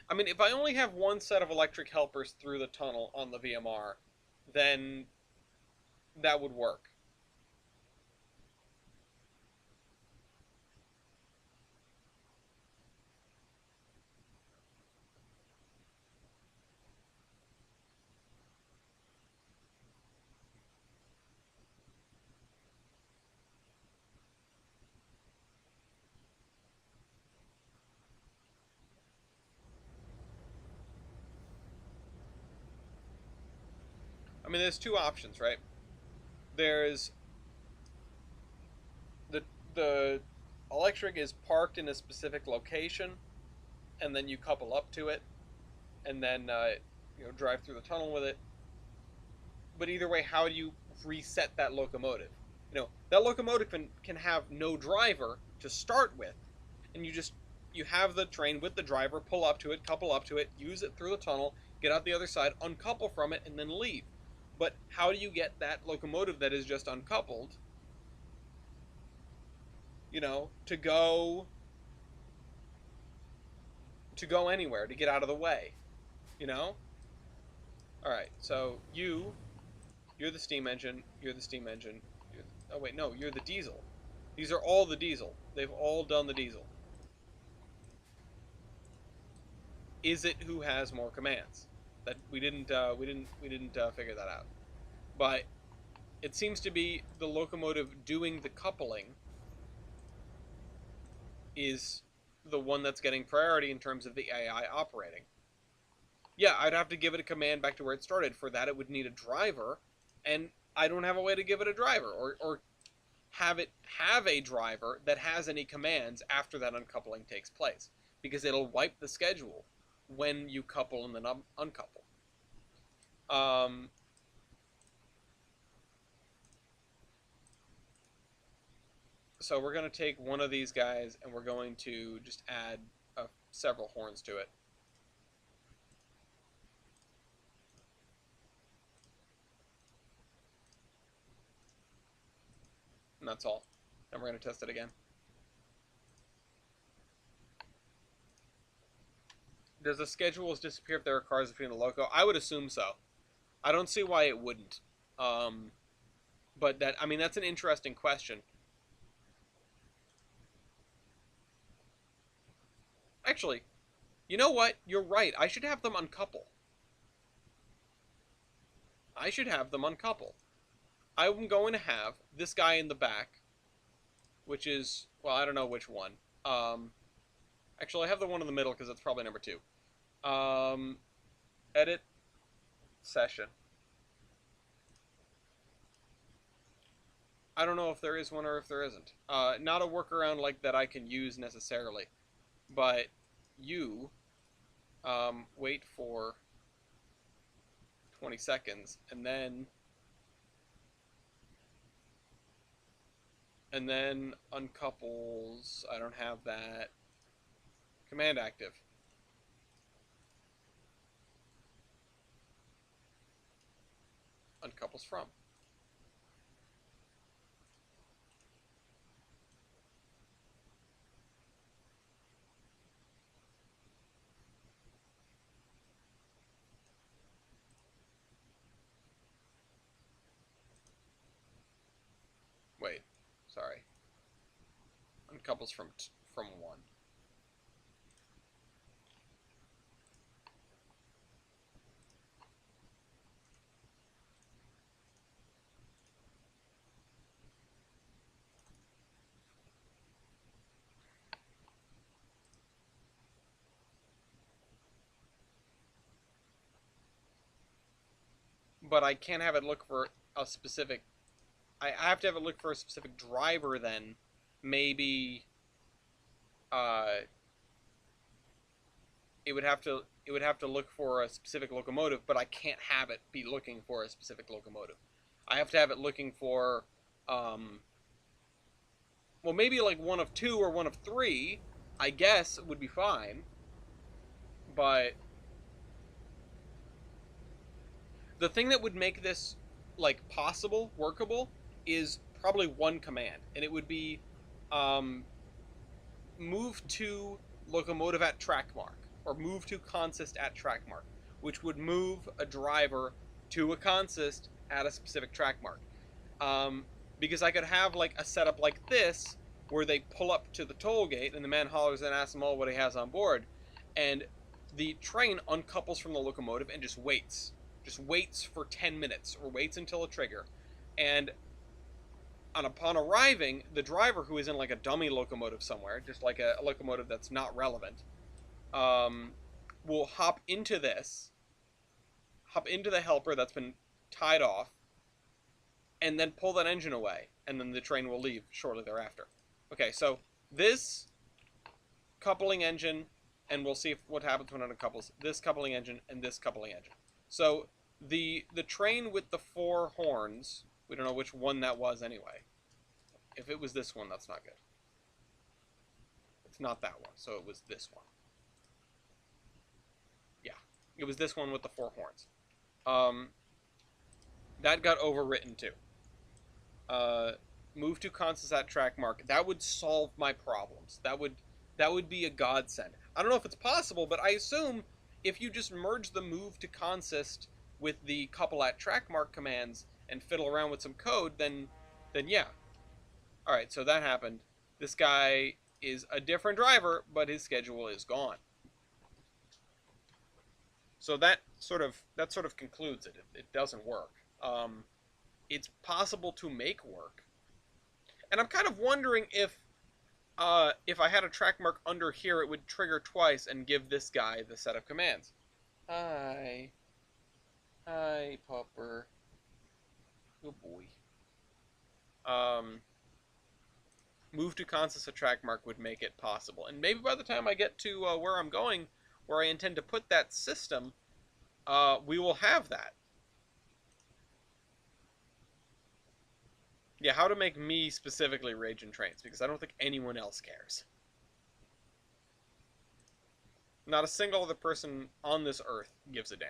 I mean, if I only have one set of electric helpers through the tunnel on the VMR, then that would work. I mean, there's two options, right? There's the electric is parked in a specific location, and then you couple up to it, and then you know, drive through the tunnel with it. But either way, how do you reset that locomotive? You know, that locomotive can have no driver to start with, and you have the train with the driver, pull up to it, couple up to it, use it through the tunnel, get out the other side, uncouple from it, and then leave. But how do you get that locomotive that is just uncoupled, you know, to go anywhere, to get out of the way, you know? All right, so you're the steam engine, you're the steam engine. Oh wait, no, you're the diesel. These are all the diesel. They've all done the diesel. Is it who has more commands? That we didn't figure that out. But it seems to be the locomotive doing the coupling is the one that's getting priority in terms of the AI operating. Yeah, I'd have to give it a command back to where it started. For that, it would need a driver, and I don't have a way to give it a driver, or have it have a driver that has any commands after that uncoupling takes place, because it'll wipe the schedule when you couple and then uncouple. So we're going to take one of these guys and we're going to just add several horns to it. And that's all. And we're going to test it again. Does the schedules disappear if there are cars between the loco? I would assume so. I don't see why it wouldn't. But that, I mean, that's an interesting question. Actually, you know what? You're right. I should have them uncouple. I should have them uncouple. I'm going to have this guy in the back, which is, well, I don't know which one. Actually, I have the one in the middle because that's probably number 2. Um, edit session. I don't know if there is one or if there isn't. Not a workaround like that I can use necessarily, but you wait for 20 seconds and then uncouples. I don't have that command active. Uncouples from. Wait, sorry. Uncouples from one. But I can't have it look for a specific. I have to have it look for a specific driver. Then maybe uh, it would have to look for a specific locomotive, but I can't have it be looking for a specific locomotive. I have to have it looking for, um, well, maybe like one of two or one of three. I guess would be fine, but the thing that would make this like possible, workable, is probably one command, and it would be um, move to locomotive at track mark, or move to consist at track mark, which would move a driver to a consist at a specific track mark. Because I could have like a setup like this where they pull up to the toll gate and the man hollers and asks them all what he has on board, and the train uncouples from the locomotive and just waits for 10 minutes or waits until a trigger, and upon arriving, the driver, who is in like a dummy locomotive somewhere, just like a locomotive that's not relevant, um, will hop into the helper that's been tied off, and then pull that engine away, and then the train will leave shortly thereafter. Okay, so this coupling engine, and we'll see what happens when it uncouples. This coupling engine and this coupling engine. So the train with the four horns, we don't know which one that was anyway. If it was this one, that's not good. It's not that one, so it was this one. Yeah, it was this one with the four horns. Um, that got overwritten too. Uh, move to consist at track mark. That would solve my problems. That would be a godsend. I don't know if it's possible, but I assume if you just merge the move to consist with the couple at track mark commands and fiddle around with some code, then yeah. All right, so that happened. This guy is a different driver, but his schedule is gone. So that sort of concludes it. It doesn't work. It's possible to make work, and I'm kind of wondering if I had a track mark under here, it would trigger twice and give this guy the set of commands. Hi, hi, pupper. Good boy. Um, move to consist of track mark would make it possible, and maybe by the time I get to where I'm going, where I intend to put that system, we will have that. Yeah, how to make me specifically rage in Trainz, because I don't think anyone else cares. Not a single other person on this earth gives a damn.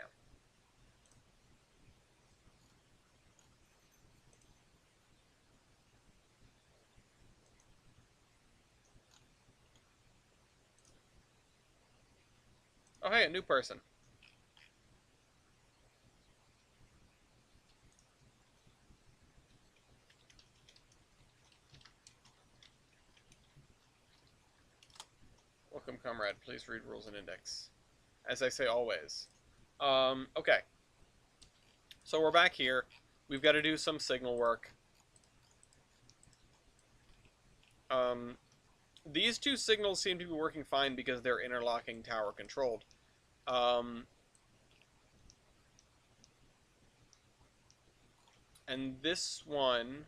Oh, hey, a new person. Welcome, comrade. Please read rules and index. As I say always. Okay. So we're back here. We've got to do some signal work. These two signals seem to be working fine because they're interlocking tower controlled. Um, and this one,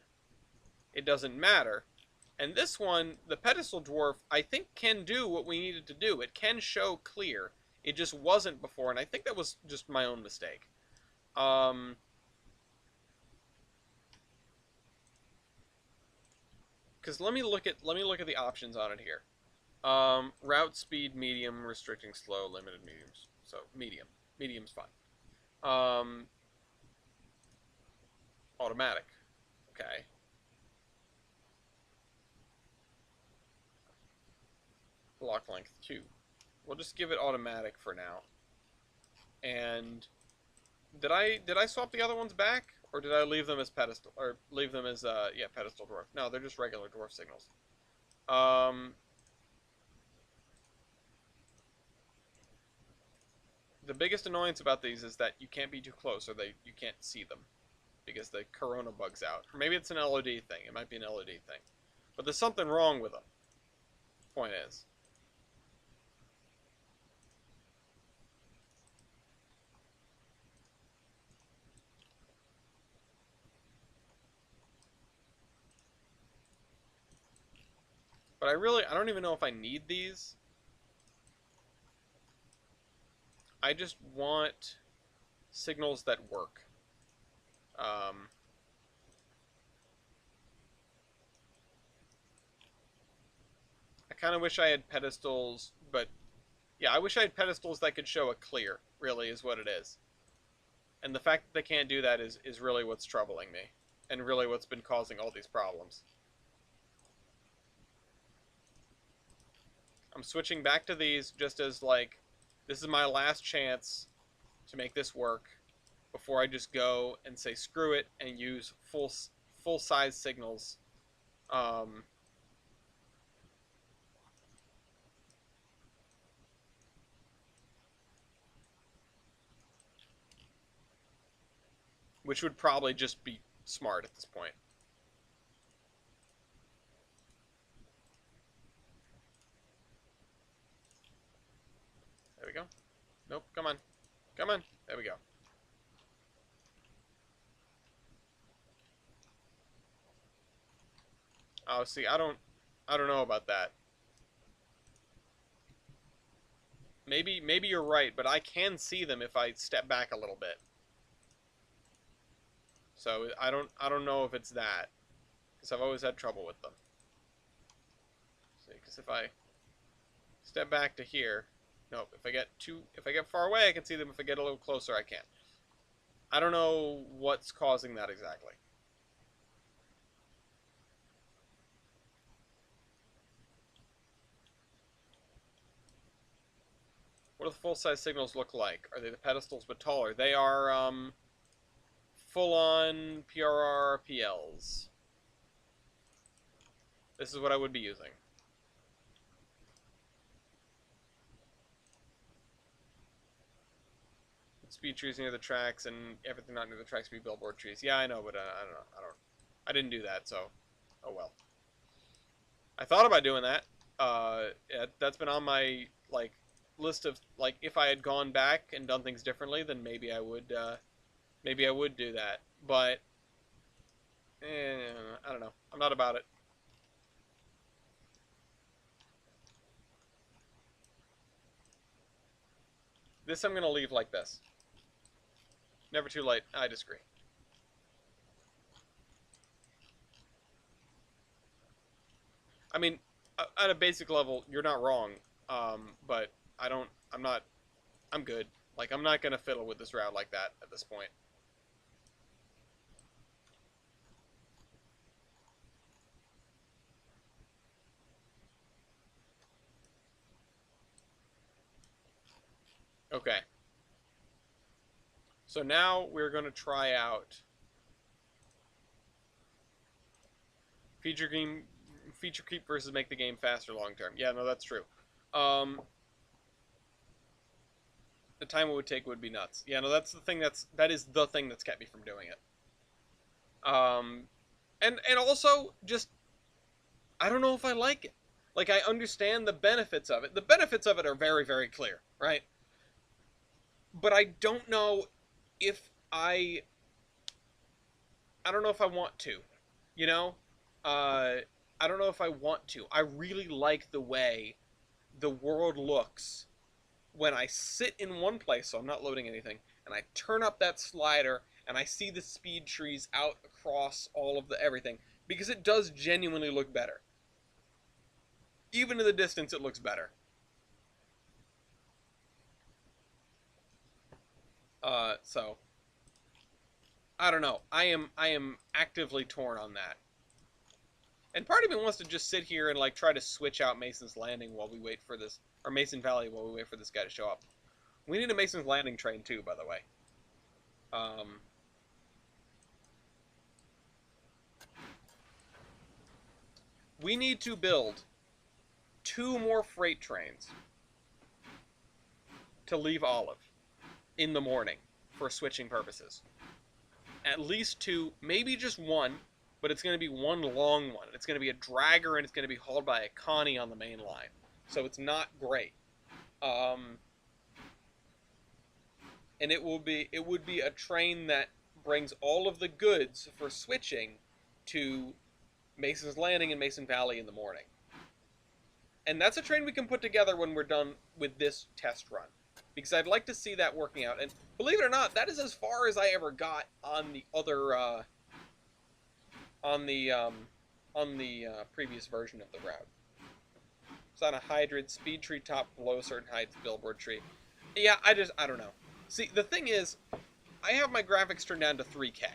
it doesn't matter. And this one, the pedestal dwarf, I think can do what we needed to do. It can show clear. It just wasn't before, and I think that was just my own mistake. Um, because let me look at the options on it here. Route speed, medium, restricting slow, limited mediums. So medium, medium's fine. Um, automatic, okay. Lock length 2. We'll just give it automatic for now. And did I swap the other ones back, or did I leave them as pedestal, or leave them as yeah, pedestal dwarf? No, they're just regular dwarf signals. Um, the biggest annoyance about these is that you can't be too close, or you can't see them because the corona bugs out. Or maybe it's an LOD thing. It might be an LOD thing, but there's something wrong with them. Point is. But I don't even know if I need these. I just want signals that work. Um, I kind of wish I had pedestals, but yeah, I wish I had pedestals that could show a clear, really, is what it is. And the fact that they can't do that is really what's troubling me, and really what's been causing all these problems. I'm switching back to these just as, like, this is my last chance to make this work before I just go and say screw it and use full size signals. Um, which would probably just be smart at this point. There we go. Nope, come on. Come on. There we go. Oh, see, I don't know about that. Maybe you're right, but I can see them if I step back a little bit. So I don't know if it's that, because I've always had trouble with them. See, because if I step back to here, nope. If I get far away, I can see them. If I get a little closer, I can't. I don't know what's causing that exactly. What do the full-size signals look like? Are they the pedestals but taller? They are full-on PRR PLs. This is what I would be using. Speed trees near the tracks and everything not near the tracks be billboard trees. Yeah, I know, but I don't know. I didn't do that, so oh well. I thought about doing that. That's been on my like list of like if I had gone back and done things differently, then maybe I would do that. But I don't know. I'm not about it. This I'm gonna leave like this. Never too late. I disagree. I mean, at a basic level, you're not wrong. But I don't. I'm not. I'm good. Like I'm not gonna fiddle with this route like that at this point. Okay. So now we're gonna try out feature game, feature creep versus make the game faster long term. Yeah, no, that's true. Um, the time it would take would be nuts. Yeah, no, that is the thing that's kept me from doing it. And also just I don't know if I like it. Like I understand the benefits of it. The benefits of it are very very clear, right? but I don't know if I don't know if I want to, you know? Uh, I don't know if I want to. I really like the way the world looks when I sit in one place, so I'm not loading anything, and I turn up that slider and I see the speed trees out across all of the everything, because it does genuinely look better. Even in the distance, it looks better. So I don't know. I am actively torn on that. And part of me wants to just sit here and like try to switch out Mason's Landing while we wait for this, or Mason Valley while we wait for this guy to show up. We need a Mason's Landing train too, by the way. Um, we need to build 2 more freight trains to leave Olive in the morning for switching purposes. At least 2, maybe just 1, but it's going to be one long one. It's going to be a dragger and it's going to be hauled by a Connie on the main line. So it's not great. Um, and it would be a train that brings all of the goods for switching to Mason's Landing and Mason Valley in the morning. And that's a train we can put together when we're done with this test run, because I'd like to see that working out. And believe it or not, that is as far as I ever got on the other on the previous version of the route. It's on a hydrid, speed tree top below certain heights, billboard tree. Yeah, I don't know. See, the thing is, I have my graphics turned down to 3K,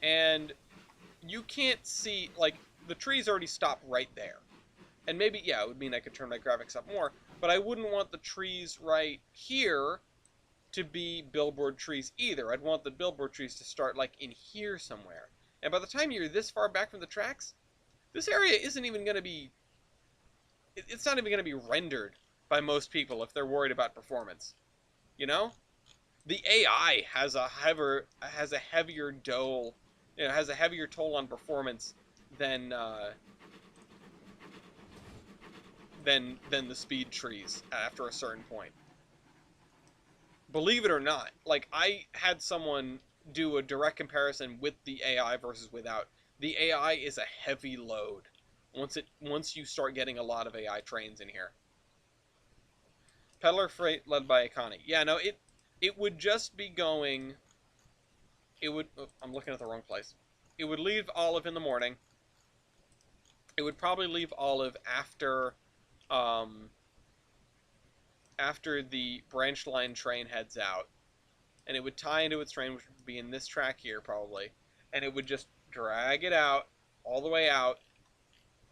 and you can't see, like, the trees already stop right there. And maybe, yeah, it would mean I could turn my graphics up more, but I wouldn't want the trees right here to be billboard trees either. I'd want the billboard trees to start, like, in here somewhere. And by the time you're this far back from the tracks, this area isn't even going to be... It's not even going to be rendered by most people if they're worried about performance. You know? The AI has a heavier dole, has a heavier toll on performance than the speed trees after a certain point. Believe it or not, like, I had someone do a direct comparison with the AI versus without. The AI is a heavy load once you start getting a lot of AI trains in here. Peddler freight led by Akani. Yeah, no, it would just be going. It would. Oh, I'm looking at the wrong place. It would leave Olive in the morning. It would probably leave Olive after after the branch line train heads out, and it would tie into its train, which would be in this track here probably, and it would just drag it out all the way out.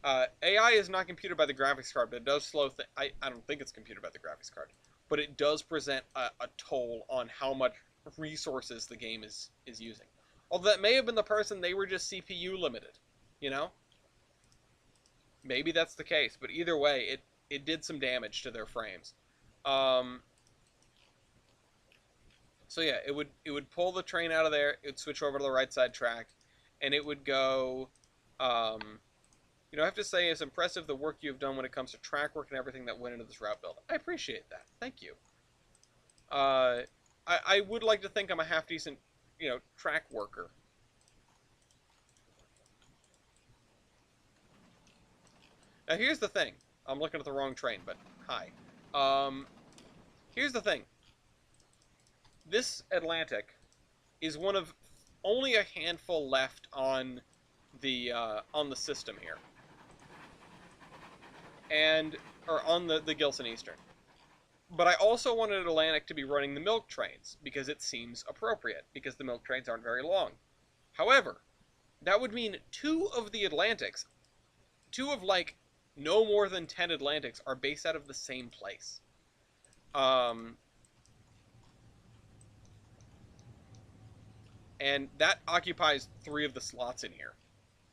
AI is not computed by the graphics card, but it does slow I don't think it's computed by the graphics card, but it does present a toll on how much resources the game is using. Although that may have been the person, they were just CPU limited, you know? Maybe that's the case, but either way, it did some damage to their frames. So yeah, it would pull the train out of there, it would switch over to the right side track, and it would go, I have to say, it's impressive the work you've done when it comes to track work and everything that went into this route build. I appreciate that. Thank you. I would like to think I'm a half-decent, track worker. Now, here's the thing. I'm looking at the wrong train, but hi. Here's the thing. This Atlantic is one of only a handful left on the system here. Or on the Gilson Eastern. But I also wanted Atlantic to be running the milk trains, because it seems appropriate, because the milk trains aren't very long. However, that would mean 2 of the Atlantics, 2 of, like, no more than 10 Atlantics are based out of the same place. And that occupies 3 of the slots in here.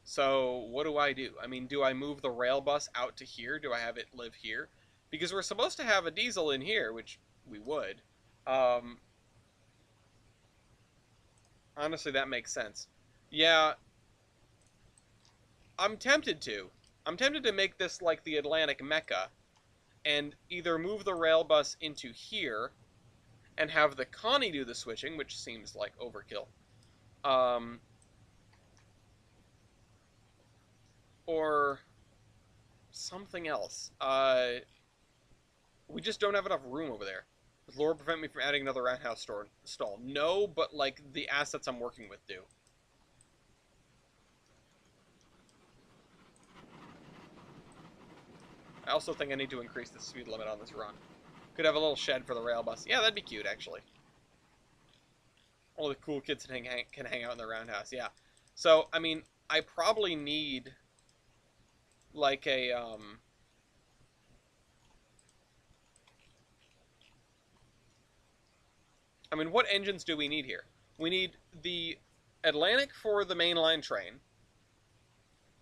So what do I do? I mean, do I move the rail bus out to here? Do I have it live here? Because we're supposed to have a diesel in here, which we would. Honestly, that makes sense. Yeah, I'm tempted to. I'm tempted to make this like the Atlantic Mecca, and either move the rail bus into here, and have the Connie do the switching, which seems like overkill. Or something else. We just don't have enough room over there. Does lore prevent me from adding another roundhouse stall? No, but like the assets I'm working with do. I also think I need to increase the speed limit on this run. Could have a little shed for the rail bus. Yeah, that'd be cute, actually. All the cool kids can hang out in the roundhouse. Yeah. So, I mean, I probably need like a I mean, what engines do we need here? We need the Atlantic for the mainline train.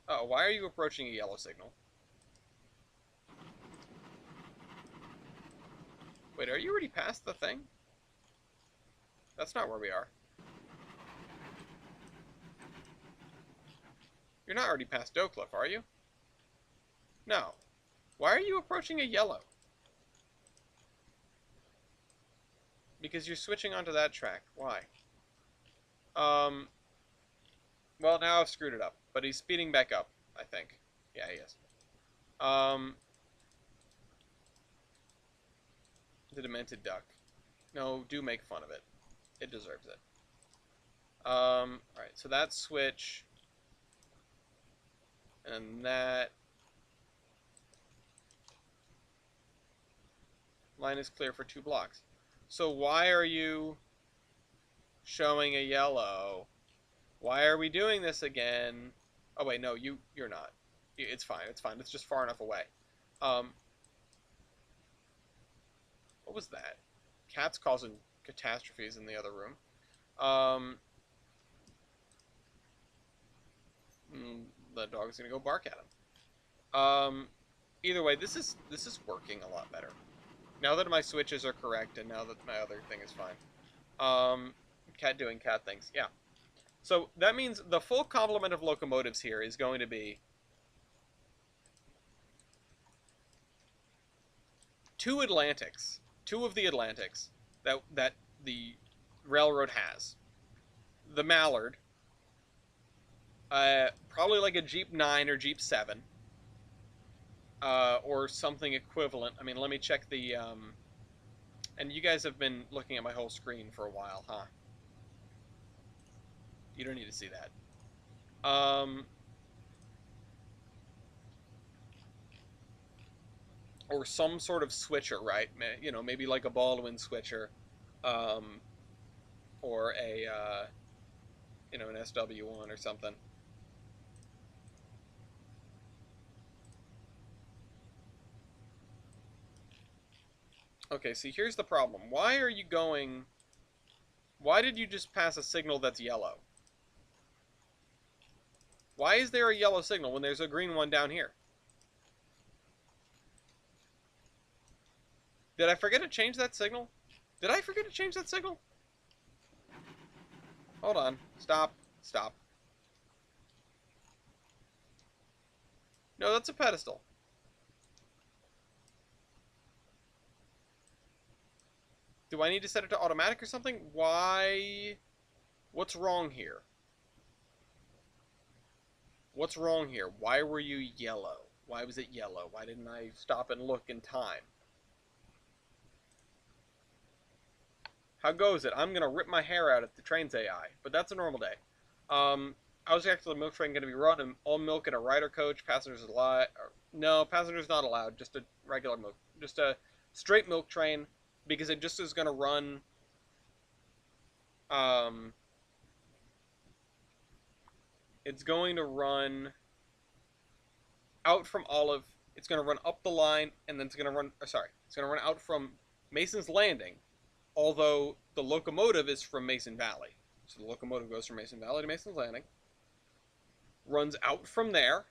Oh, why are you approaching a yellow signal? Wait, are you already past the thing? That's not where we are. You're not already past Doughcliff, are you? No. Why are you approaching a yellow? Because you're switching onto that track. Why? Well, now I've screwed it up. But he's speeding back up, I think. Yeah, he is. The demented duck. No, do make fun of it. It deserves it. Alright, so that switch. And that line is clear for 2 blocks. So why are you showing a yellow? Why are we doing this again? Oh wait, no, you're not. It's fine. It's fine. It's just far enough away. What was that? Cat's causing catastrophes in the other room. The dog's gonna go bark at him. Either way, this is working a lot better. Now that my switches are correct, and now that my other thing is fine. Cat doing cat things. Yeah. So that means the full complement of locomotives here is going to be 2 Atlantics. 2 of the Atlantics that the railroad has. The Mallard. Probably like a Jeep 9 or Jeep 7. Or something equivalent. I mean, let me check the... And you guys have been looking at my whole screen for a while, huh? You don't need to see that. Or some sort of switcher, right? You know, maybe like a Baldwin switcher. Or a, you know, an SW1 or something. Okay, see, here's the problem. Why are you going... Why did you just pass a signal that's yellow? Why is there a yellow signal when there's a green one down here? Did I forget to change that signal? Did I forget to change that signal? Hold on. Stop. Stop. No, that's a pedestal. Do I need to set it to automatic or something? Why? What's wrong here? What's wrong here? Why were you yellow? Why was it yellow? Why didn't I stop and look in time? How goes it? I'm going to rip my hair out at the Trainz AI, but that's a normal day. I was actually the milk train going to be run and all milk in a rider coach. Passengers allowed. No, passengers not allowed. Just a regular milk. Just a straight milk train because it just is going to run. It's going to run out from Olive. It's going to run up the line and then it's going to run. Sorry, it's going to run out from Mason's Landing. Although the locomotive is from Mason Valley. So the locomotive goes from Mason Valley to Mason's Landing. Runs out from there.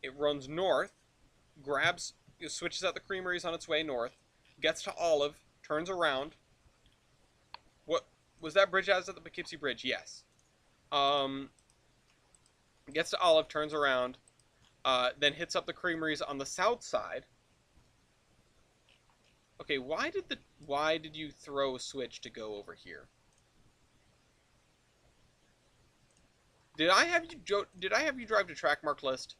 It runs north. Grabs, switches out the creameries on its way north. Gets to Olive. Turns around. What was that bridge as at the Poughkeepsie Bridge? Yes. Gets to Olive. Turns around. Then hits up the creameries on the south side. Okay, why did the Why did you throw a switch to go over here? Did I have you drive to track mark list?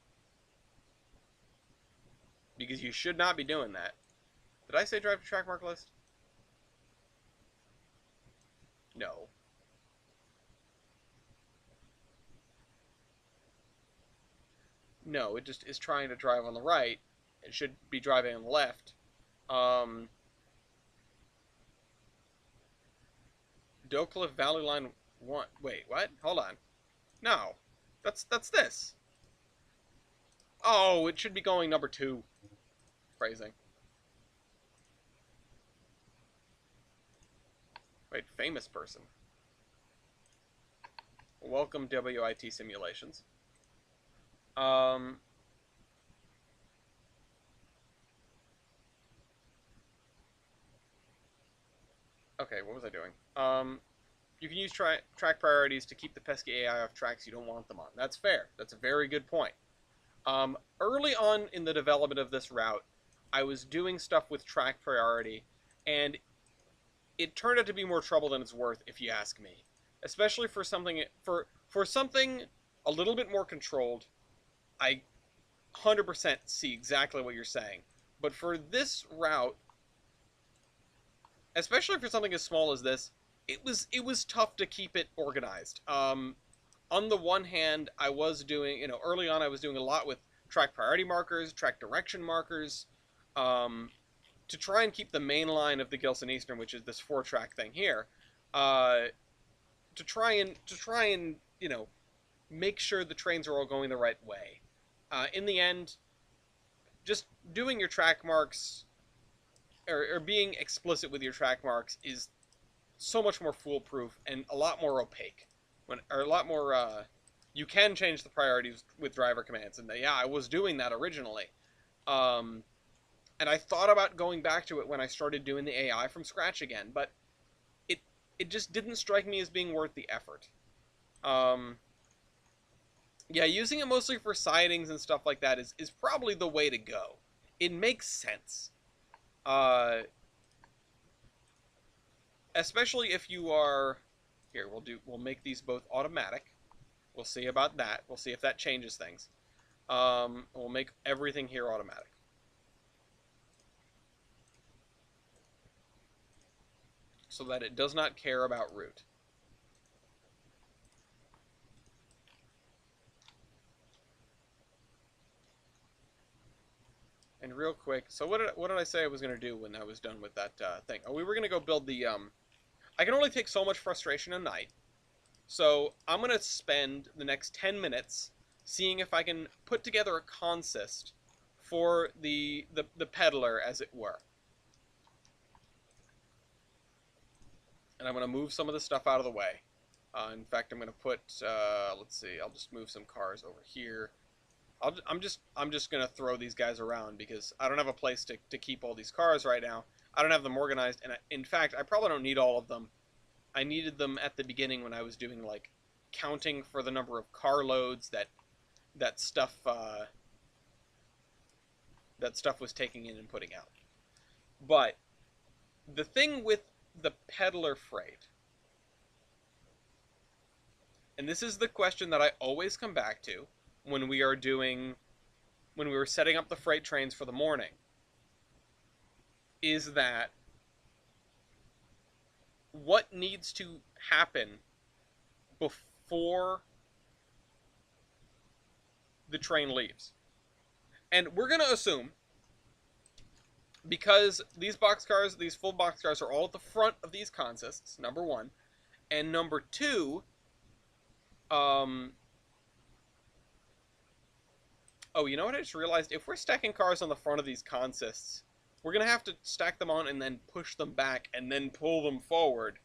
Because you should not be doing that. Did I say drive to track mark list? No. No, it just is trying to drive on the right. It should be driving on the left. Um, Doe Cliff Valley Line 1. Wait, what? Hold on. No. That's this. Oh, it should be going number 2. Phrasing. Wait, famous person. Welcome WIT Simulations. Okay, what was I doing? You can use track priorities to keep the pesky AI off tracks you don't want them on. That's fair. That's a very good point. Early on in the development of this route, I was doing stuff with track priority, and it turned out to be more trouble than it's worth, if you ask me. Especially for something for something a little bit more controlled. I 100% see exactly what you're saying. But for this route, especially for something as small as this, it was tough to keep it organized. On the one hand, I was doing, early on I was doing a lot with track priority markers, track direction markers, to try and keep the main line of the Gilson Eastern, which is this 4-track thing here, to try and make sure the trains are all going the right way. In the end, just doing your track marks or being explicit with your track marks is so much more foolproof and a lot more opaque. You can change the priorities with driver commands, and yeah, I was doing that originally. And I thought about going back to it when I started doing the AI from scratch again, but it just didn't strike me as being worth the effort. Yeah, using it mostly for sidings and stuff like that is probably the way to go. It makes sense. Especially if you are... Here, we'll make these both automatic. We'll see about that. We'll see if that changes things. We'll make everything here automatic. So that it does not care about route. And real quick, so what did I say I was going to do when I was done with that thing? Oh, we were going to go build the... I can only take so much frustration a night. So I'm going to spend the next 10 minutes seeing if I can put together a consist for the peddler, as it were. And I'm going to move some of the stuff out of the way. In fact, I'm going to put, let's see, I'll just move some cars over here. I'm just going to throw these guys around because I don't have a place to keep all these cars right now. I don't have them organized, and in fact, I probably don't need all of them. I needed them at the beginning when I was doing, like, counting for the number of car loads that stuff was taking in and putting out. But the thing with the peddler freight, and this is the question that I always come back to when we were setting up the freight trains for the morning, is that what needs to happen before the train leaves. And we're going to assume, because these full boxcars are all at the front of these consists, number one, and number two, oh, you know what I just realized? If we're stacking cars on the front of these consists, we're going to have to stack them on and then push them back and then pull them forward.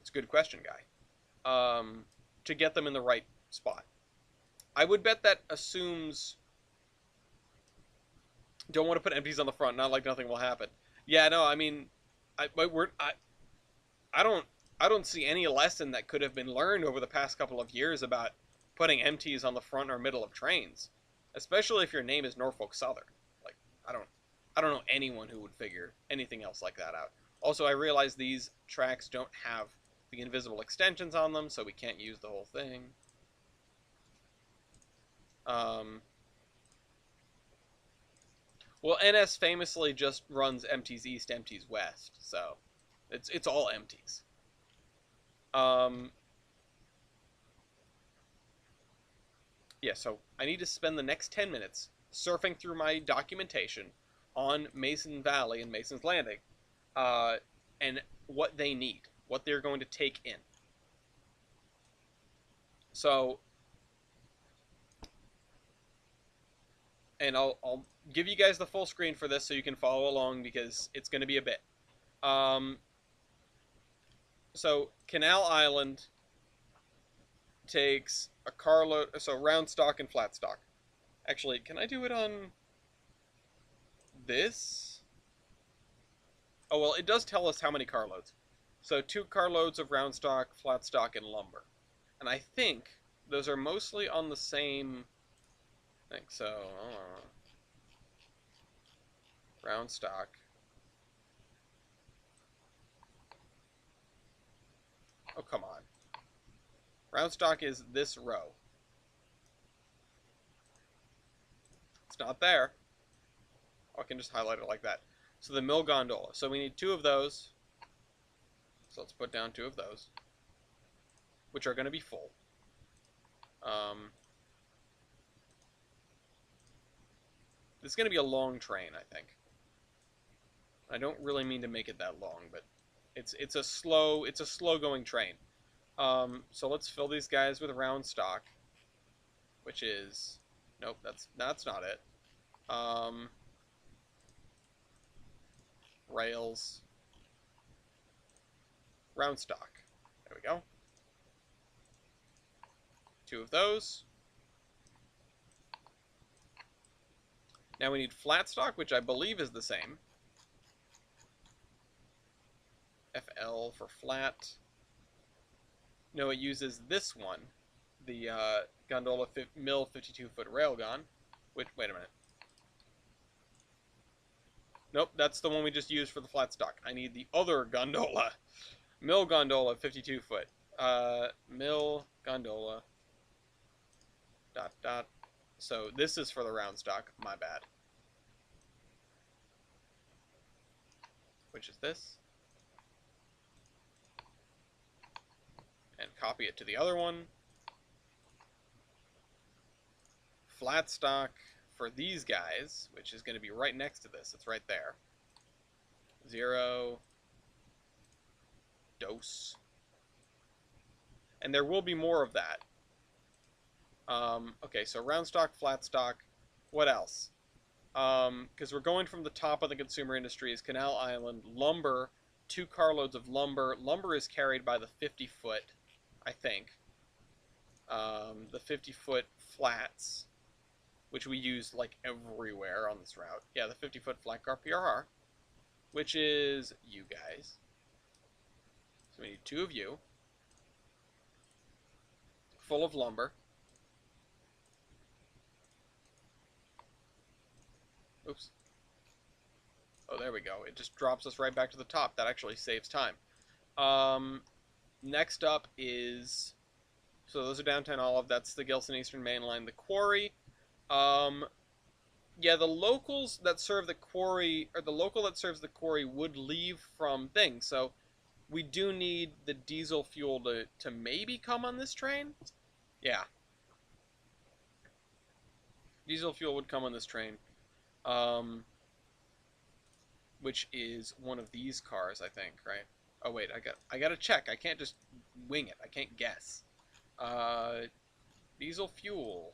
It's a good question, guy. To get them in the right spot. I would bet that assumes... Don't want to put empties on the front, not like nothing will happen. Yeah, no, I mean... I don't see any lesson that could have been learned over the past couple of years about putting MTs on the front or middle of trains, especially if your name is Norfolk Southern. Like, I don't, I don't know anyone who would figure anything else like that out. Also, I realize these tracks don't have the invisible extensions on them, so we can't use the whole thing. Well, NS famously just runs empties east, empties west, so it's all empties. Yeah, so I need to spend the next 10 minutes surfing through my documentation on Mason Valley and Mason's Landing, uh, and what they need, what they're going to take in. So, and I'll give you guys the full screen for this so you can follow along because it's going to be a bit. Um, so Canal Island takes a carload, so round stock and flat stock. Actually, can I do it on this? Oh, well, it does tell us how many carloads. So 2 carloads of round stock, flat stock, and lumber. And I think those are mostly on the same thing. So, round stock. Oh, come on. Round stock is this row. It's not there. Oh, I can just highlight it like that. So the mill gondola. So we need 2 of those. So let's put down 2 of those, which are going to be full. This is going to be a long train, I think. I don't really mean to make it that long, but it's a slow going train. So let's fill these guys with round stock, which is, nope, that's not it. Rails, round stock. There we go. 2 of those. Now we need flat stock, which I believe is the same. FL for flat. No, it uses this one, the gondola mill 52-foot railgun. Wait a minute. Nope, that's the one we just used for the flat stock. I need the other gondola. Mill gondola 52-foot. Mill gondola. ... So this is for the round stock. My bad. Which is this. And copy it to the other one. Flat stock for these guys, which is going to be right next to this. It's right there. 0. Dose. And there will be more of that. Okay, so round stock, flat stock. What else? Because we're going from the top of the consumer industries, Canal Island, lumber, 2 carloads of lumber. Lumber is carried by the 50-foot, I think. The 50-foot flats, which we use like everywhere on this route. Yeah, the 50-foot flat car PRR, which is you guys. So we need 2 of you, full of lumber. Oops. Oh, there we go. It just drops us right back to the top. That actually saves time. Next up is... So those are Downtown Olive. That's the Gilson Eastern Main Line. The Quarry. Yeah, the locals that serve the quarry, or the local that serves the quarry would leave from things. So we do need the diesel fuel to maybe come on this train. Yeah. Diesel fuel would come on this train. Which is one of these cars, I think, right? Oh wait, I gotta check. I can't just wing it. I can't guess. Diesel fuel.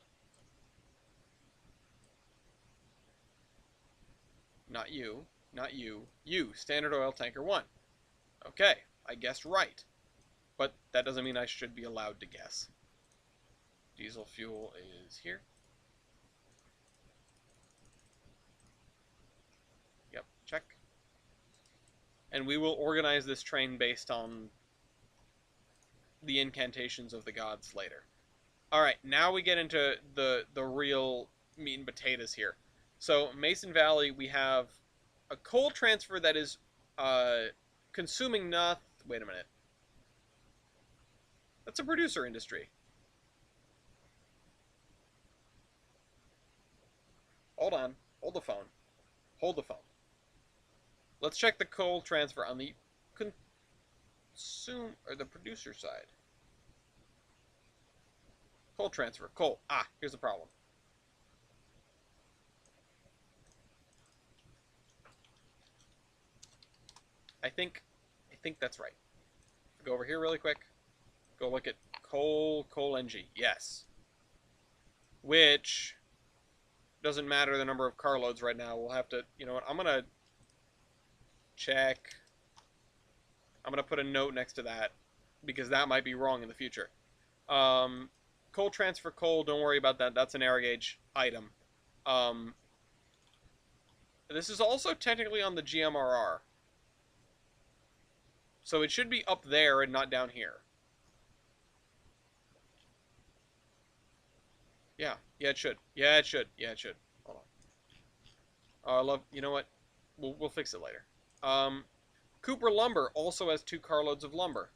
Not you. Not you. You, Standard Oil Tanker 1. Okay, I guessed right. But that doesn't mean I should be allowed to guess. Diesel fuel is here. Yep, check. And we will organize this train based on the incantations of the gods later. All right, now we get into the real meat and potatoes here. So Mason Valley, we have a coal transfer that is uh, consuming not. Wait a minute. That's a producer industry. Hold on. Hold the phone. Hold the phone. Let's check the coal transfer on the consume or the producer side. Coal transfer. Coal. Ah, here's the problem. I think that's right. Go over here really quick. Go look at coal NG. Yes. Which doesn't matter the number of carloads right now. We'll have to, you know what? I'm gonna check. I'm gonna put a note next to that because that might be wrong in the future. Um, Coal transfer coal. Don't worry about that. That's an air gauge item. Um, this is also technically on the GMRR, so it should be up there and not down here. Yeah, yeah, it should. Yeah, it should. Yeah, it should. Hold on. I love. You know what? We'll fix it later. Um, Cooper Lumber also has 2 carloads of lumber.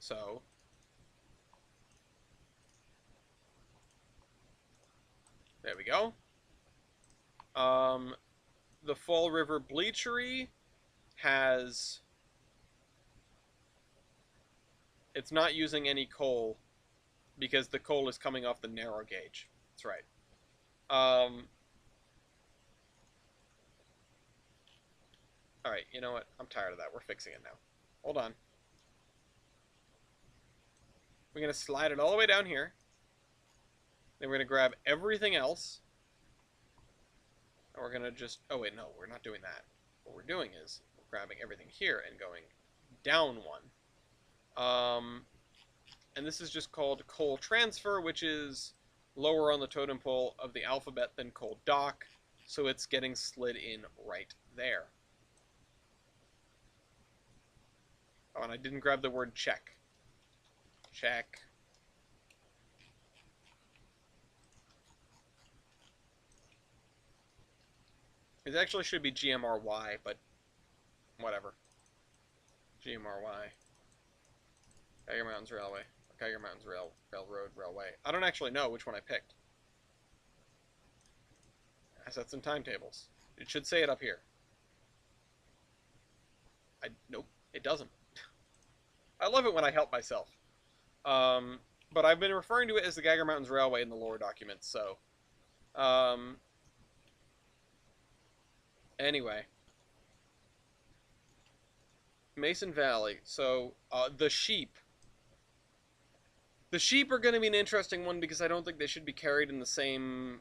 So there we go. The Fall River Bleachery has. It's not using any coal because the coal is coming off the narrow gauge. That's right. All right, you know what? I'm tired of that. We're fixing it now. Hold on. We're going to slide it all the way down here. Then we're going to grab everything else. And we're going to just... Oh, wait, no. We're not doing that. What we're doing is we're grabbing everything here and going down one. And this is just called coal transfer, which is lower on the totem pole of the alphabet than coal dock. So it's getting slid in right there. Oh, and I didn't grab the word check. Check. It actually should be GMRY, but whatever. GMRY. Geiger Mountains Railway. Geiger Mountains Railroad Railway. I don't actually know which one I picked. Assets and timetables. It should say it up here. Nope, it doesn't. I love it when I help myself. But I've been referring to it as the Geiger Mountains Railway in the lore documents, so... Anyway. Mason Valley. So, the sheep. The sheep are going to be an interesting one because I don't think they should be carried in the same...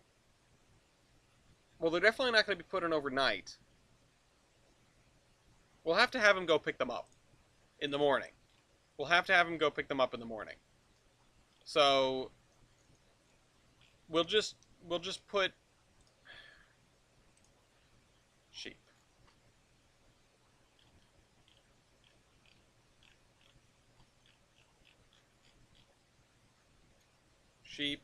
Well, they're definitely not going to be put in overnight. We'll have to have him go pick them up in the morning. We'll have to have him go pick them up in the morning. So we'll just put sheep. Sheep.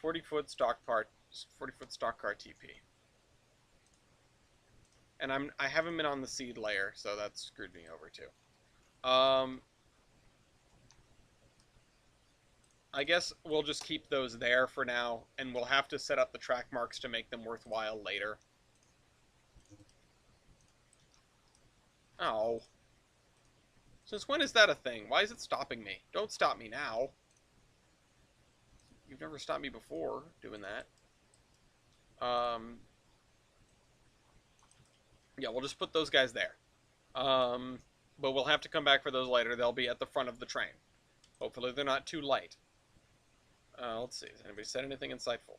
$40-foot stock part, 40-foot stock car TP. And I haven't been on the seed layer, so that screwed me over too. I guess we'll just keep those there for now, and we'll have to set up the track marks to make them worthwhile later. Oh. Since when is that a thing? Why is it stopping me? Don't stop me now. You've never stopped me before doing that. Yeah, we'll just put those guys there. But we'll have to come back for those later. They'll be at the front of the train. Hopefully they're not too light. Let's see. Has anybody said anything insightful?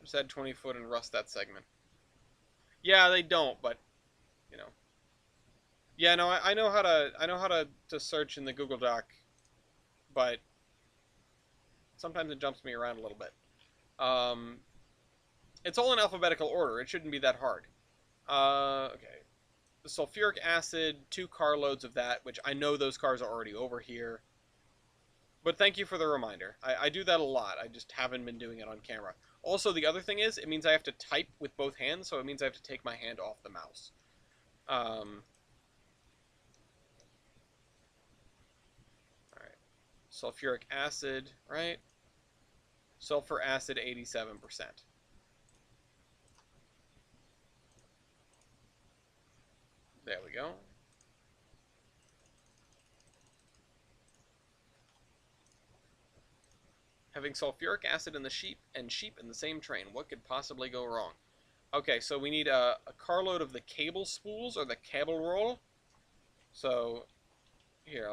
Just add 20 foot and rust that segment. Yeah, they don't, but you know. Yeah, no, I know how to search in the Google Doc but sometimes it jumps me around a little bit. It's all in alphabetical order. It shouldn't be that hard. Okay. The sulfuric acid, 2 carloads of that, which I know those cars are already over here. But thank you for the reminder. I do that a lot. I just haven't been doing it on camera. Also, the other thing is, it means I have to type with both hands, so it means I have to take my hand off the mouse. Alright. Sulfuric acid, right? Sulfur acid, 87%. There we go. Having sulfuric acid in the sheep and sheep in the same train. What could possibly go wrong? Okay, so we need a carload of the cable spools, or the cable roll. So, here,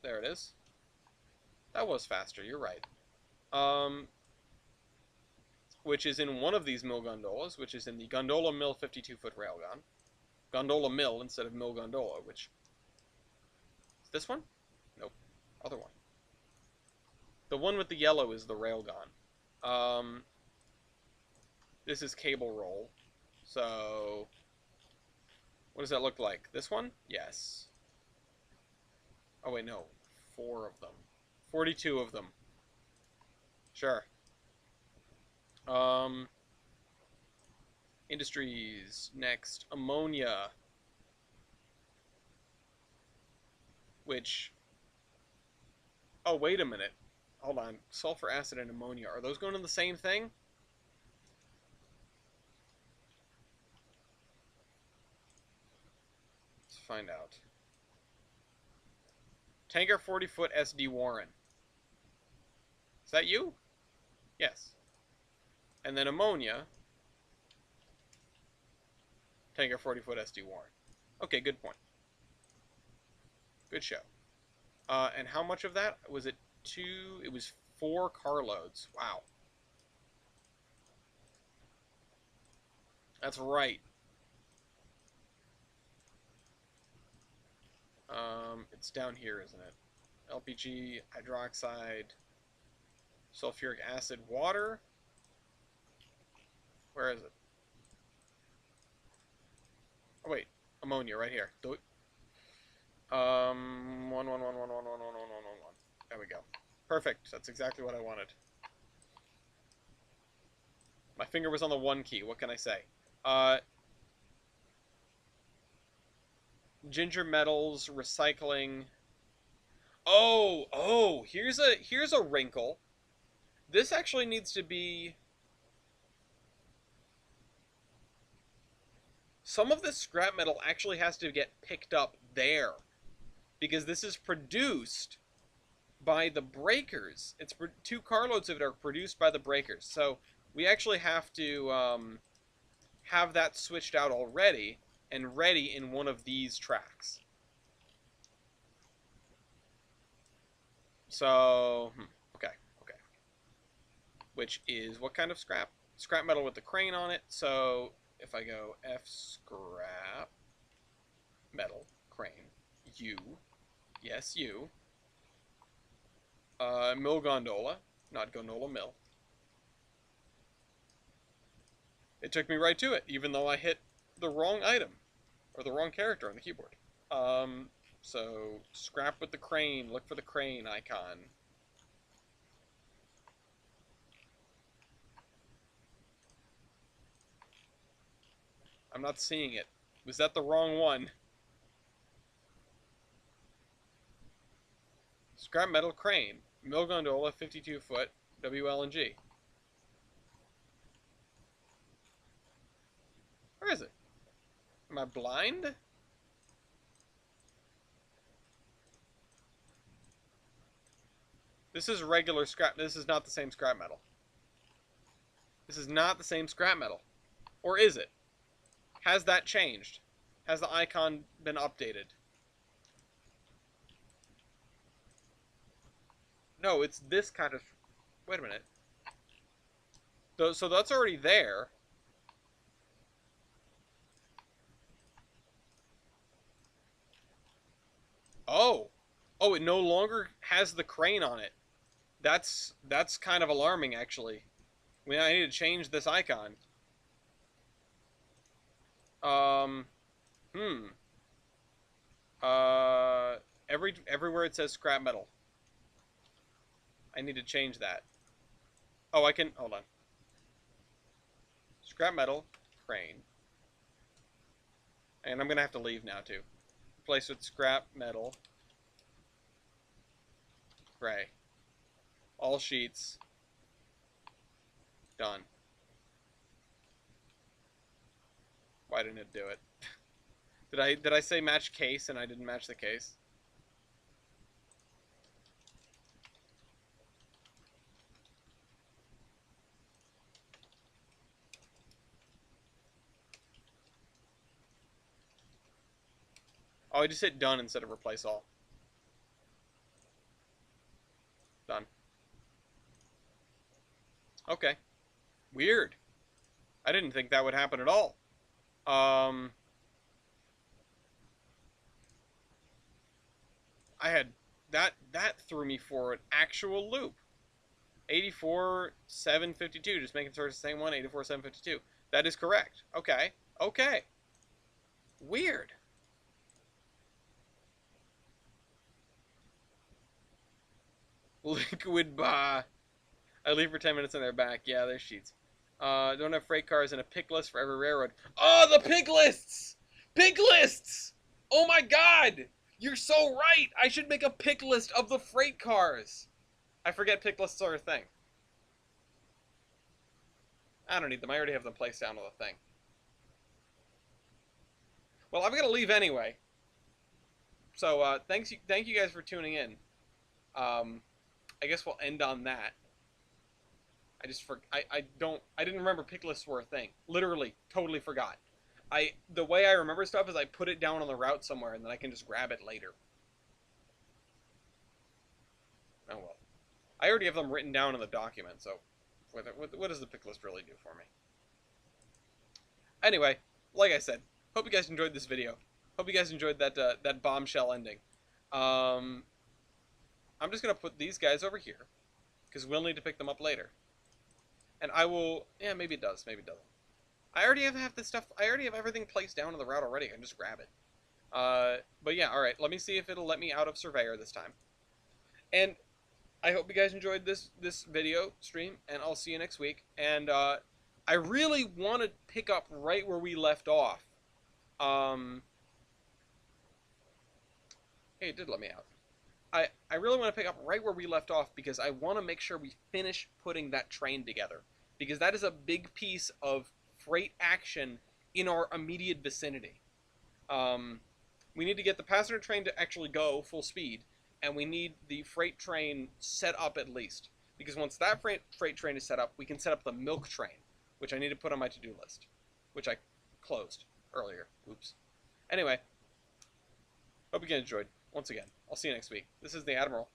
there it is. That was faster, you're right. Which is in one of these mill gondolas, which is in the gondola mill 52-foot railgun. Gondola mill instead of mill gondola, which... Is this one? Nope. Other one. The one with the yellow is the railgun. This is cable roll. So... What does that look like? This one? Yes. Oh, wait, no. 4 of them. 42 of them. Sure. Industries. Next. Ammonia. Which... Oh, wait a minute. Hold on. Sulfur acid and ammonia. Are those going in the same thing? Let's find out. Tanker 40-foot SD Warren. Is that you? Yes. And then ammonia. Tanker 40-foot SD Warren. Okay, good point. Good show. And how much of that? Was it 2? It was 4 carloads. Wow. That's right. It's down here, isn't it? LPG, hydroxide, sulfuric acid, water. Where is it? Oh, wait. Ammonia, right here. One. There we go. Perfect. That's exactly what I wanted. My finger was on the 1 key. What can I say? Ginger metals, recycling. Oh, here's a wrinkle. This actually needs to be... Some of this scrap metal actually has to get picked up there. Because this is produced by the breakers. It's 2 carloads of it are produced by the breakers. So we actually have to have that switched out already and ready in one of these tracks. So, okay. Which is what kind of scrap? Scrap metal with the crane on it. So if I go F scrap metal crane U, yes U. Mill gondola, not gondola mill. It took me right to it, even though I hit the wrong item, or the wrong character on the keyboard. So, scrap with the crane, look for the crane icon. I'm not seeing it. Was that the wrong one? Scrap metal crane, mill gondola, 52-foot, WLNG. Where is it? Am I blind? This is regular scrap. This is not the same scrap metal. This is not the same scrap metal. Or is it? Has that changed? Has the icon been updated? No, it's this kind of... Wait a minute. So that's already there. Oh, Oh, it no longer has the crane on it. That's kind of alarming, actually. I need to change this icon. Um, hmm. Uh, everywhere it says scrap metal. I need to change that. Oh, I can, hold on. Scrap metal, crane. And I'm gonna have to leave now, too. Replace with scrap metal, gray. All sheets. Done. Why didn't it do it? Did I say match case and I didn't match the case? Oh, I just hit done instead of replace all. Done. Okay. Weird. I didn't think that would happen at all. I had that threw me for an actual loop. 84,752, just making sure it's the same one, 84,752. That is correct. Okay. Okay. Weird. Liquid bar. I leave for 10 minutes and they're back. Yeah, there's sheets. Don't have freight cars and a pick list for every railroad. Oh, the pick lists! Pick lists! Oh my god! You're so right! I should make a pick list of the freight cars. I forget pick lists are a thing. I don't need them. I already have them placed down on the thing. Well, I'm gonna leave anyway. So, thank you guys for tuning in. I guess we'll end on that. I didn't remember pick lists were a thing. Literally, totally forgot. The way I remember stuff is I put it down on the route somewhere and then I can just grab it later. Oh well. I already have them written down in the document, so what does the pick list really do for me? Anyway, like I said, hope you guys enjoyed this video. Hope you guys enjoyed that bombshell ending. I'm just gonna put these guys over here because we'll need to pick them up later. And I will, yeah, maybe it does, maybe it doesn't. I already have half this stuff, I already have everything placed down on the route already, I can just grab it. But yeah, alright, let me see if it'll let me out of Surveyor this time. And I hope you guys enjoyed this video stream, and I'll see you next week. And I really want to pick up right where we left off. Hey, it did let me out. I really want to pick up right where we left off because I want to make sure we finish putting that train together. Because that is a big piece of freight action in our immediate vicinity. We need to get the passenger train to actually go full speed, and we need the freight train set up at least. Because once that freight train is set up, we can set up the milk train, which I need to put on my to-do list, which I closed earlier. Oops. Anyway, hope you guys enjoyed. Once again, I'll see you next week. This is the Admiral.